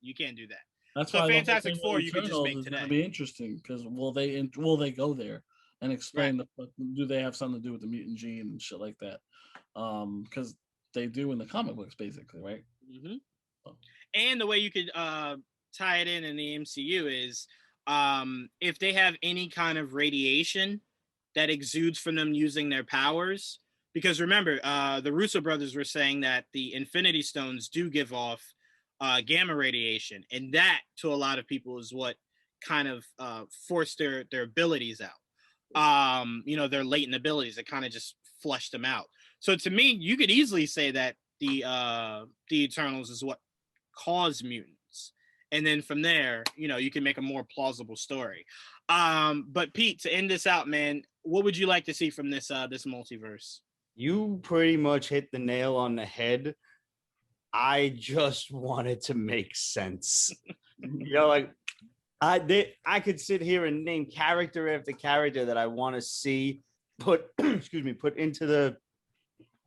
you can't do that. That's so why Fantastic Four you could just make today. It'll be interesting because will they go there and explain do they have something to do with the mutant gene and shit like that? Because they do in the comic books basically, right? And the way you could tie it in the MCU is if they have any kind of radiation that exudes from them using their powers, because remember, the Russo brothers were saying that the Infinity Stones do give off gamma radiation, and that to a lot of people is what kind of forced their abilities out. Their latent abilities that kind of just flushed them out. So to me, you could easily say that the Eternals is what caused mutants, and then from there, you can make a more plausible story. But Pete, to end this out, man, what would you like to see from this multiverse? You pretty much hit the nail on the head. I just want it to make sense. I could sit here and name character after character that I want to see put into the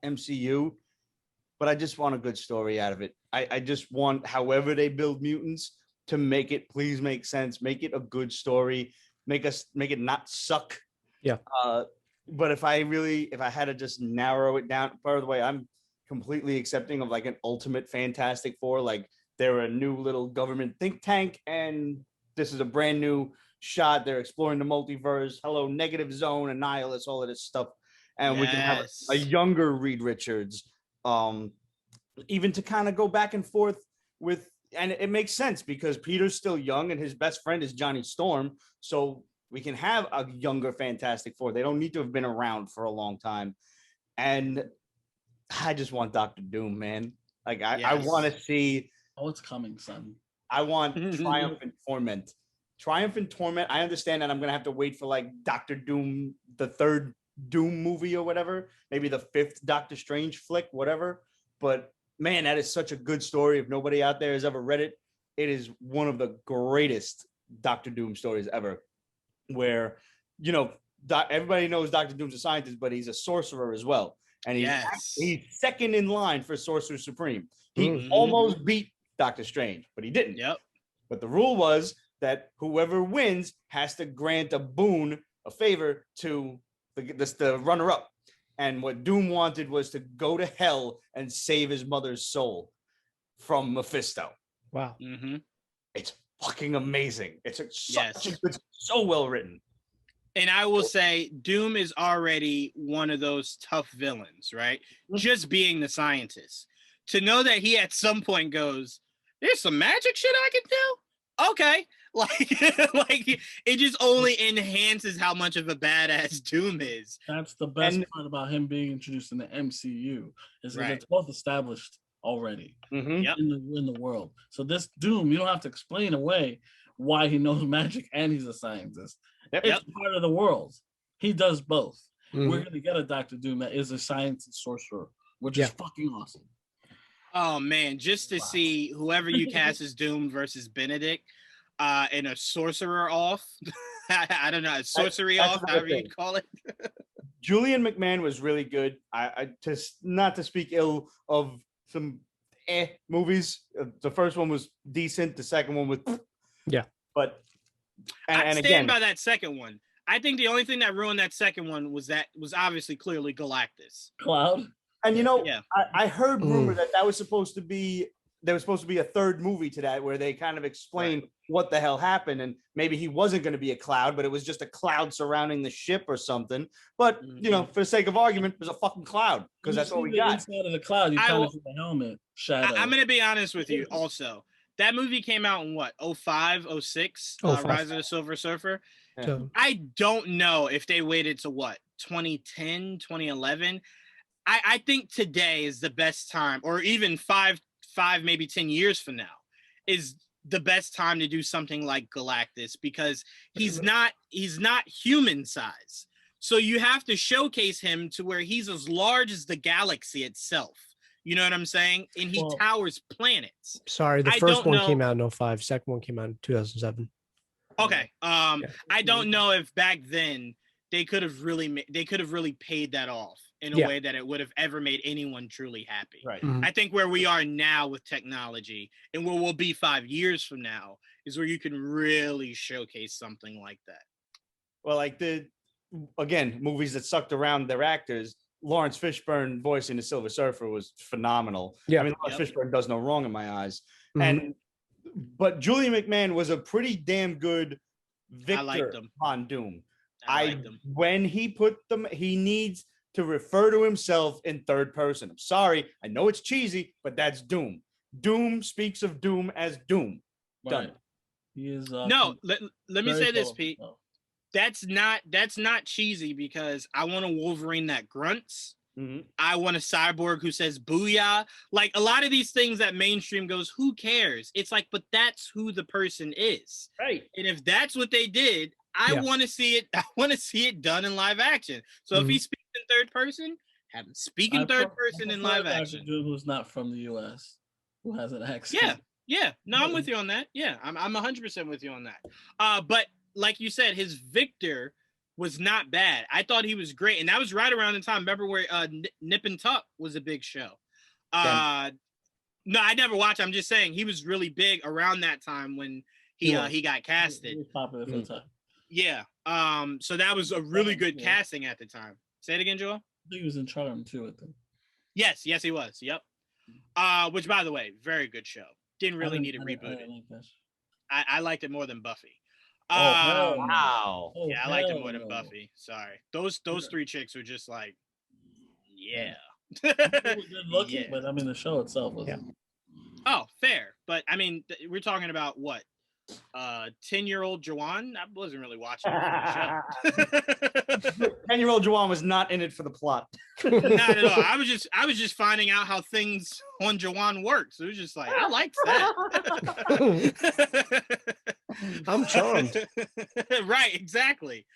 MCU, but I just want a good story out of it. I just want, however they build mutants, to make it please make sense, make it a good story, make it not suck. Yeah. But if I had to just narrow it down, by the way, I'm completely accepting of like an ultimate Fantastic Four, like they're a new little government think tank and this is a brand new shot. They're exploring the multiverse. Hello, Negative Zone, Annihilus, all of this stuff. And we can have a younger Reed Richards, even to kind of go back and forth with, and it makes sense because Peter's still young and his best friend is Johnny Storm. So we can have a younger Fantastic Four. They don't need to have been around for a long time. And I just want Dr. Doom, man. Like I want to see. Oh, it's coming, son. I want Triumph and Torment. Triumph and Torment. I understand that I'm gonna have to wait for like Doctor Doom, the third Doom movie or whatever, maybe the fifth Doctor Strange flick, whatever. But man, that is such a good story. If nobody out there has ever read it, it is one of the greatest Doctor Doom stories ever. Where, you know, everybody knows Doctor Doom's a scientist, but he's a sorcerer as well, and he's second in line for Sorcerer Supreme. He almost beat Doctor Strange, but he didn't. Yep. But the rule was that whoever wins has to grant a boon, a favor to the runner-up. And what Doom wanted was to go to hell and save his mother's soul from Mephisto. Wow. It's fucking amazing. It's so well written. And I will say, Doom is already one of those tough villains, right? Just being the scientist. To know that he at some point goes, there's some magic shit I can do? Okay. Like it just only enhances how much of a badass Doom is. That's the best part about him being introduced in the MCU, is that it's both established already in the world. So this Doom, you don't have to explain away why he knows magic and he's a scientist. It's part of the world. He does both. We're gonna get a Doctor Doom that is a science and sorcerer, which is fucking awesome. Oh man, just to see whoever you cast as Doom versus Benedict, and a sorcerer off. I don't know, a sorcery off, however you call it. Julian McMahon was really good. I just, not to speak ill of some movies. The first one was decent. The second one was but I stand by that second one. I think the only thing that ruined that second one was obviously clearly Galactus. Cloud. And you know, I heard rumor that was supposed to be a third movie to that, where they kind of explained what the hell happened, and maybe he wasn't going to be a cloud, but it was just a cloud surrounding the ship or something. But you know, for the sake of argument, it was a fucking cloud, because that's what we got. Inside of the cloud, you kind of see the helmet shadow. I'm going to be honest with you. Also, that movie came out in what, 05, 06? Rise of the Silver Surfer. Yeah. I don't know if they waited to what, 2010, 2011. I think today is the best time, or even five, maybe 10 years from now, is the best time to do something like Galactus, because he's not human size. So you have to showcase him to where he's as large as the galaxy itself. You know what I'm saying? And he towers planets. Sorry, the first one came out in 05. Second one came out in 2007. Okay. I don't know if back then they could have really paid that off in a way that it would have ever made anyone truly happy. Right. I think where we are now with technology, and where we'll be 5 years from now, is where you can really showcase something like that. Well, like movies that sucked around their actors. Lawrence Fishburne voicing the Silver Surfer was phenomenal. Yeah. I mean, Lawrence Fishburne does no wrong in my eyes. But Julian McMahon was a pretty damn good Victor on Doom. When he put them, he needs to refer to himself in third person. I'm sorry, I know it's cheesy, but that's Doom. Doom speaks of Doom as Doom. Done. He is. No, let me say this, Pete. That's not cheesy, because I want a Wolverine that grunts. I want a Cyborg who says booyah. Like, a lot of these things that mainstream goes, who cares? It's like, but that's who the person is. Right. And if that's what they did, I want to see it. I want to see it done in live action. So if he speaks in third person, have him speak in third person in live action. Dude who's not from the U.S., who has an accent. Yeah. No, I'm with you on that. Yeah, I'm 100% with you on that. But like you said, his Victor was not bad. I thought he was great, and that was right around the time. Remember where Nip and Tuck was a big show. No, I never watched. I'm just saying he was really big around that time when he got casted. He was popular for the time. Yeah. So that was a really good casting at the time. Say it again, Joel. He was in Charm too, I think. Yes, he was. Yep. Which, by the way, very good show. Didn't really need to reboot it. I liked it more than Buffy. Wow. Yeah, I liked it more than Buffy. Sorry. Those three chicks were just like, good looking, but I mean the show itself was. Oh, fair. But I mean, we're talking about what? 10-year-old Juwan. I wasn't really watching it for the show. 10-year-old Juwan was not in it for the plot. Not at all. I was just finding out how things on Juwan works. It was just like, I liked that. I'm charmed. Right, exactly.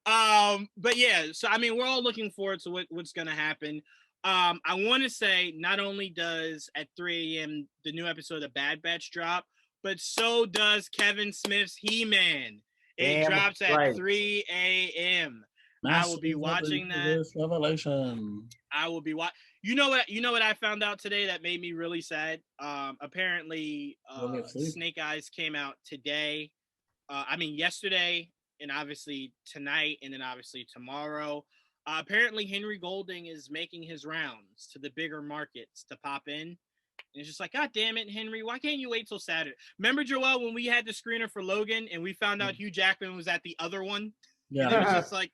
But yeah, so I mean, we're all looking forward to what's gonna happen. I want to say not only does at 3 a.m. the new episode of Bad Batch drop, but so does Kevin Smith's He-Man. It drops at 3 a.m. I will be watching that. Revelation. I will be watching. You know what I found out today that made me really sad. Apparently, Snake Eyes came out today. Yesterday, and obviously tonight, and then obviously tomorrow. Apparently, Henry Golding is making his rounds to the bigger markets to pop in. And it's just like, God damn it, Henry, why can't you wait till Saturday? Remember, Joel, when we had the screener for Logan and we found out Hugh Jackman was at the other one? Yeah. And it was just like,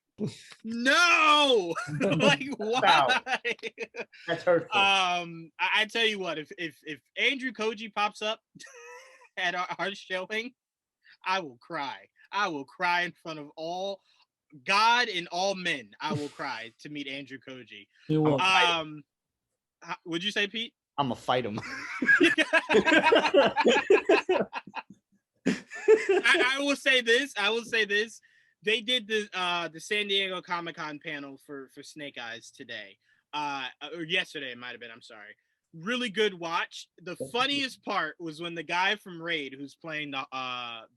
no, like why? Wow. That's hurtful. I tell you what, if Andrew Koji pops up at our showing, I will cry. I will cry in front of all God and all men. I will cry to meet Andrew Koji. You will. Would you say, Pete? I'm gonna fight him. I will say this. They did the San Diego Comic-Con panel for Snake Eyes today. Or yesterday it might have been. I'm sorry. Really good watch. The funniest part was when the guy from Raid, who's playing the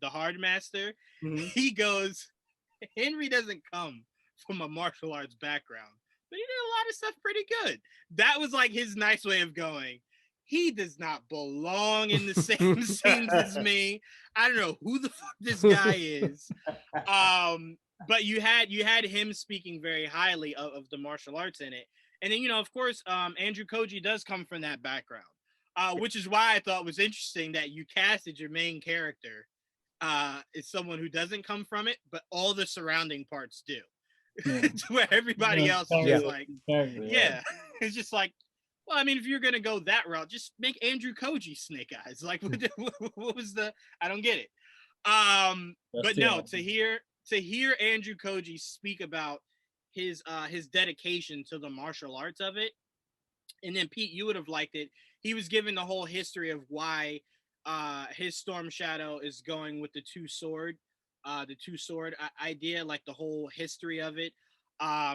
Hardmaster, he goes, Henry doesn't come from a martial arts background, but he did a lot of stuff pretty good. That was like his nice way of going, he does not belong in the same scenes as me. I don't know who the fuck this guy is. But you had him speaking very highly of the martial arts in it. And then, of course, Andrew Koji does come from that background, which is why I thought it was interesting that you casted your main character is someone who doesn't come from it, but all the surrounding parts do. To where everybody else is just like, it's just like, well, I mean, if you're gonna go that route, just make Andrew Koji Snake Eyes. Like, what was the? I don't get it. But no, to hear Andrew Koji speak about his dedication to the martial arts of it, and then Pete, you would have liked it. He was given the whole history of why his Storm Shadow is going with the two sword idea, like the whole history of it.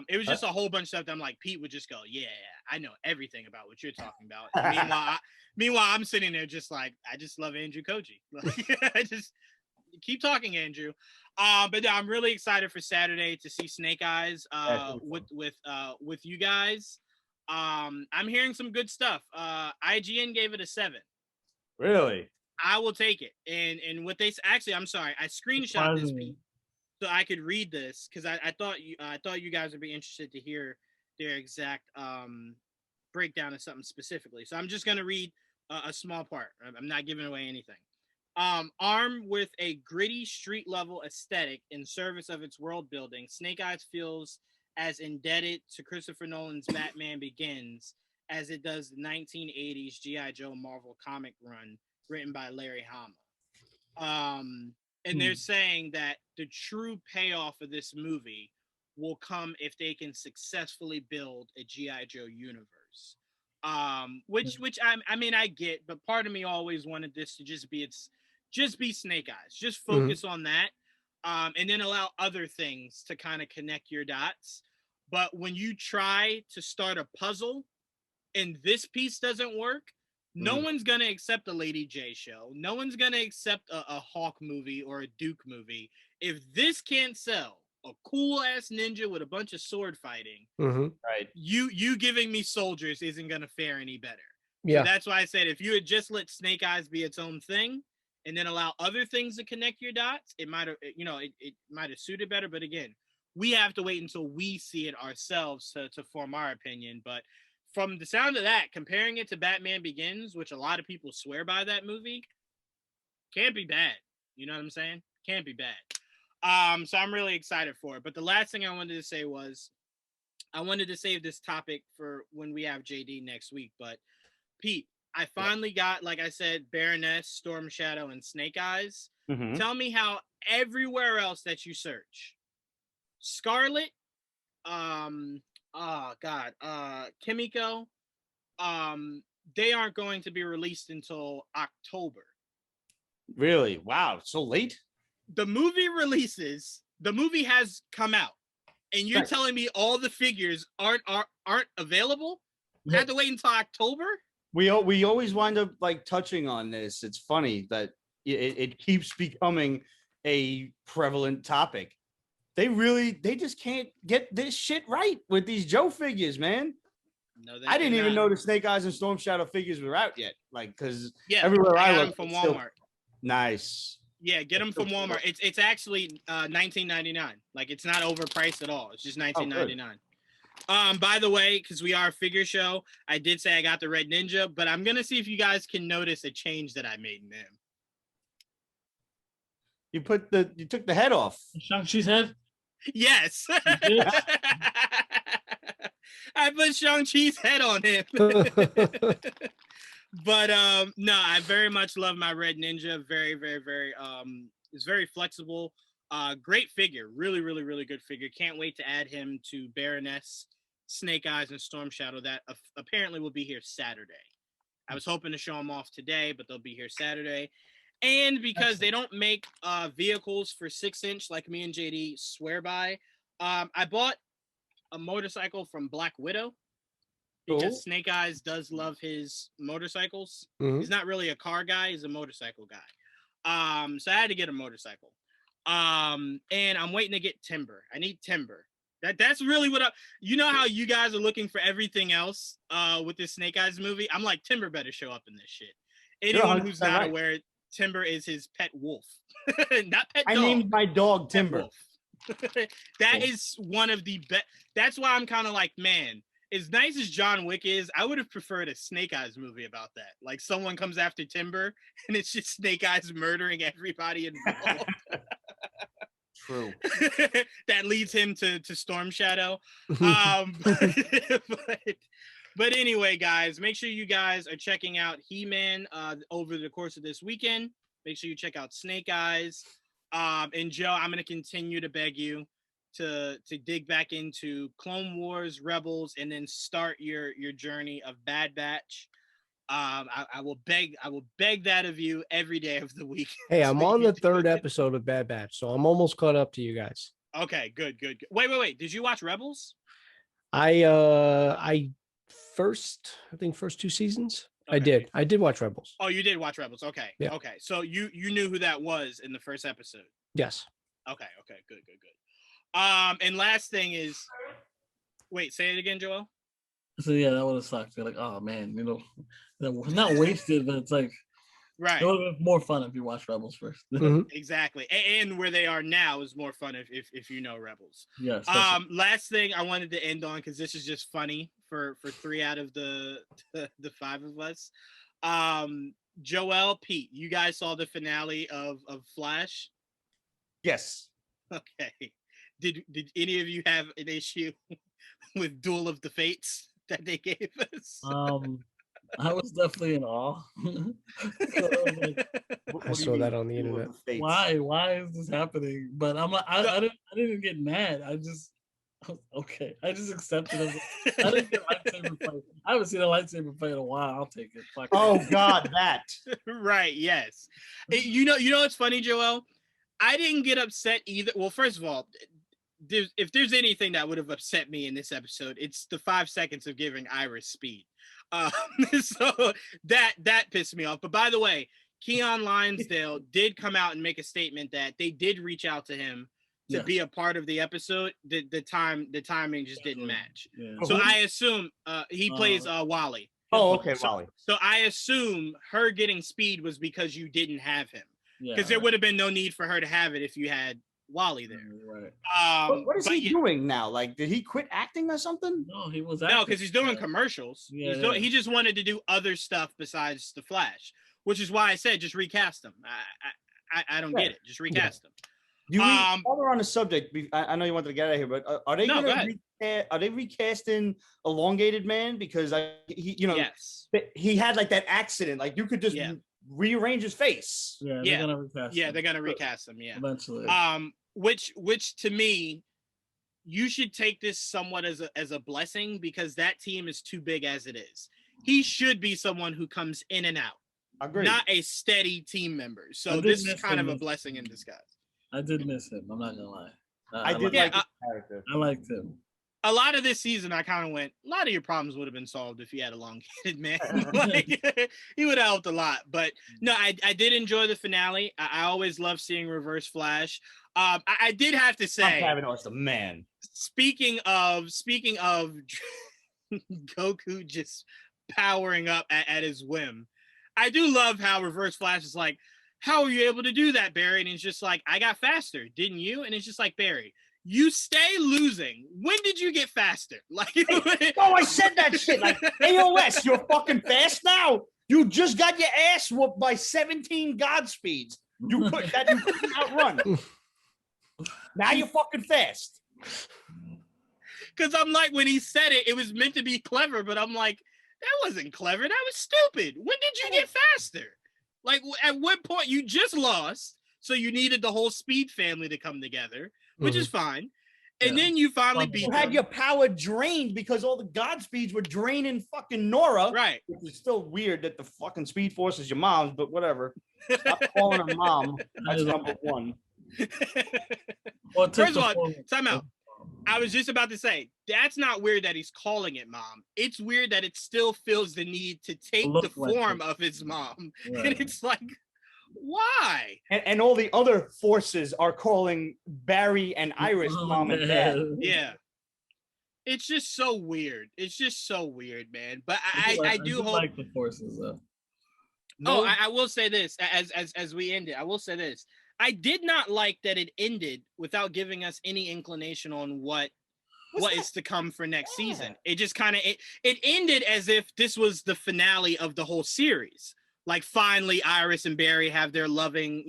It was just a whole bunch of stuff that I'm like, Pete would just go, yeah, I know everything about what you're talking about. Meanwhile, I'm sitting there just like, I just love Andrew Koji. Like, I just keep talking, Andrew. But no, I'm really excited for Saturday to see Snake Eyes with you guys. I'm hearing some good stuff. IGN gave it a 7. Really? I will take it. And what they actually, I'm sorry, I screenshot this, Pete, so I could read this because I thought you guys would be interested to hear their exact breakdown of something specifically. So I'm just gonna read a small part. I'm not giving away anything. Armed with a gritty street level aesthetic in service of its world building, Snake Eyes feels as indebted to Christopher Nolan's Batman Begins as it does the 1980s G.I. Joe Marvel comic run written by Larry Hama. And they're saying that the true payoff of this movie will come if they can successfully build a G.I. Joe universe. Which I mean I get, but part of me always wanted this to just be Snake Eyes. Just focus on that. And then allow other things to kind of connect your dots. But when you try to start a puzzle and this piece doesn't work, no one's going to accept a Lady J show. No one's going to accept a Hawk movie or a Duke movie. If this can't sell a cool ass ninja with a bunch of sword fighting, right? You giving me soldiers isn't going to fare any better. Yeah. So that's why I said if you had just let Snake Eyes be its own thing and then allow other things to connect your dots, it might have, it might have suited better. But again, we have to wait until we see it ourselves to form our opinion. But from the sound of that, comparing it to Batman Begins, which a lot of people swear by that movie, can't be bad. You know what I'm saying? Can't be bad. So I'm really excited for it. But the last thing I wanted to say was I wanted to save this topic for when we have JD next week. But Pete, I finally got, like I said, Baroness, Storm Shadow, and Snake Eyes. Mhm. Tell me how everywhere else that you search, Scarlet, Kimiko, they aren't going to be released until October. Really? Wow, so late? The movie releases. The movie has come out, and you're Right. telling me all the figures aren't available? I have to wait until October? We always wind up like touching on this. It's funny that it keeps becoming a prevalent topic. They just can't get this shit right with these Joe figures, man. No, I didn't even know the Snake Eyes and Storm Shadow figures were out yet. Like, because everywhere I got look them from it's still- Walmart. Nice. Yeah, get them from Walmart. It's actually $19.99. Like, it's not overpriced at all. It's just $19.99. By the way, because we are a figure show, I did say I got the Red Ninja, but I'm gonna see if you guys can notice a change that I made in him. You took the head off. Shang-Chi's head? Yes. did? I put Shang-Chi's head on him. But no, I very much love my Red Ninja. Very, very, very it's very flexible. Great figure. Really, really, really good figure. Can't wait to add him to Baroness, Snake Eyes, and Storm Shadow. That apparently will be here Saturday. I was hoping to show them off today, but they'll be here Saturday. And because they don't make vehicles for 6-inch like me and JD swear by, I bought a motorcycle from Black Widow because Cool. Snake Eyes does love his motorcycles. Mhm. He's not really a car guy; he's a motorcycle guy. So I had to get a motorcycle. And I'm waiting to get timber. I need timber. That's really what you know how you guys are looking for everything else with this Snake Eyes movie. I'm like, timber better show up in this shit. Anyone who's 100% not right. aware, Timber is his pet wolf. Not pet I dog. named my dog Pet Timber. wolf. That Cool. is one of the best. That's why I'm kind of like, man, as nice as John Wick is, I would have preferred a Snake Eyes movie about that. Like someone comes after Timber and it's just Snake Eyes murdering everybody involved. True. That leads him to Storm Shadow. But anyway, guys, make sure you guys are checking out He-Man over the course of this weekend. Make sure you check out Snake Eyes. And Joe, I'm going to continue to beg you to dig back into Clone Wars, Rebels, and then start your journey of Bad Batch. I will beg that of you every day of the week. Hey, I'm on the third episode. episode of Bad Batch, so I'm almost caught up to you guys. Okay, good. Wait. Did you watch Rebels? I think first 2 seasons. Okay. I did watch Rebels. Oh, you did watch Rebels. Okay. Yeah. Okay. So you knew who that was in the first episode. Yes. Okay. Good. And last thing is, wait, say it again, Joel. So yeah, that would have sucked. You're like, oh man, not wasted, but it's like Right. it would have been more fun if you watched Rebels first. Mhm. Exactly. And where they are now is more fun if you know Rebels. Yes. Last thing I wanted to end on, because this is just funny for 3 out of the 5 of us. Joel, Pete, you guys saw the finale of Flash? Yes. Okay. Did any of you have an issue with Duel of the Fates that they gave us? I was definitely in awe. I saw that on the internet. Why is this happening? But I'm like, I didn't get mad. I was okay. I just accepted it. I didn't get a lightsaber fight. I haven't seen a lightsaber fight in a while. I'll take it. Fuck Oh it. God, that. Right. Yes. You know what's funny, Joel? I didn't get upset either. Well, first of all, if there's anything that would have upset me in this episode, it's the 5 seconds of giving Iris speed. So that pissed me off. But by the way, Keon Linesdale did come out and make a statement that they did reach out to him to be a part of the episode. The timing just didn't match. Yeah. So I assume he plays Wally. Oh, okay, So- Wally. So I assume her getting speed was because you didn't have him. Yeah. Because there would have been no need for her to have it if you had Wally there. Right. What is he doing now? Like, did he quit acting or something? No, he was. No, acting. because he's doing commercials. Yeah, He just wanted to do other stuff besides the Flash, which is why I said just recast him. I don't get it. Just recast him. Do we, while we're on the subject, I know you wanted to get out of here, but are they No, go gonna ahead. are they recasting Elongated Man? Because Yes. he had like that accident. Like you could just rearrange his face. Yeah, Yeah. they're gonna recast. Yeah, him. they're gonna recast him. Yeah. Eventually. Which to me, you should take this somewhat as a blessing because that team is too big as it is. He should be someone who comes in and out, not a steady team member. So this is kind of a blessing in disguise. I did miss him. I'm not gonna lie. I did like his character. I liked him. A lot of this season, I kind of went, a lot of your problems would have been solved if you had elongated man. Like, he would have helped a lot. But no, I did enjoy the finale. I always love seeing Reverse Flash. I did have to say, Kavanaugh is the man. Speaking of Goku just powering up at his whim, I do love how Reverse Flash is like, how are you able to do that, Barry? And he's just like, I got faster, didn't you? And it's just like, Barry, you stay losing. When did you get faster? Like, I said that shit. Like, AOS, you're fucking fast now. You just got your ass whooped by 17 Godspeeds. You couldn't outrun. Now you're fucking fast. Because I'm like, when he said it, it was meant to be clever, but I'm like, that wasn't clever. That was stupid. When did you get faster? Like, at what point you just lost, so you needed the whole Speed family to come together, which is fine. And then you finally beat them. You had your power drained because all the Godspeeds were draining fucking Nora. Right. Which is still weird that the fucking Speed Force is your mom's, but whatever. Stop calling her mom. That's number one. First of all, time out. I was just about to say, that's not weird that he's calling it mom. It's weird that it still feels the need to take the form of his mom. Yeah. And it's like, why? And all the other forces are calling Barry and Iris mom and dad. Yeah. It's just so weird. It's just so weird, man. But I do hope like the forces though. No. Oh, I will say this as we end it. I will say this. I did not like that it ended without giving us any inclination on what is to come for next season. It just kind of it ended as if this was the finale of the whole series. Like finally Iris and Barry have their loving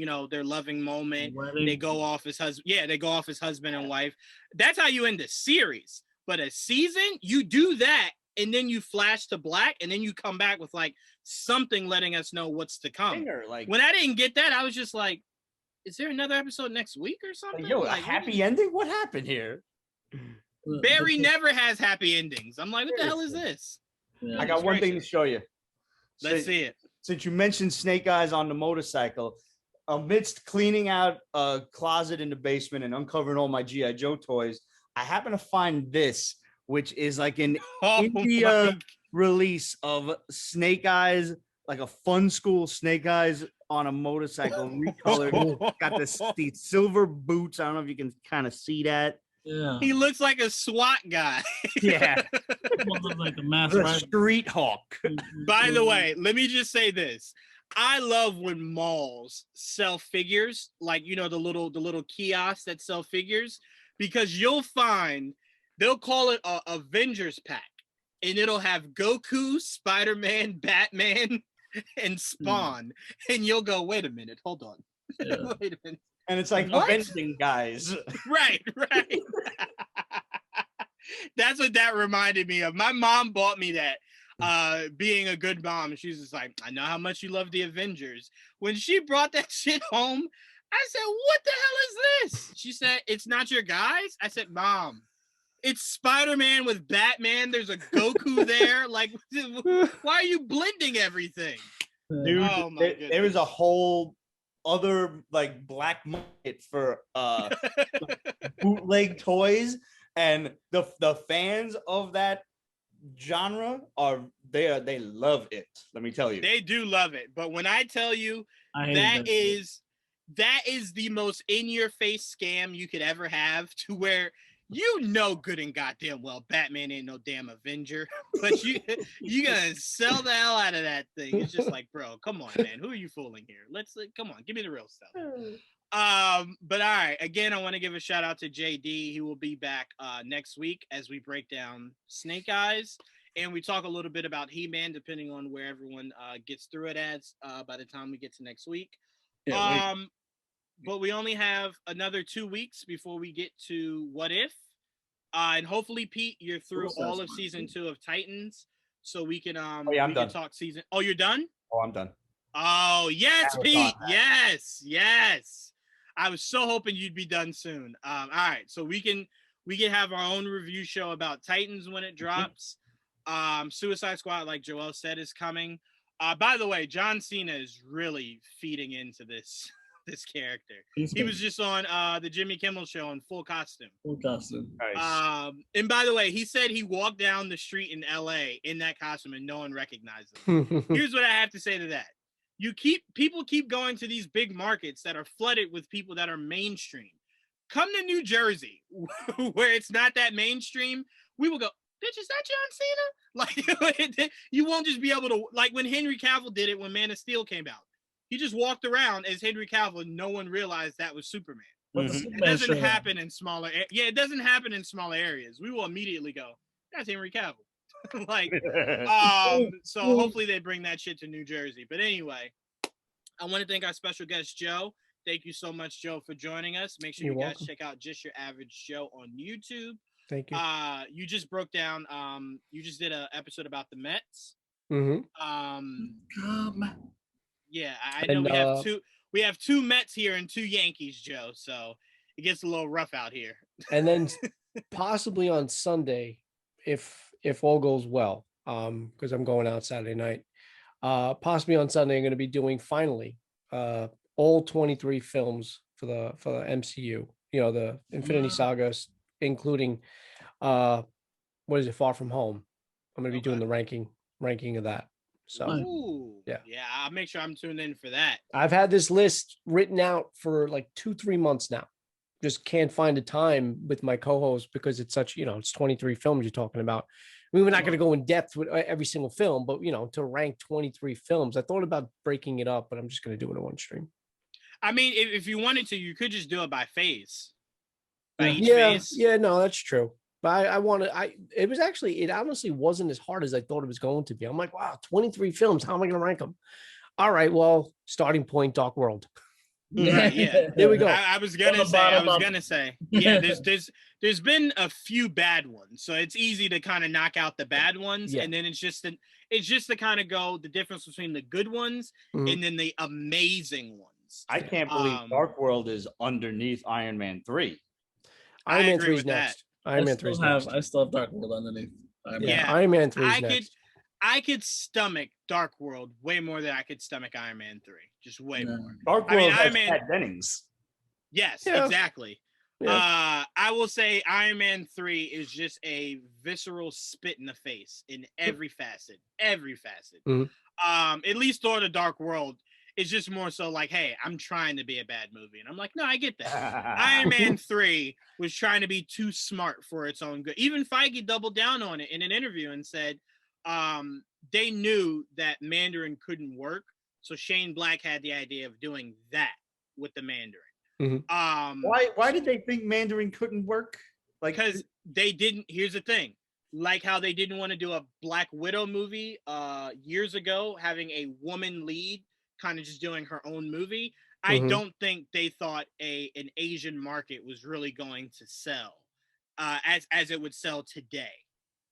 moment. They go off as husband and wife. That's how you end the series. But a season, you do that and then you flash to black and then you come back with like something letting us know what's to come. When I didn't get that, I was just like, is there another episode next week or something? Yo, like, a happy ending? What happened here? Barry never has happy endings. I'm like, what the hell is this? Yeah. I got one thing to show you. Let's see it. Since you mentioned Snake Eyes on the motorcycle, amidst cleaning out a closet in the basement and uncovering all my G.I. Joe toys, I happen to find this, which is like an India release of Snake Eyes, like a fun school Snake Eyes on a motorcycle, recolored. Got the silver boots. I don't know if you can kind of see that. Yeah. He looks like a SWAT guy. Yeah. Like a street hawk. By the way, let me just say this. I love when malls sell figures, like, you know, the little kiosks that sell figures, because you'll find they'll call it a Avengers pack and it'll have Goku, Spider-Man, Batman, and Spawn. And you'll go, wait a minute, hold on. Yeah. Wait a minute. And it's like avenging guys. Right. That's what that reminded me of. My mom bought me that, being a good mom. She's just like, I know how much you love the Avengers. When she brought that shit home, I said, what the hell is this? She said, it's not your guys? I said, Mom, it's Spider-Man with Batman. There's a Goku there. Like, why are you blending everything? Dude, oh my goodness. There is a whole other like black market for bootleg toys, and the fans of that genre they love it. Let me tell you, they do love it. But when I tell you that is the most in-your-face scam you could ever have, to where you know good and goddamn well Batman ain't no damn Avenger, but you gonna sell the hell out of that thing. It's just like, bro, come on, man. Who are you fooling here? Come on, give me the real stuff. But all right, again, I want to give a shout out to JD. He will be back next week as we break down Snake Eyes and we talk a little bit about He-Man, depending on where everyone gets through it as by the time we get to next week. But we only have another 2 weeks before we get to What If. And hopefully, Pete, you're through Suicide all of Squad, season too. 2 of Titans, so we can yeah, I'm we can done. talk season. Oh, you're done? Oh, I'm done. Oh, yes, Marathon Pete. that. Yes. I was so hoping you'd be done soon. All right, so we can have our own review show about Titans when it drops. Suicide Squad, like Joel said, is coming. By the way, John Cena is really feeding into this this character. He was just on the Jimmy Kimmel show in full costume. Full costume. Nice. And by the way, he said he walked down the street in LA in that costume and no one recognized him. Here's what I have to say to that. People keep going to these big markets that are flooded with people that are mainstream. Come to New Jersey, where it's not that mainstream. We will go, bitch, is that John Cena? Like, you won't just be able to, like when Henry Cavill did it when Man of Steel came out. He just walked around as Henry Cavill and no one realized that was Superman. It doesn't happen in smaller it doesn't happen in smaller areas. We will immediately go, that's Henry Cavill. Like, so hopefully they bring that shit to New Jersey. But anyway, I want to thank our special guest Joe. Thank you so much, Joe, for joining us. Make sure you guys check out Just Your Average Joe on YouTube. Thank you. You just broke down. You just did an episode about the Mets. Yeah, I know we have two Mets here and 2 Yankees, Joe. So it gets a little rough out here. And then possibly on Sunday, if all goes well, because I'm going out Saturday night. Possibly on Sunday, I'm going to be doing finally all 23 films for the MCU. You know, the Infinity Sagas, including what is it, Far From Home. I'm going to be doing the ranking of that. So yeah, I'll make sure I'm tuned in for that. I've had this list written out for like 2-3 months now. Just can't find a time with my co-host because it's such, it's 23 films you're talking about. I mean, we're not going to go in depth with every single film, but to rank 23 films, I thought about breaking it up, but I'm just going to do it in one stream. I mean, if you wanted to, you could just do it by phase. Yeah, no, that's true. But it honestly wasn't as hard as I thought it was going to be. I'm like, wow, 23 films. How am I going to rank them? All right, well, starting point, Dark World. Yeah. There we go. I was gonna say, yeah. There's been a few bad ones, so it's easy to kind of knock out the bad ones, and then it's just to kind of go the difference between the good ones and then the amazing ones. I can't believe Dark World is underneath Iron Man 3. Iron Man 3 is next. Iron Man 3 is next. I still have Dark World underneath. Iron Man 3 is next. I could stomach Dark World way more than I could stomach Iron Man 3. Just way more. Dark World has Pat Dennings. Yes, exactly. Yeah. I will say Iron Man 3 is just a visceral spit in the face in every facet. At least Thor: The Dark World is just more so like, hey, I'm trying to be a bad movie. And I'm like, no, I get that. Iron Man 3 was trying to be too smart for its own good. Even Feige doubled down on it in an interview and said they knew that Mandarin couldn't work. So Shane Black had the idea of doing that with the Mandarin. Why did they think Mandarin couldn't work? Because they didn't. Here's the thing. Like how they didn't want to do a Black Widow movie years ago, having a woman lead, kind of just doing her own movie. I don't think they thought an Asian market was really going to sell as it would sell today.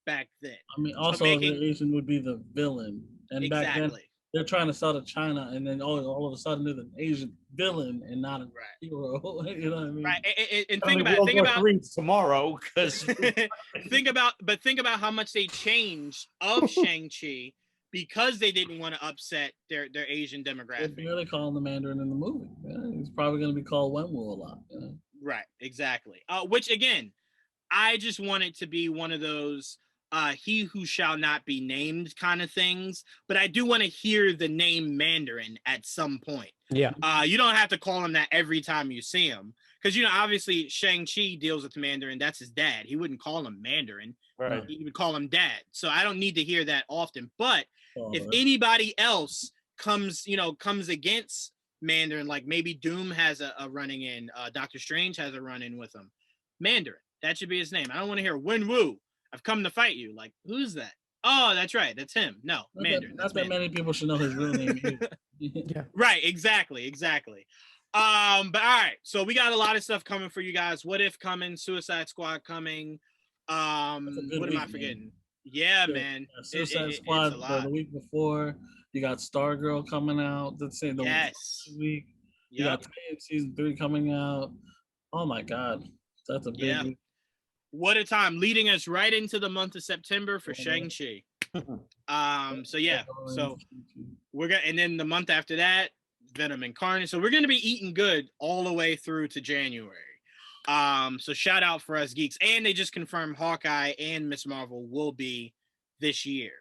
Back then, I mean, also the Asian would be the villain, and back then they're trying to sell to China, and then all of a sudden they're an Asian villain and not a hero. You know what I mean? Right. And think about tomorrow, because think about how much they changed of Shang-Chi because they didn't want to upset their Asian demographic. They're barely calling the Mandarin in the movie. Yeah, he's probably going to be called Wenwu a lot. Yeah. Right. Exactly. Which again, I just want it to be one of those he who shall not be named kind of things, but I do want to hear the name Mandarin at some point. Yeah. You don't have to call him that every time you see him, because obviously Shang-Chi deals with the Mandarin. That's his dad. He wouldn't call him Mandarin. Right. He would call him Dad. So I don't need to hear that often. But if anybody else comes against Mandarin, like maybe Doom has a running in, Doctor Strange has a run-in with him, Mandarin. That should be his name. I don't want to hear Wenwu. I've come to fight you. Like, who's that? Oh, that's right. That's him. No, Mandarin. Not that many people should know his real name. Yeah. Right. Exactly. But all right. So we got a lot of stuff coming for you guys. What If coming, Suicide Squad coming, good What am week, I man. forgetting? Yeah, Yeah, man. Suicide It's Squad a lot. the week before. You got Stargirl coming out. Let's say the Yes. week. You Yep. got Titan season 3 coming out. Oh my God, that's a big Yeah. week. What a time, leading us right into the month of September for Yeah. Shang-Chi. So yeah, so we're gonna, and then the month after that, Venom and Carnage. So we're gonna be eating good all the way through to January. So shout out for us geeks, and they just confirmed Hawkeye and Miss Marvel will be this year,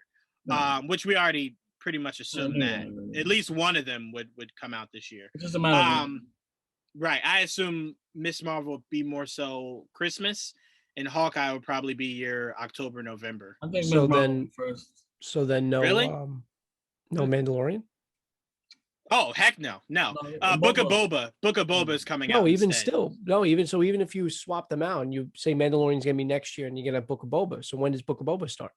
which we already pretty much assumed that at least one of them would come out this year. It's just a matter of right. I assume Miss Marvel would be more so Christmas, and Hawkeye would probably be your October, November. I think So Miss Marvel then- first. So then no, Really? no Mandalorian. Oh heck no. No, Book of Boba. Boba is coming out. No, even instead. still, no, even so, even if you swap them out and you say Mandalorian's gonna be next year and you're gonna have Book of Boba. So when does Book of Boba start?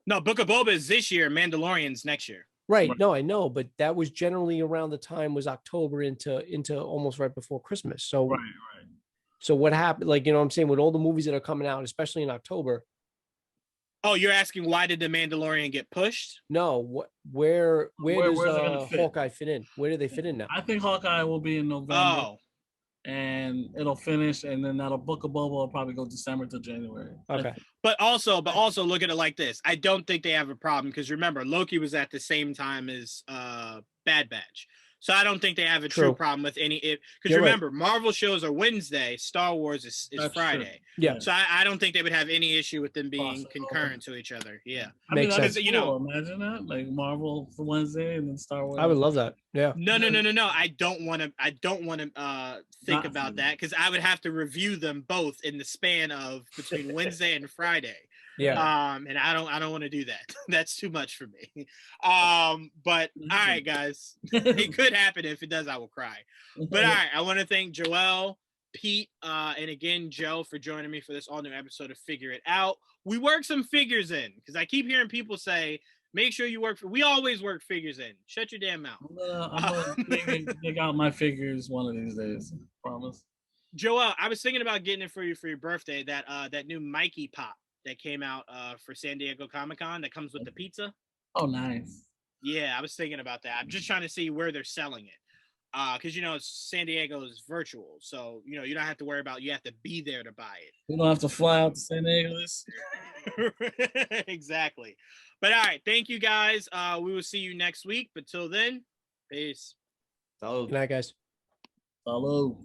No, Book of Boba is this year. Mandalorian's next year. Right. Right. No, I know, but that was generally around the time was October into almost right before Christmas. So Right. so what happened? Like, you know what I'm saying, with all the movies that are coming out, especially in October. Oh, you're asking why did the Mandalorian get pushed? No, where Where's it does gonna fit? Hawkeye fit in? Where do they fit in now? I think Hawkeye will be in November, Oh, and it'll finish, and then that'll Book of Boba will probably go December to January. Okay. but also look at it like this. I don't think they have a problem because remember Loki was at the same time as Bad Batch. So I don't think they have a true True. problem with any because You're right. remember Marvel shows are Wednesday, Star Wars is That's true. Friday. Yeah. So I don't think they would have any issue with them being Crossover. concurrent to each other. Yeah. I mean, Makes that'd sense. be You know- cool. Imagine that, like Marvel for Wednesday and then Star Wars. I would love that. Yeah. No. I don't want to think Not about for that because I would have to review them both in the span of between Wednesday and Friday. Yeah. And I don't want to do that. That's too much for me. But all right, guys, it could happen. If it does, I will cry. But all right, I want to thank Joel, Pete, and again Joe for joining me for this all new episode of Figure It Out. We work some figures in because I keep hearing people say, make sure you work for. We always work figures in. Shut your damn mouth. I'm gonna dig out my figures one of these days. Promise. Joel, I was thinking about getting it for you for your birthday. That new Mikey Pop that came out for San Diego Comic-Con that comes with the pizza. Oh, nice. Yeah, I was thinking about that. I'm just trying to see where they're selling it. Because San Diego is virtual, so you don't have to worry about you have to be there to buy We don't have to fly out to San Diego. it. Exactly. But all right, thank you guys. We will see you next week. But till then, peace. So Good night, guys. Hello.